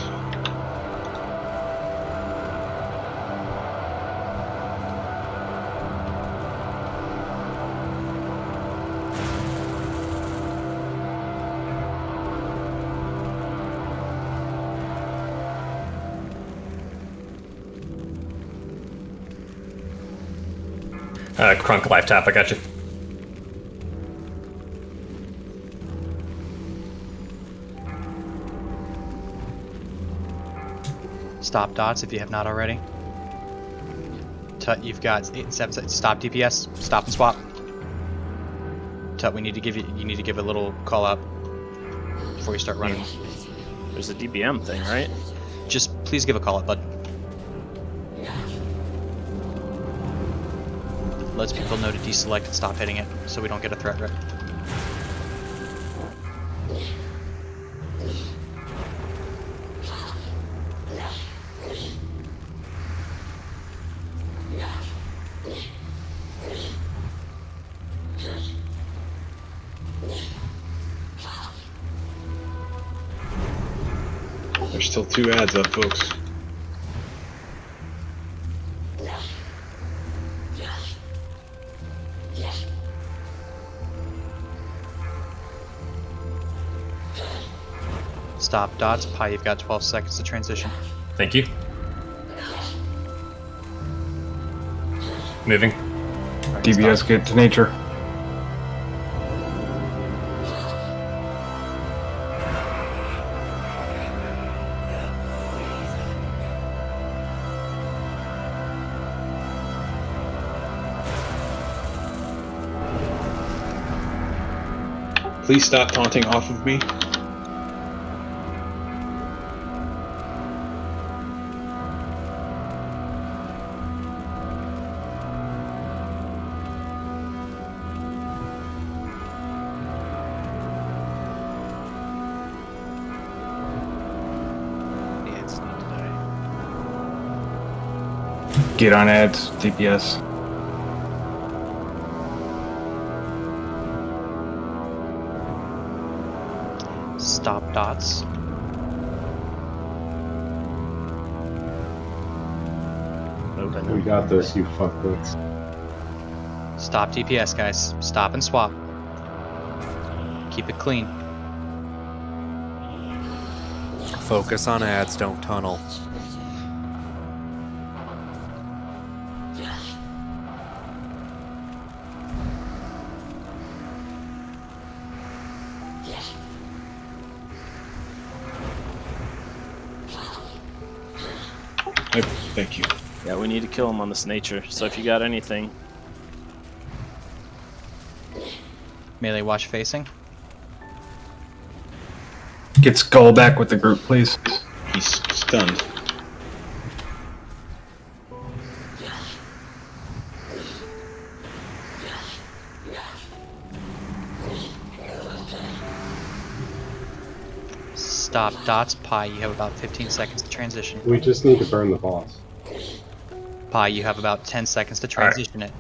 [SPEAKER 1] Crunk life tap, I got you.
[SPEAKER 2] Stop dots if you have not already. Tut, you've got 8 and 7 seconds. Stop DPS. Stop and swap. Tut, we need to give you need to give a little call out before you start running.
[SPEAKER 5] There's a DBM thing, right?
[SPEAKER 2] Just please give a call out, bud. Lets people know to deselect and stop hitting it so we don't get a threat rip.
[SPEAKER 4] There's still 2 ads up, folks.
[SPEAKER 2] Stop dots. Pi, you've got 12 seconds to transition.
[SPEAKER 1] Thank you. Moving.
[SPEAKER 3] DBS get to nature.
[SPEAKER 4] Please stop taunting off of me.
[SPEAKER 3] Get on ads, DPS.
[SPEAKER 2] Stop dots.
[SPEAKER 20] We got this, you fuckwits.
[SPEAKER 2] Stop DPS, guys. Stop and swap. Keep it clean.
[SPEAKER 10] Focus on ads, don't tunnel.
[SPEAKER 4] Thank you.
[SPEAKER 5] Yeah, we need to kill him on this nature. So if you got anything,
[SPEAKER 2] Melee watch facing.
[SPEAKER 3] Get Skull back with the group, please.
[SPEAKER 4] He's stunned.
[SPEAKER 2] Stop dots. Pi, you have about 15 seconds to transition.
[SPEAKER 20] We just need to burn the boss.
[SPEAKER 2] Pi, you have about 10 seconds to transition it.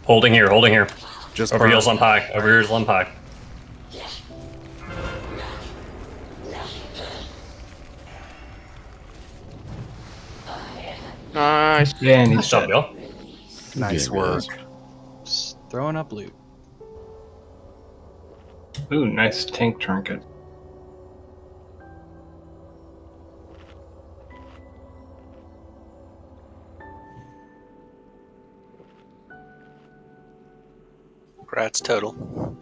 [SPEAKER 1] Holding here, holding here.
[SPEAKER 10] Just
[SPEAKER 1] over
[SPEAKER 10] burn.
[SPEAKER 1] heels on Pi. Over heels on Pi.
[SPEAKER 12] Nice.
[SPEAKER 3] Yeah, and he's
[SPEAKER 1] Nice job,
[SPEAKER 3] dead.
[SPEAKER 1] Bill.
[SPEAKER 10] Nice work.
[SPEAKER 2] Just throwing up loot.
[SPEAKER 3] Ooh, nice tank trinket.
[SPEAKER 8] Congrats, total.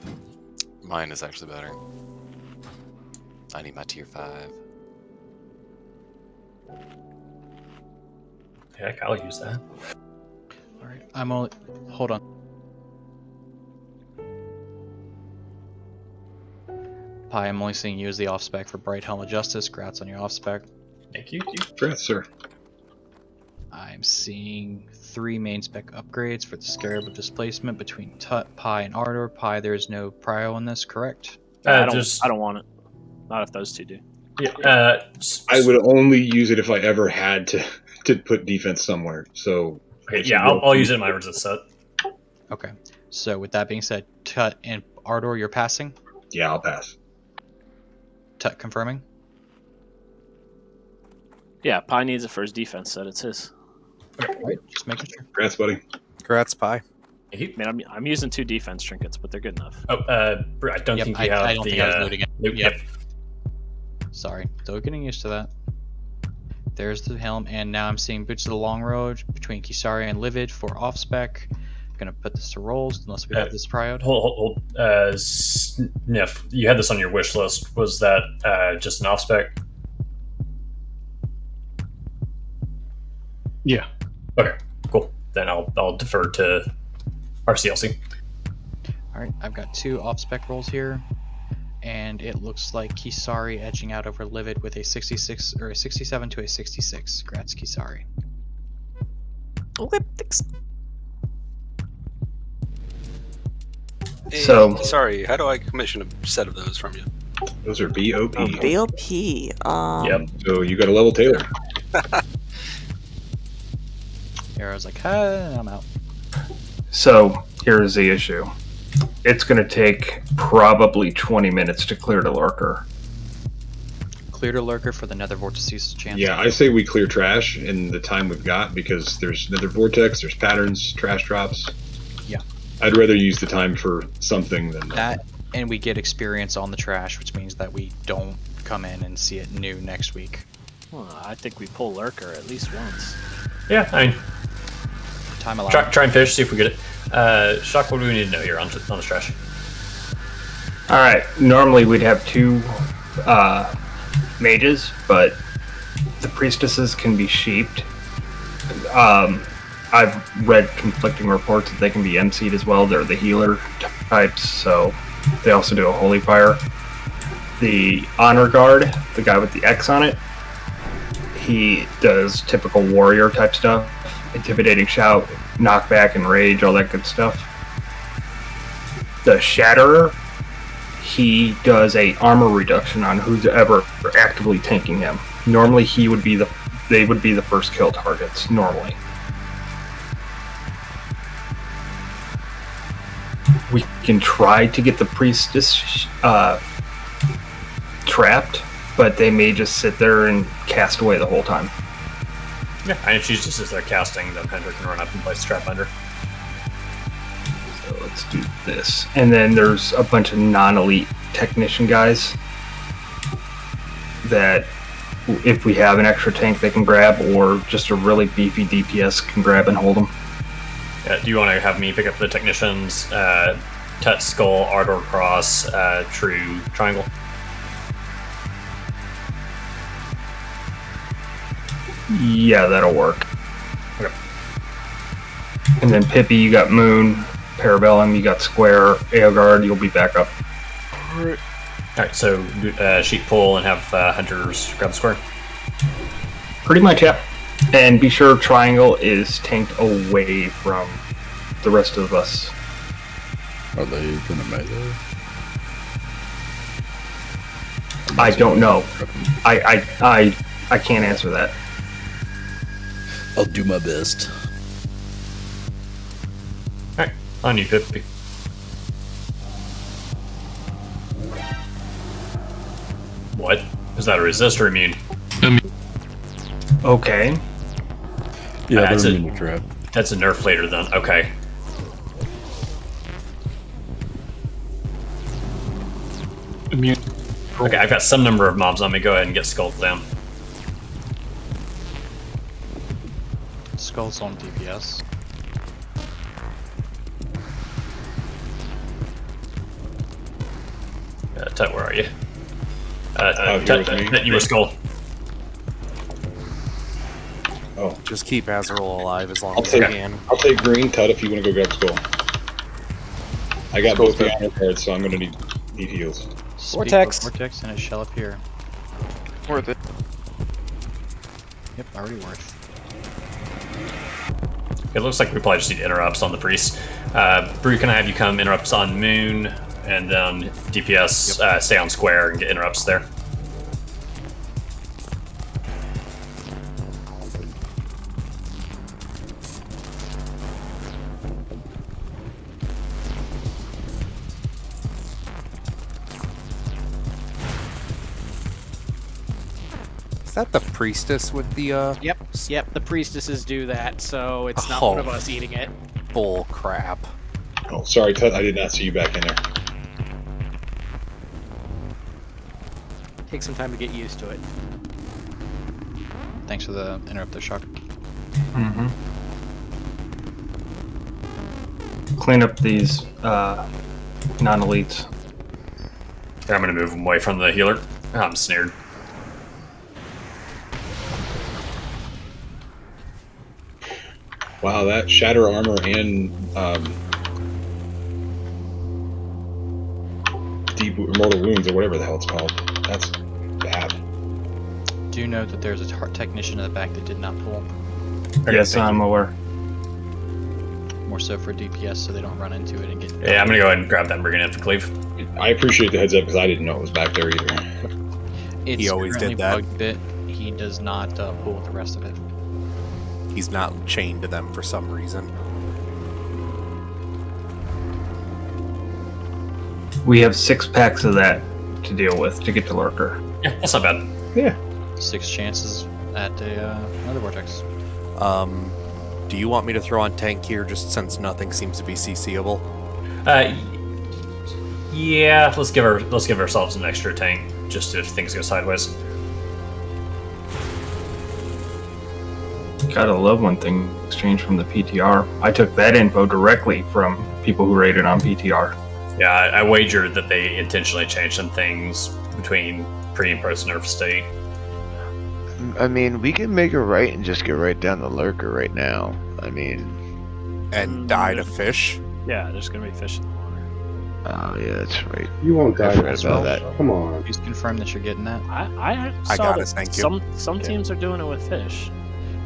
[SPEAKER 17] Mine is actually better. I need my tier 5.
[SPEAKER 1] Heck, I'll use that.
[SPEAKER 2] Alright, I'm only. Hold on. Pi, I'm only seeing you as the off-spec for Bright Helm of Justice. Grats on your off-spec.
[SPEAKER 1] Thank you.
[SPEAKER 4] Congrats, sir.
[SPEAKER 2] I'm seeing 3 main spec upgrades for the Scarab of Displacement between Tut, Pi, and Ardor. Pi, there is no prio in this, correct?
[SPEAKER 5] I don't want it. Not if those two do.
[SPEAKER 1] Yeah.
[SPEAKER 4] I would only use it if I ever had to put defense somewhere. So
[SPEAKER 1] okay, yeah, I'll use it in my resist set.
[SPEAKER 2] Okay. So with that being said, Tut and Ardor, you're passing?
[SPEAKER 4] Yeah, I'll pass.
[SPEAKER 2] Tut confirming?
[SPEAKER 5] Yeah, Pi needs it for his defense set. It's his.
[SPEAKER 2] Alright, just making sure.
[SPEAKER 4] Congrats, buddy.
[SPEAKER 10] Congrats, Pi.
[SPEAKER 5] Man, I'm using 2 defense trinkets, but they're good enough.
[SPEAKER 1] Oh, I don't think you have
[SPEAKER 2] I don't think I was noting it.
[SPEAKER 1] Yep.
[SPEAKER 2] Sorry, still getting used to that. There's the helm, and now I'm seeing Boots of the Long Road between Kisari and Livid for off-spec. Gonna put this to rolls unless we have this prioed.
[SPEAKER 1] Hold. Sniff, you had this on your wish list. Was that just an off-spec?
[SPEAKER 16] Yeah.
[SPEAKER 1] Okay, cool. Then I'll defer to RCLC.
[SPEAKER 2] Alright, I've got 2 off-spec rolls here. And it looks like Kisari edging out over Livid with a 66 or a 67 to a 66. Grats, Kisari.
[SPEAKER 14] Okay, thanks.
[SPEAKER 8] Hey,
[SPEAKER 3] So-
[SPEAKER 8] sorry, how do I commission a set of those from you?
[SPEAKER 4] Those are BOP.
[SPEAKER 14] BOP.
[SPEAKER 1] Yep.
[SPEAKER 4] So you got a level Taylor.
[SPEAKER 2] Arrow's like, I'm out.
[SPEAKER 3] So here's the issue. It's going to take probably 20 minutes to clear the lurker.
[SPEAKER 2] Clear to Lurker for the Nether Vortices chance.
[SPEAKER 4] Yeah, I say we clear trash in the time we've got because there's Nether Vortex, there's patterns, trash drops.
[SPEAKER 2] Yeah.
[SPEAKER 4] I'd rather use the time for something than
[SPEAKER 2] That, and we get experience on the trash, which means that we don't come in and see it new next week.
[SPEAKER 5] Well, I think we pull Lurker at least once.
[SPEAKER 1] Yeah, I mean,
[SPEAKER 2] Time allowed.
[SPEAKER 1] try and fish, see if we get it. Shock, what do we need to know here on this trash?
[SPEAKER 3] All right. Normally we'd have 2 mages, but the priestesses can be sheeped. I've read conflicting reports that they can be MC'd as well. They're the healer types, so they also do a holy fire. The honor guard, the guy with the X on it, he does typical warrior type stuff. Intimidating shout, knockback and rage, all that good stuff. The Shatterer, he does a armor reduction on who's ever actively tanking him. Normally they would be the first kill targets, normally. We can try to get the priestess trapped, but they may just sit there and cast away the whole time.
[SPEAKER 1] Yeah, and if she's just as they're casting, then Hendra can run up and place trap under.
[SPEAKER 3] So let's do this. And then there's a bunch of non-elite technician guys that if we have an extra tank they can grab, or just a really beefy DPS can grab and hold them.
[SPEAKER 1] Yeah, do you want to have me pick up the technicians? Tut Skull, Ardor Cross, True Triangle.
[SPEAKER 3] Yeah, that'll work.
[SPEAKER 1] Okay.
[SPEAKER 3] And then Pippi, you got Moon. Parabellum, you got Square. Aelgard, you'll be back up.
[SPEAKER 1] Alright, so sheet pull and have Hunters grab the square.
[SPEAKER 3] Pretty much, yeah. And be sure Triangle is tanked away from the rest of us.
[SPEAKER 6] Are they gonna melee?
[SPEAKER 3] I don't know. I can't answer that.
[SPEAKER 6] I'll do my best.
[SPEAKER 1] Alright, on you, Pippi. What? Is that a resist or immune?
[SPEAKER 3] Okay.
[SPEAKER 6] Yeah,
[SPEAKER 1] that's
[SPEAKER 6] they're
[SPEAKER 1] a
[SPEAKER 6] immune to trap.
[SPEAKER 1] That's a nerf later then. Okay.
[SPEAKER 16] Immune.
[SPEAKER 1] Okay, I've got some number of mobs on me. Go ahead and get Skull down.
[SPEAKER 2] Skull's on DPS.
[SPEAKER 1] Tut, where are you?
[SPEAKER 4] here with me.
[SPEAKER 1] Tut, you were Skull.
[SPEAKER 4] Oh,
[SPEAKER 10] Just keep Azrael alive as long
[SPEAKER 4] I'll
[SPEAKER 10] as you
[SPEAKER 4] take
[SPEAKER 10] can.
[SPEAKER 4] I'll take green. Tut, if you want to go grab Skull. I got both the honor cards, so I'm going to need heals.
[SPEAKER 9] Vortex.
[SPEAKER 2] Vortex and a shell up here.
[SPEAKER 12] Worth it.
[SPEAKER 2] Yep, already worth.
[SPEAKER 1] It looks like we probably just need interrupts on the priest. Brew, can I have you come interrupts on Moon, and then DPS stay on Square and get interrupts there?
[SPEAKER 10] Is that the priestess with the
[SPEAKER 9] Yep, the priestesses do that, so it's not one of us eating it.
[SPEAKER 10] Bull crap.
[SPEAKER 4] Oh, sorry, Tut, I did not see you back in there.
[SPEAKER 9] Take some time to get used to it.
[SPEAKER 2] Thanks for the interrupt there, Shock.
[SPEAKER 3] Mm-hmm. Clean up these non-elites.
[SPEAKER 1] I'm gonna move them away from the healer. I'm snared.
[SPEAKER 4] Wow, that shatter armor and deep mortal wounds or whatever the hell it's called. That's bad.
[SPEAKER 2] Do note that there's a technician in the back that did not pull.
[SPEAKER 3] Yes, I'm aware.
[SPEAKER 2] More so for DPS, so they don't run into it and get.
[SPEAKER 1] Yeah, I'm gonna go ahead and grab that and bring it in for Cleve.
[SPEAKER 4] I appreciate the heads up because I didn't know it was back there either.
[SPEAKER 2] It's
[SPEAKER 10] He always
[SPEAKER 2] currently
[SPEAKER 10] did that.
[SPEAKER 2] bugged bit. He does not pull the rest of it.
[SPEAKER 10] He's not chained to them for some reason.
[SPEAKER 3] We have 6 packs of that to deal with to get to Lurker.
[SPEAKER 1] Yeah, that's not bad.
[SPEAKER 3] Yeah.
[SPEAKER 2] 6 chances at another vortex.
[SPEAKER 10] Do you want me to throw on tank here just since nothing seems to be CCable?
[SPEAKER 1] Yeah, let's give ourselves an extra tank just if things go sideways.
[SPEAKER 3] Gotta love when things change from the PTR. I took that info directly from people who rated on PTR.
[SPEAKER 1] Yeah, I wager that they intentionally changed some things between pre and post nerf state.
[SPEAKER 13] I mean, we can make it right and just get right down the Lurker right now. I mean...
[SPEAKER 10] And die to fish?
[SPEAKER 5] Yeah, there's gonna be fish in the water.
[SPEAKER 13] Oh, yeah, that's right.
[SPEAKER 20] You won't die
[SPEAKER 13] I forgot
[SPEAKER 20] to
[SPEAKER 13] about
[SPEAKER 20] fish.
[SPEAKER 13] that.
[SPEAKER 20] Come on.
[SPEAKER 2] Please confirm that you're getting that.
[SPEAKER 5] I saw
[SPEAKER 10] got
[SPEAKER 5] that
[SPEAKER 10] it, thank you.
[SPEAKER 5] some teams are doing it with fish.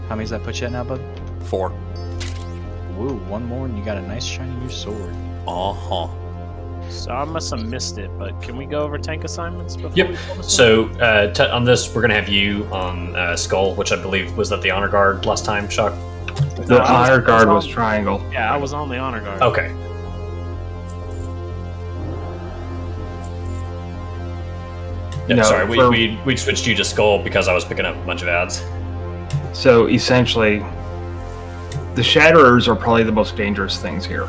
[SPEAKER 2] How many does that put you at now, bud?
[SPEAKER 10] 4.
[SPEAKER 2] Woo, one more and you got a nice shiny new sword.
[SPEAKER 10] Uh-huh.
[SPEAKER 5] So I must have missed it, but can we go over tank assignments before we
[SPEAKER 1] Yep.
[SPEAKER 5] pull this
[SPEAKER 1] So on this, we're gonna have you on Skull, which I believe was that the honor guard last time, Shock.
[SPEAKER 3] The honor guard was triangle.
[SPEAKER 5] Yeah, I was on the honor guard.
[SPEAKER 1] Okay. Yeah,
[SPEAKER 3] No,
[SPEAKER 1] sorry,
[SPEAKER 3] for-
[SPEAKER 1] we switched you to Skull because I was picking up a bunch of ads.
[SPEAKER 3] So essentially, the Shatterers are probably the most dangerous things here.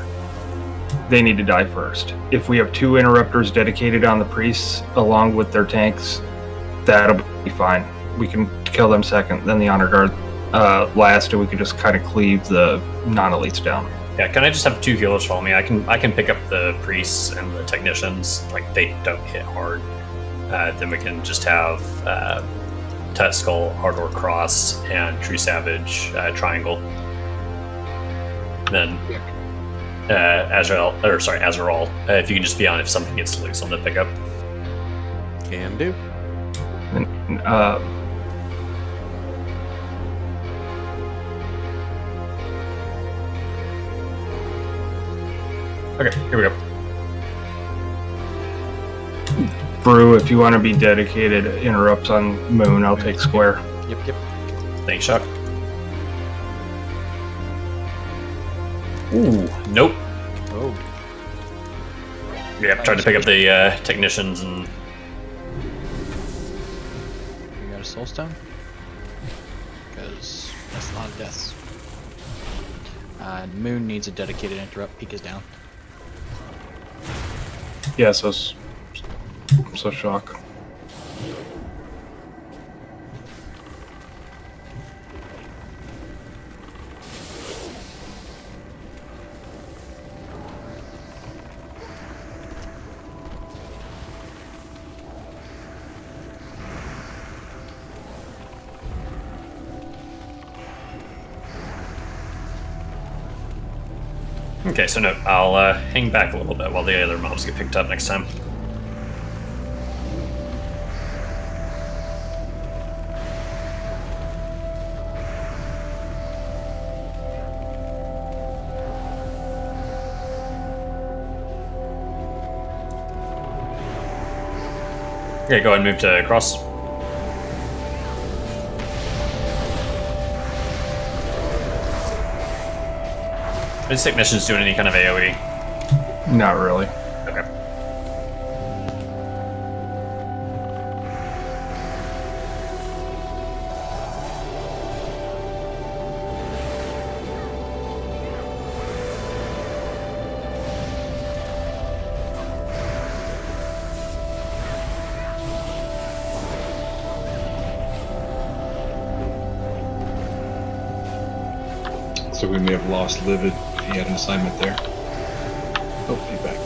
[SPEAKER 3] They need to die first. If we have 2 interrupters dedicated on the priests along with their tanks, that'll be fine. We can kill them second, then the honor guard last, and we can just kind of cleave the non-elites down.
[SPEAKER 1] Yeah, can I just have 2 healers follow me? I can pick up the priests and the technicians. Like they don't hit hard. Then we can just have Tut Skull, Hardor Cross, and True Savage Triangle. Then Azrael, if you can just be on if something gets loose on the pickup.
[SPEAKER 10] Can do.
[SPEAKER 3] And,
[SPEAKER 1] Okay, here we go.
[SPEAKER 3] Brew, if you want to be dedicated interrupts on Moon, I'll take Square.
[SPEAKER 2] Yep.
[SPEAKER 1] Thanks, Chuck. Ooh, nope.
[SPEAKER 2] Oh.
[SPEAKER 1] Yeah, tried to pick up the technicians and...
[SPEAKER 2] You got a soul stone? Because that's a lot of deaths. Moon needs a dedicated interrupt. Peak is down.
[SPEAKER 3] Yeah, so Shock.
[SPEAKER 1] Okay, so no, I'll hang back a little bit while the other mobs get picked up next time. Okay, go ahead and move to cross. Are these technicians doing any kind of AoE?
[SPEAKER 3] Not really.
[SPEAKER 1] Okay.
[SPEAKER 4] So we may have lost Livid. He had an assignment there. Oh, he's back.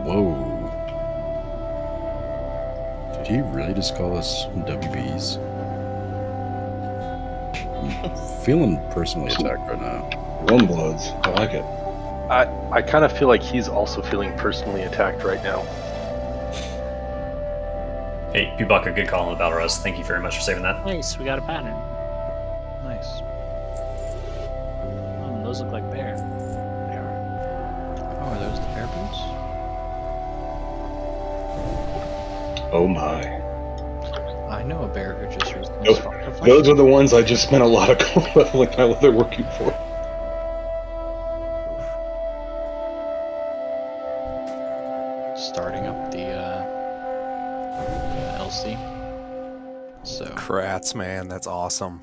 [SPEAKER 6] Whoa. Did he really just call us WBs? I'm feeling personally attacked right now.
[SPEAKER 4] One bloods. I like it.
[SPEAKER 7] I kind of feel like he's also feeling personally attacked right now.
[SPEAKER 1] Hey, Bubaka, good call on the battle rest. Thank you very much for saving that.
[SPEAKER 5] Nice, we got a pattern.
[SPEAKER 2] Nice.
[SPEAKER 5] Oh, those look like bear. They are.
[SPEAKER 2] Oh, are those the bear boots?
[SPEAKER 4] Oh my.
[SPEAKER 2] I know a bear who just recently
[SPEAKER 4] Nope.
[SPEAKER 2] sparked a fight.
[SPEAKER 4] Those are the ones I just spent a lot of gold leveling my leather working for.
[SPEAKER 2] Starting up the LC. So
[SPEAKER 10] Crats, man, that's awesome.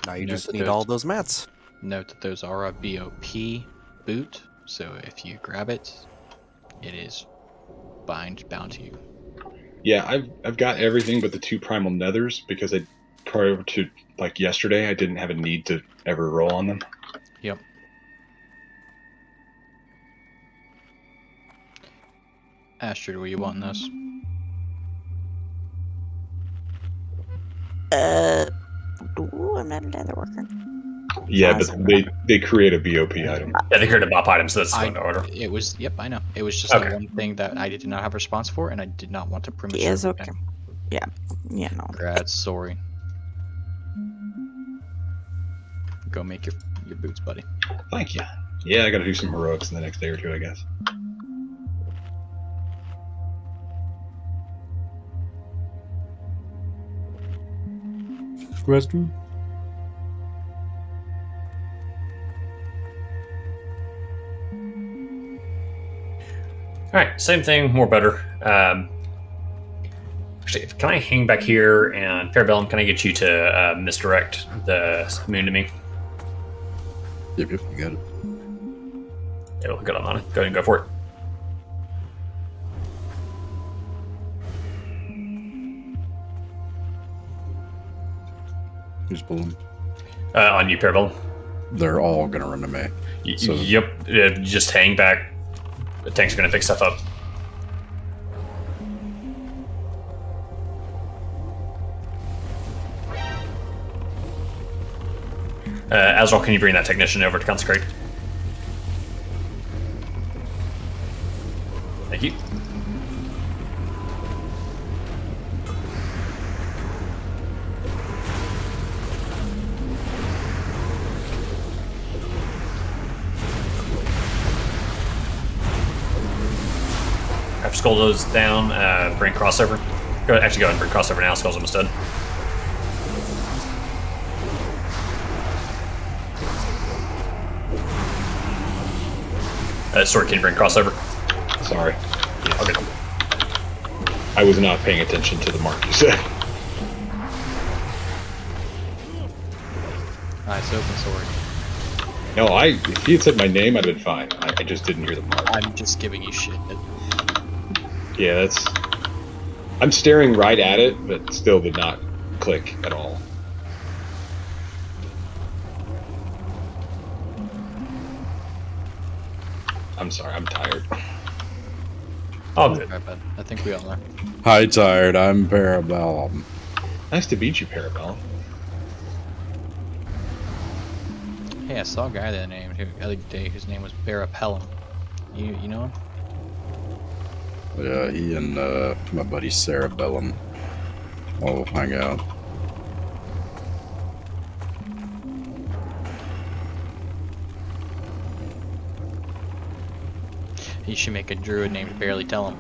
[SPEAKER 10] Now you
[SPEAKER 2] Note
[SPEAKER 10] just
[SPEAKER 2] that
[SPEAKER 10] need all those mats.
[SPEAKER 2] Note that those are a BOP boot, so if you grab it, it is bound to you.
[SPEAKER 4] Yeah, I've got everything but the 2 primal nethers because prior to like yesterday I didn't have a need to ever roll on them.
[SPEAKER 2] Yep. Astrid, were you wanting this?
[SPEAKER 14] Ooh, I'm not a leather worker.
[SPEAKER 4] Yeah, but they create a BOP item.
[SPEAKER 1] Yeah, they create a BOP item, so that's going to order.
[SPEAKER 2] It was, yep, I know. It was just
[SPEAKER 1] Okay.
[SPEAKER 2] the one thing that I did not have a response for, and I did not want to premature.
[SPEAKER 14] Yes, okay. Yeah, no.
[SPEAKER 2] Congrats, sorry. Go make your boots, buddy.
[SPEAKER 4] Thank you. Yeah, I gotta do some heroics in the next day or two, I guess.
[SPEAKER 6] Question?
[SPEAKER 1] Alright, same thing, more better. Actually, can I hang back here and Parabellum, can I get you to misdirect the moon to me?
[SPEAKER 6] Yep, you got it.
[SPEAKER 1] It'll good on it. Go ahead and go for it.
[SPEAKER 6] Who's pulling?
[SPEAKER 1] On you, Parabellum.
[SPEAKER 6] They're all gonna run to me. So-
[SPEAKER 1] Yep, just hang back. The tank's gonna pick stuff up. Azrael, can you bring that technician over to consecrate? Thank you. After Skull goes down, bring crossover. Go ahead and bring crossover now. Skull's almost done. Sorry, can you bring crossover?
[SPEAKER 4] Sorry. Okay. I was not paying attention to the mark you said.
[SPEAKER 2] Alright, so open sword.
[SPEAKER 4] No, if he had said my name, I'd have been fine. I just didn't hear the mark.
[SPEAKER 2] I'm just giving you shit.
[SPEAKER 4] Yeah, I'm staring right at it, but still did not click at all. I'm sorry, I'm tired.
[SPEAKER 1] Oh, good.
[SPEAKER 2] I think we all are.
[SPEAKER 6] Hi, tired. I'm Parabellum.
[SPEAKER 4] Nice to meet you, Parabellum.
[SPEAKER 2] Hey, I saw a guy the other day whose name was Barapellum. You know him?
[SPEAKER 6] Yeah, he and my buddy Cerebellum all hang out.
[SPEAKER 2] You should make a druid named Barely Tell Him.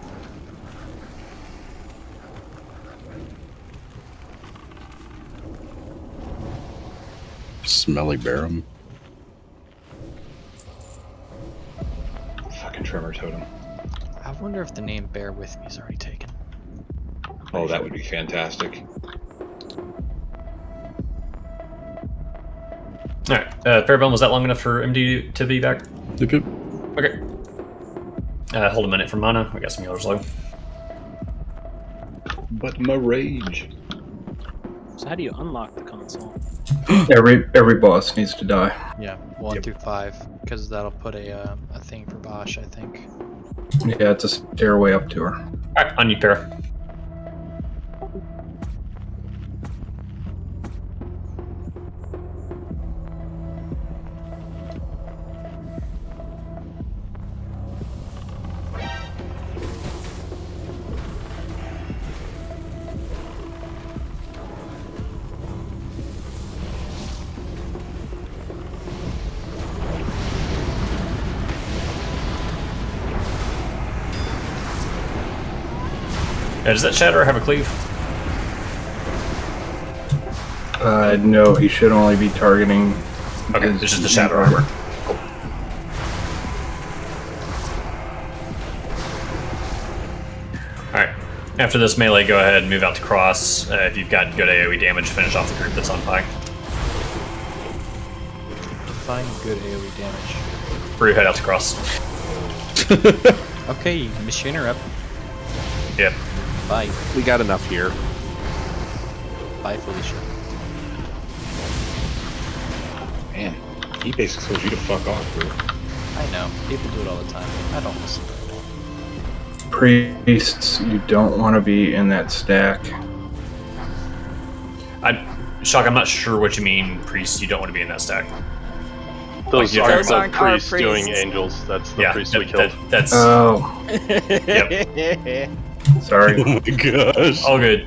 [SPEAKER 6] Smelly Barum.
[SPEAKER 4] Fucking Tremor Totem.
[SPEAKER 2] I wonder if the name Bear With Me is already taken.
[SPEAKER 4] Oh, that would be fantastic.
[SPEAKER 1] Alright, Parabellum, was that long enough for MD to be back?
[SPEAKER 6] Yep, yep.
[SPEAKER 1] Okay. Hold a minute for mana. We got some healers low.
[SPEAKER 4] But my rage.
[SPEAKER 5] So how do you unlock the console?
[SPEAKER 3] Every boss needs to die.
[SPEAKER 2] Yeah, 1 through 5, because that'll put a thing for Bosch, I think.
[SPEAKER 3] Yeah, it's a stairway up to her.
[SPEAKER 1] Alright, on you, Para. Does that Shatter have a cleave?
[SPEAKER 3] No, he should only be targeting.
[SPEAKER 1] Okay, it's just the Shatter armor. Cool. Alright. After this melee, go ahead and move out to cross. If you've got good AoE damage, finish off the group that's on pike.
[SPEAKER 2] Define good AoE damage.
[SPEAKER 1] Brew, head out to cross.
[SPEAKER 2] Okay, Machiner up.
[SPEAKER 1] Yep.
[SPEAKER 2] Bye.
[SPEAKER 10] We got enough here.
[SPEAKER 2] Bye, Felicia.
[SPEAKER 4] Man, he basically told you to fuck off, bro.
[SPEAKER 2] I know. People do it all the time. I don't listen.
[SPEAKER 3] Priests, you don't want to be in that stack.
[SPEAKER 1] Shock, I'm not sure what you mean, priests. You don't want to be in that stack.
[SPEAKER 7] Those
[SPEAKER 1] Like,
[SPEAKER 7] are
[SPEAKER 1] different-
[SPEAKER 7] the priests doing angels. That's the priest we killed.
[SPEAKER 1] That's.
[SPEAKER 3] Oh.
[SPEAKER 1] Yep.
[SPEAKER 3] Sorry.
[SPEAKER 6] Oh my gosh.
[SPEAKER 1] All good.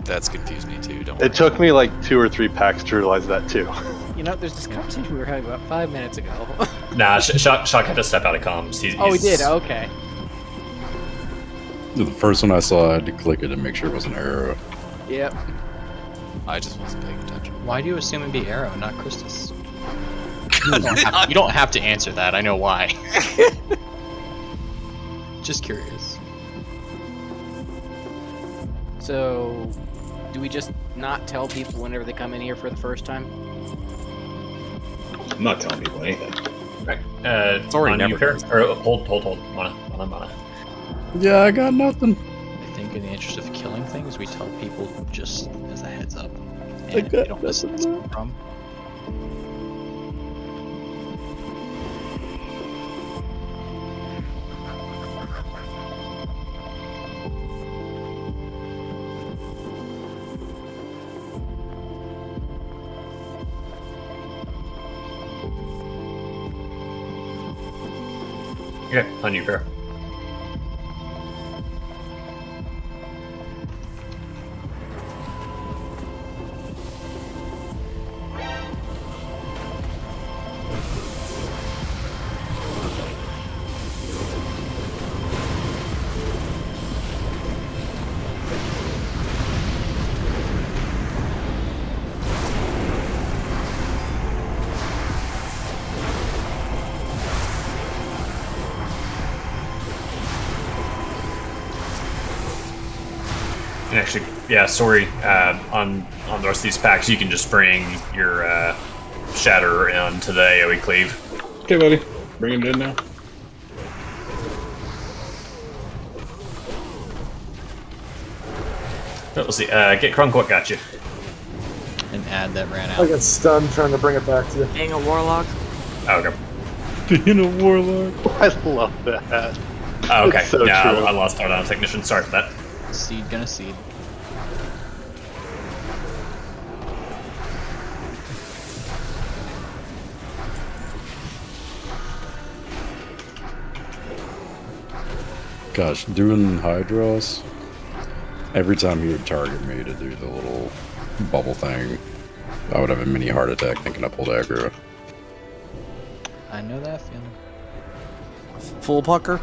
[SPEAKER 17] That's confused me too. Don't
[SPEAKER 7] It took me like 2 or 3 packs to realize that too.
[SPEAKER 9] You know, there's this conversation we were having about 5 minutes ago.
[SPEAKER 1] Nah, Shock had to step out of comms.
[SPEAKER 9] Oh, he did? Okay.
[SPEAKER 6] The first one I saw, I had to click it to make sure it was an arrow.
[SPEAKER 9] Yep.
[SPEAKER 17] I just wasn't paying attention.
[SPEAKER 2] Why do you assume it'd be Arrow, not Christus? You don't have to answer that. I know why. Just curious.
[SPEAKER 9] So, do we just not tell people whenever they come in here for the first time?
[SPEAKER 4] I'm not telling people anything.
[SPEAKER 1] Right.
[SPEAKER 6] Sorry,
[SPEAKER 1] on
[SPEAKER 6] never.
[SPEAKER 1] you, Parrot? Or hold. Mana.
[SPEAKER 6] Yeah, I got nothing.
[SPEAKER 2] I think in the interest of killing things, we tell people just as a heads up.
[SPEAKER 6] I
[SPEAKER 2] And
[SPEAKER 6] got
[SPEAKER 2] they don't listen to
[SPEAKER 6] nothing.
[SPEAKER 2] from.
[SPEAKER 1] Okay, on you, Parrot. And actually, yeah, sorry. On the rest of these packs, you can just bring your Shatter into the AoE cleave.
[SPEAKER 4] Okay, buddy. Bring him in now.
[SPEAKER 1] Let's see. Get Crunk. What got you?
[SPEAKER 2] An ad that ran
[SPEAKER 21] I
[SPEAKER 2] out.
[SPEAKER 21] get stunned trying to bring it back to you.
[SPEAKER 14] Being a warlock.
[SPEAKER 1] Oh, okay.
[SPEAKER 20] Being a warlock.
[SPEAKER 7] I love that.
[SPEAKER 1] Oh, okay.
[SPEAKER 7] It's so
[SPEAKER 1] yeah,
[SPEAKER 7] true.
[SPEAKER 1] I lost out on Technician. Sorry for that.
[SPEAKER 2] Seed gonna seed.
[SPEAKER 6] Gosh, doing Hydros, every time he would target me to do the little bubble thing, I would have a mini heart attack thinking I pulled aggro.
[SPEAKER 2] I know that feeling.
[SPEAKER 10] Full pucker?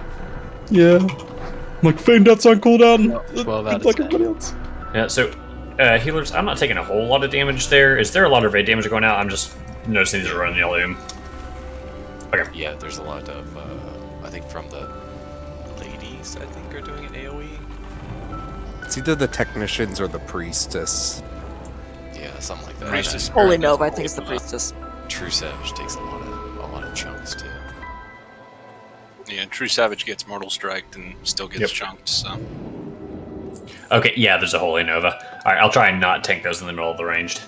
[SPEAKER 6] Yeah. I'm like, Feign Death's on cooldown.
[SPEAKER 2] 12 out of
[SPEAKER 6] like
[SPEAKER 2] 10.
[SPEAKER 6] everybody else.
[SPEAKER 1] Yeah. So, healers, I'm not taking a whole lot of damage there. Is there a lot of raid damage going out? I'm just noticing these are running the Illume. Okay.
[SPEAKER 17] Yeah, there's a lot of, I think from the ladies, I think, are doing an AoE.
[SPEAKER 10] It's either the technicians or the priestess.
[SPEAKER 17] Yeah, something like that.
[SPEAKER 8] Priestess.
[SPEAKER 14] Holy Nova, I think it's the priestess.
[SPEAKER 17] True Savage takes a lot of chunks too.
[SPEAKER 8] Yeah, True Savage gets Mortal Striked and still gets chunked, so.
[SPEAKER 1] Okay, yeah, there's a Holy Nova. Alright, I'll try and not tank those in the middle of the ranged.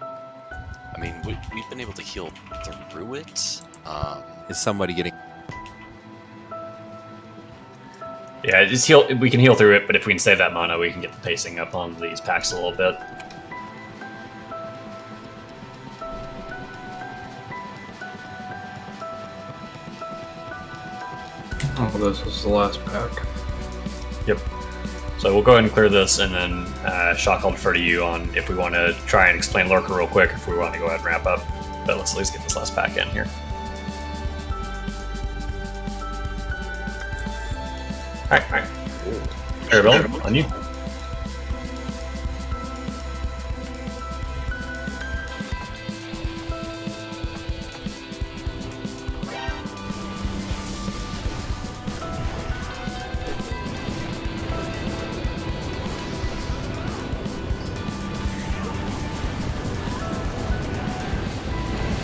[SPEAKER 17] I mean, we've been able to heal through it.
[SPEAKER 10] Is somebody getting...
[SPEAKER 1] Yeah, just heal. We can heal through it, but if we can save that mana, we can get the pacing up on these packs a little bit.
[SPEAKER 3] Oh, this is the last pack.
[SPEAKER 1] Yep. So we'll go ahead and clear this, and then Shock, I'll defer to you on if we want to try and explain Lurker real quick, if we want to go ahead and wrap up. But let's at least get this last pack in here. Alright. Arabella, on you.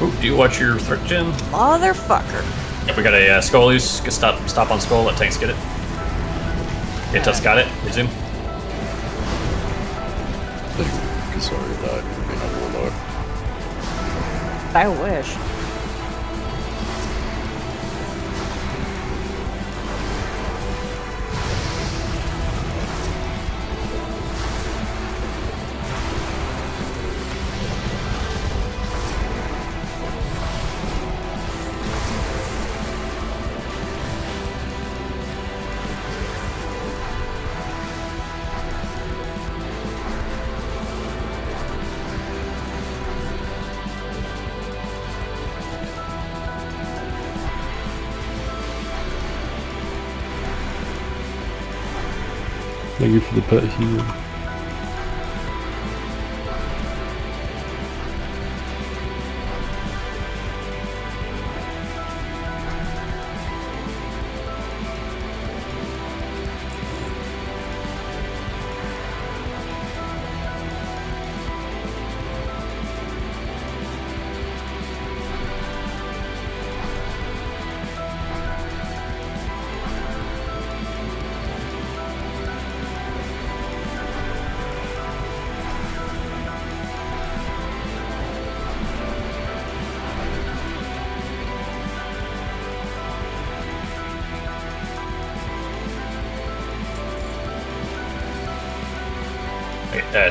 [SPEAKER 1] Oh, do you watch your threat gem?
[SPEAKER 14] Motherfucker.
[SPEAKER 1] Yep, we got a skull loose. Stop on skull. Let tanks get it. Intus got it. Resume.
[SPEAKER 6] I think Kasari died for being a warlock.
[SPEAKER 14] I wish.
[SPEAKER 6] Thank you for the pet heal.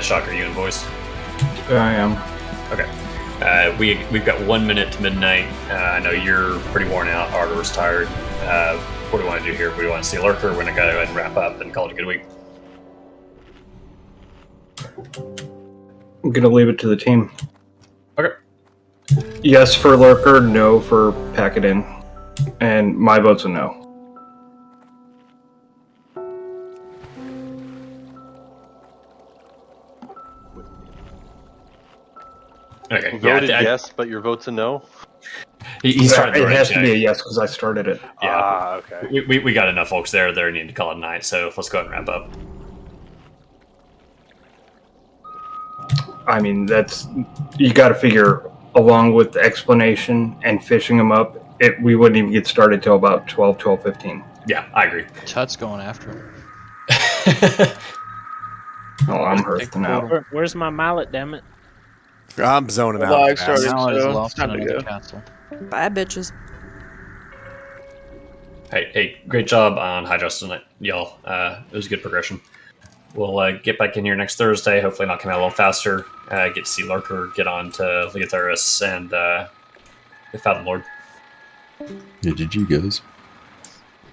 [SPEAKER 1] Shock, are you in voice?
[SPEAKER 3] I am.
[SPEAKER 1] Okay. We've got 1 minute to midnight. I know you're pretty worn out. Ardor's tired. What do we want to do here? We want to see Lurker. We're going to go ahead and wrap up and call it a good week.
[SPEAKER 3] I'm going to leave it to the team.
[SPEAKER 1] Okay.
[SPEAKER 3] Yes for Lurker, no for Pack It In. And my vote's a no.
[SPEAKER 1] Okay.
[SPEAKER 7] You voted yes, but your vote's a no?
[SPEAKER 1] He's trying to
[SPEAKER 3] It has to be a yes because I started it.
[SPEAKER 1] Yeah.
[SPEAKER 7] Okay.
[SPEAKER 1] We got enough folks there. They're needing to call it a night, so let's go ahead and wrap up.
[SPEAKER 3] I mean, you got to figure along with the explanation and fishing them up, we wouldn't even get started till about 12:15.
[SPEAKER 1] Yeah, I agree.
[SPEAKER 2] Tut's going after him.
[SPEAKER 3] Oh, I'm hurting out.
[SPEAKER 5] Where's my mallet, damn it?
[SPEAKER 10] I'm zoning
[SPEAKER 12] The
[SPEAKER 10] out.
[SPEAKER 12] lag
[SPEAKER 10] fast.
[SPEAKER 12] started,
[SPEAKER 2] Mallet is
[SPEAKER 12] so
[SPEAKER 2] lost
[SPEAKER 12] it's time
[SPEAKER 2] in
[SPEAKER 12] to
[SPEAKER 2] another
[SPEAKER 12] go.
[SPEAKER 2] castle.
[SPEAKER 14] Bye, bitches.
[SPEAKER 1] Hey, great job on High Justice tonight, y'all. It was a good progression. We'll get back in here next Thursday. Hopefully, not come out a little faster. Get to see Lurker, get on to Ligatharis, and the Fathom Lord.
[SPEAKER 6] Yeah, GG guys.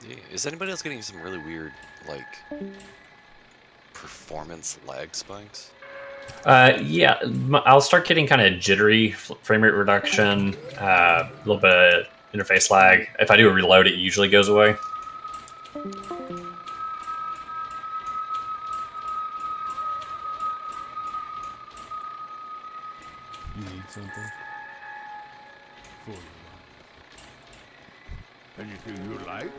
[SPEAKER 17] Yeah. Is anybody else getting some really weird, like, performance lag spikes?
[SPEAKER 1] Yeah, I'll start getting kind of jittery frame rate reduction, a little bit of interface lag. If I do a reload, it usually goes away.
[SPEAKER 11] You need something? For you. Anything you like?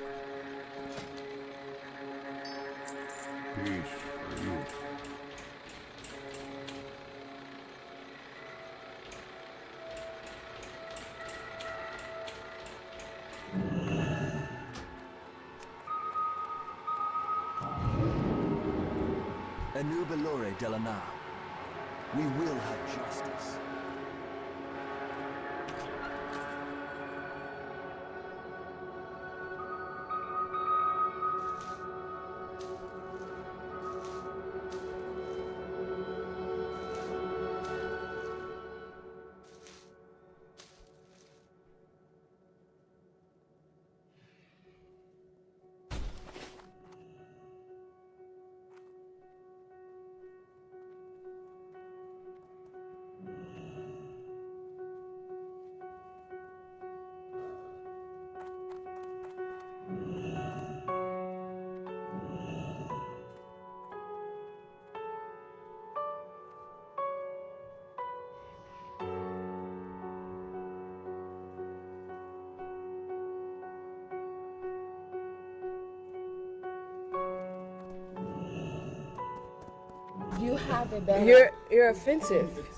[SPEAKER 11] Peace for you.
[SPEAKER 22] Anubalore Delana. We will have justice.
[SPEAKER 23] You have a better. You're offensive.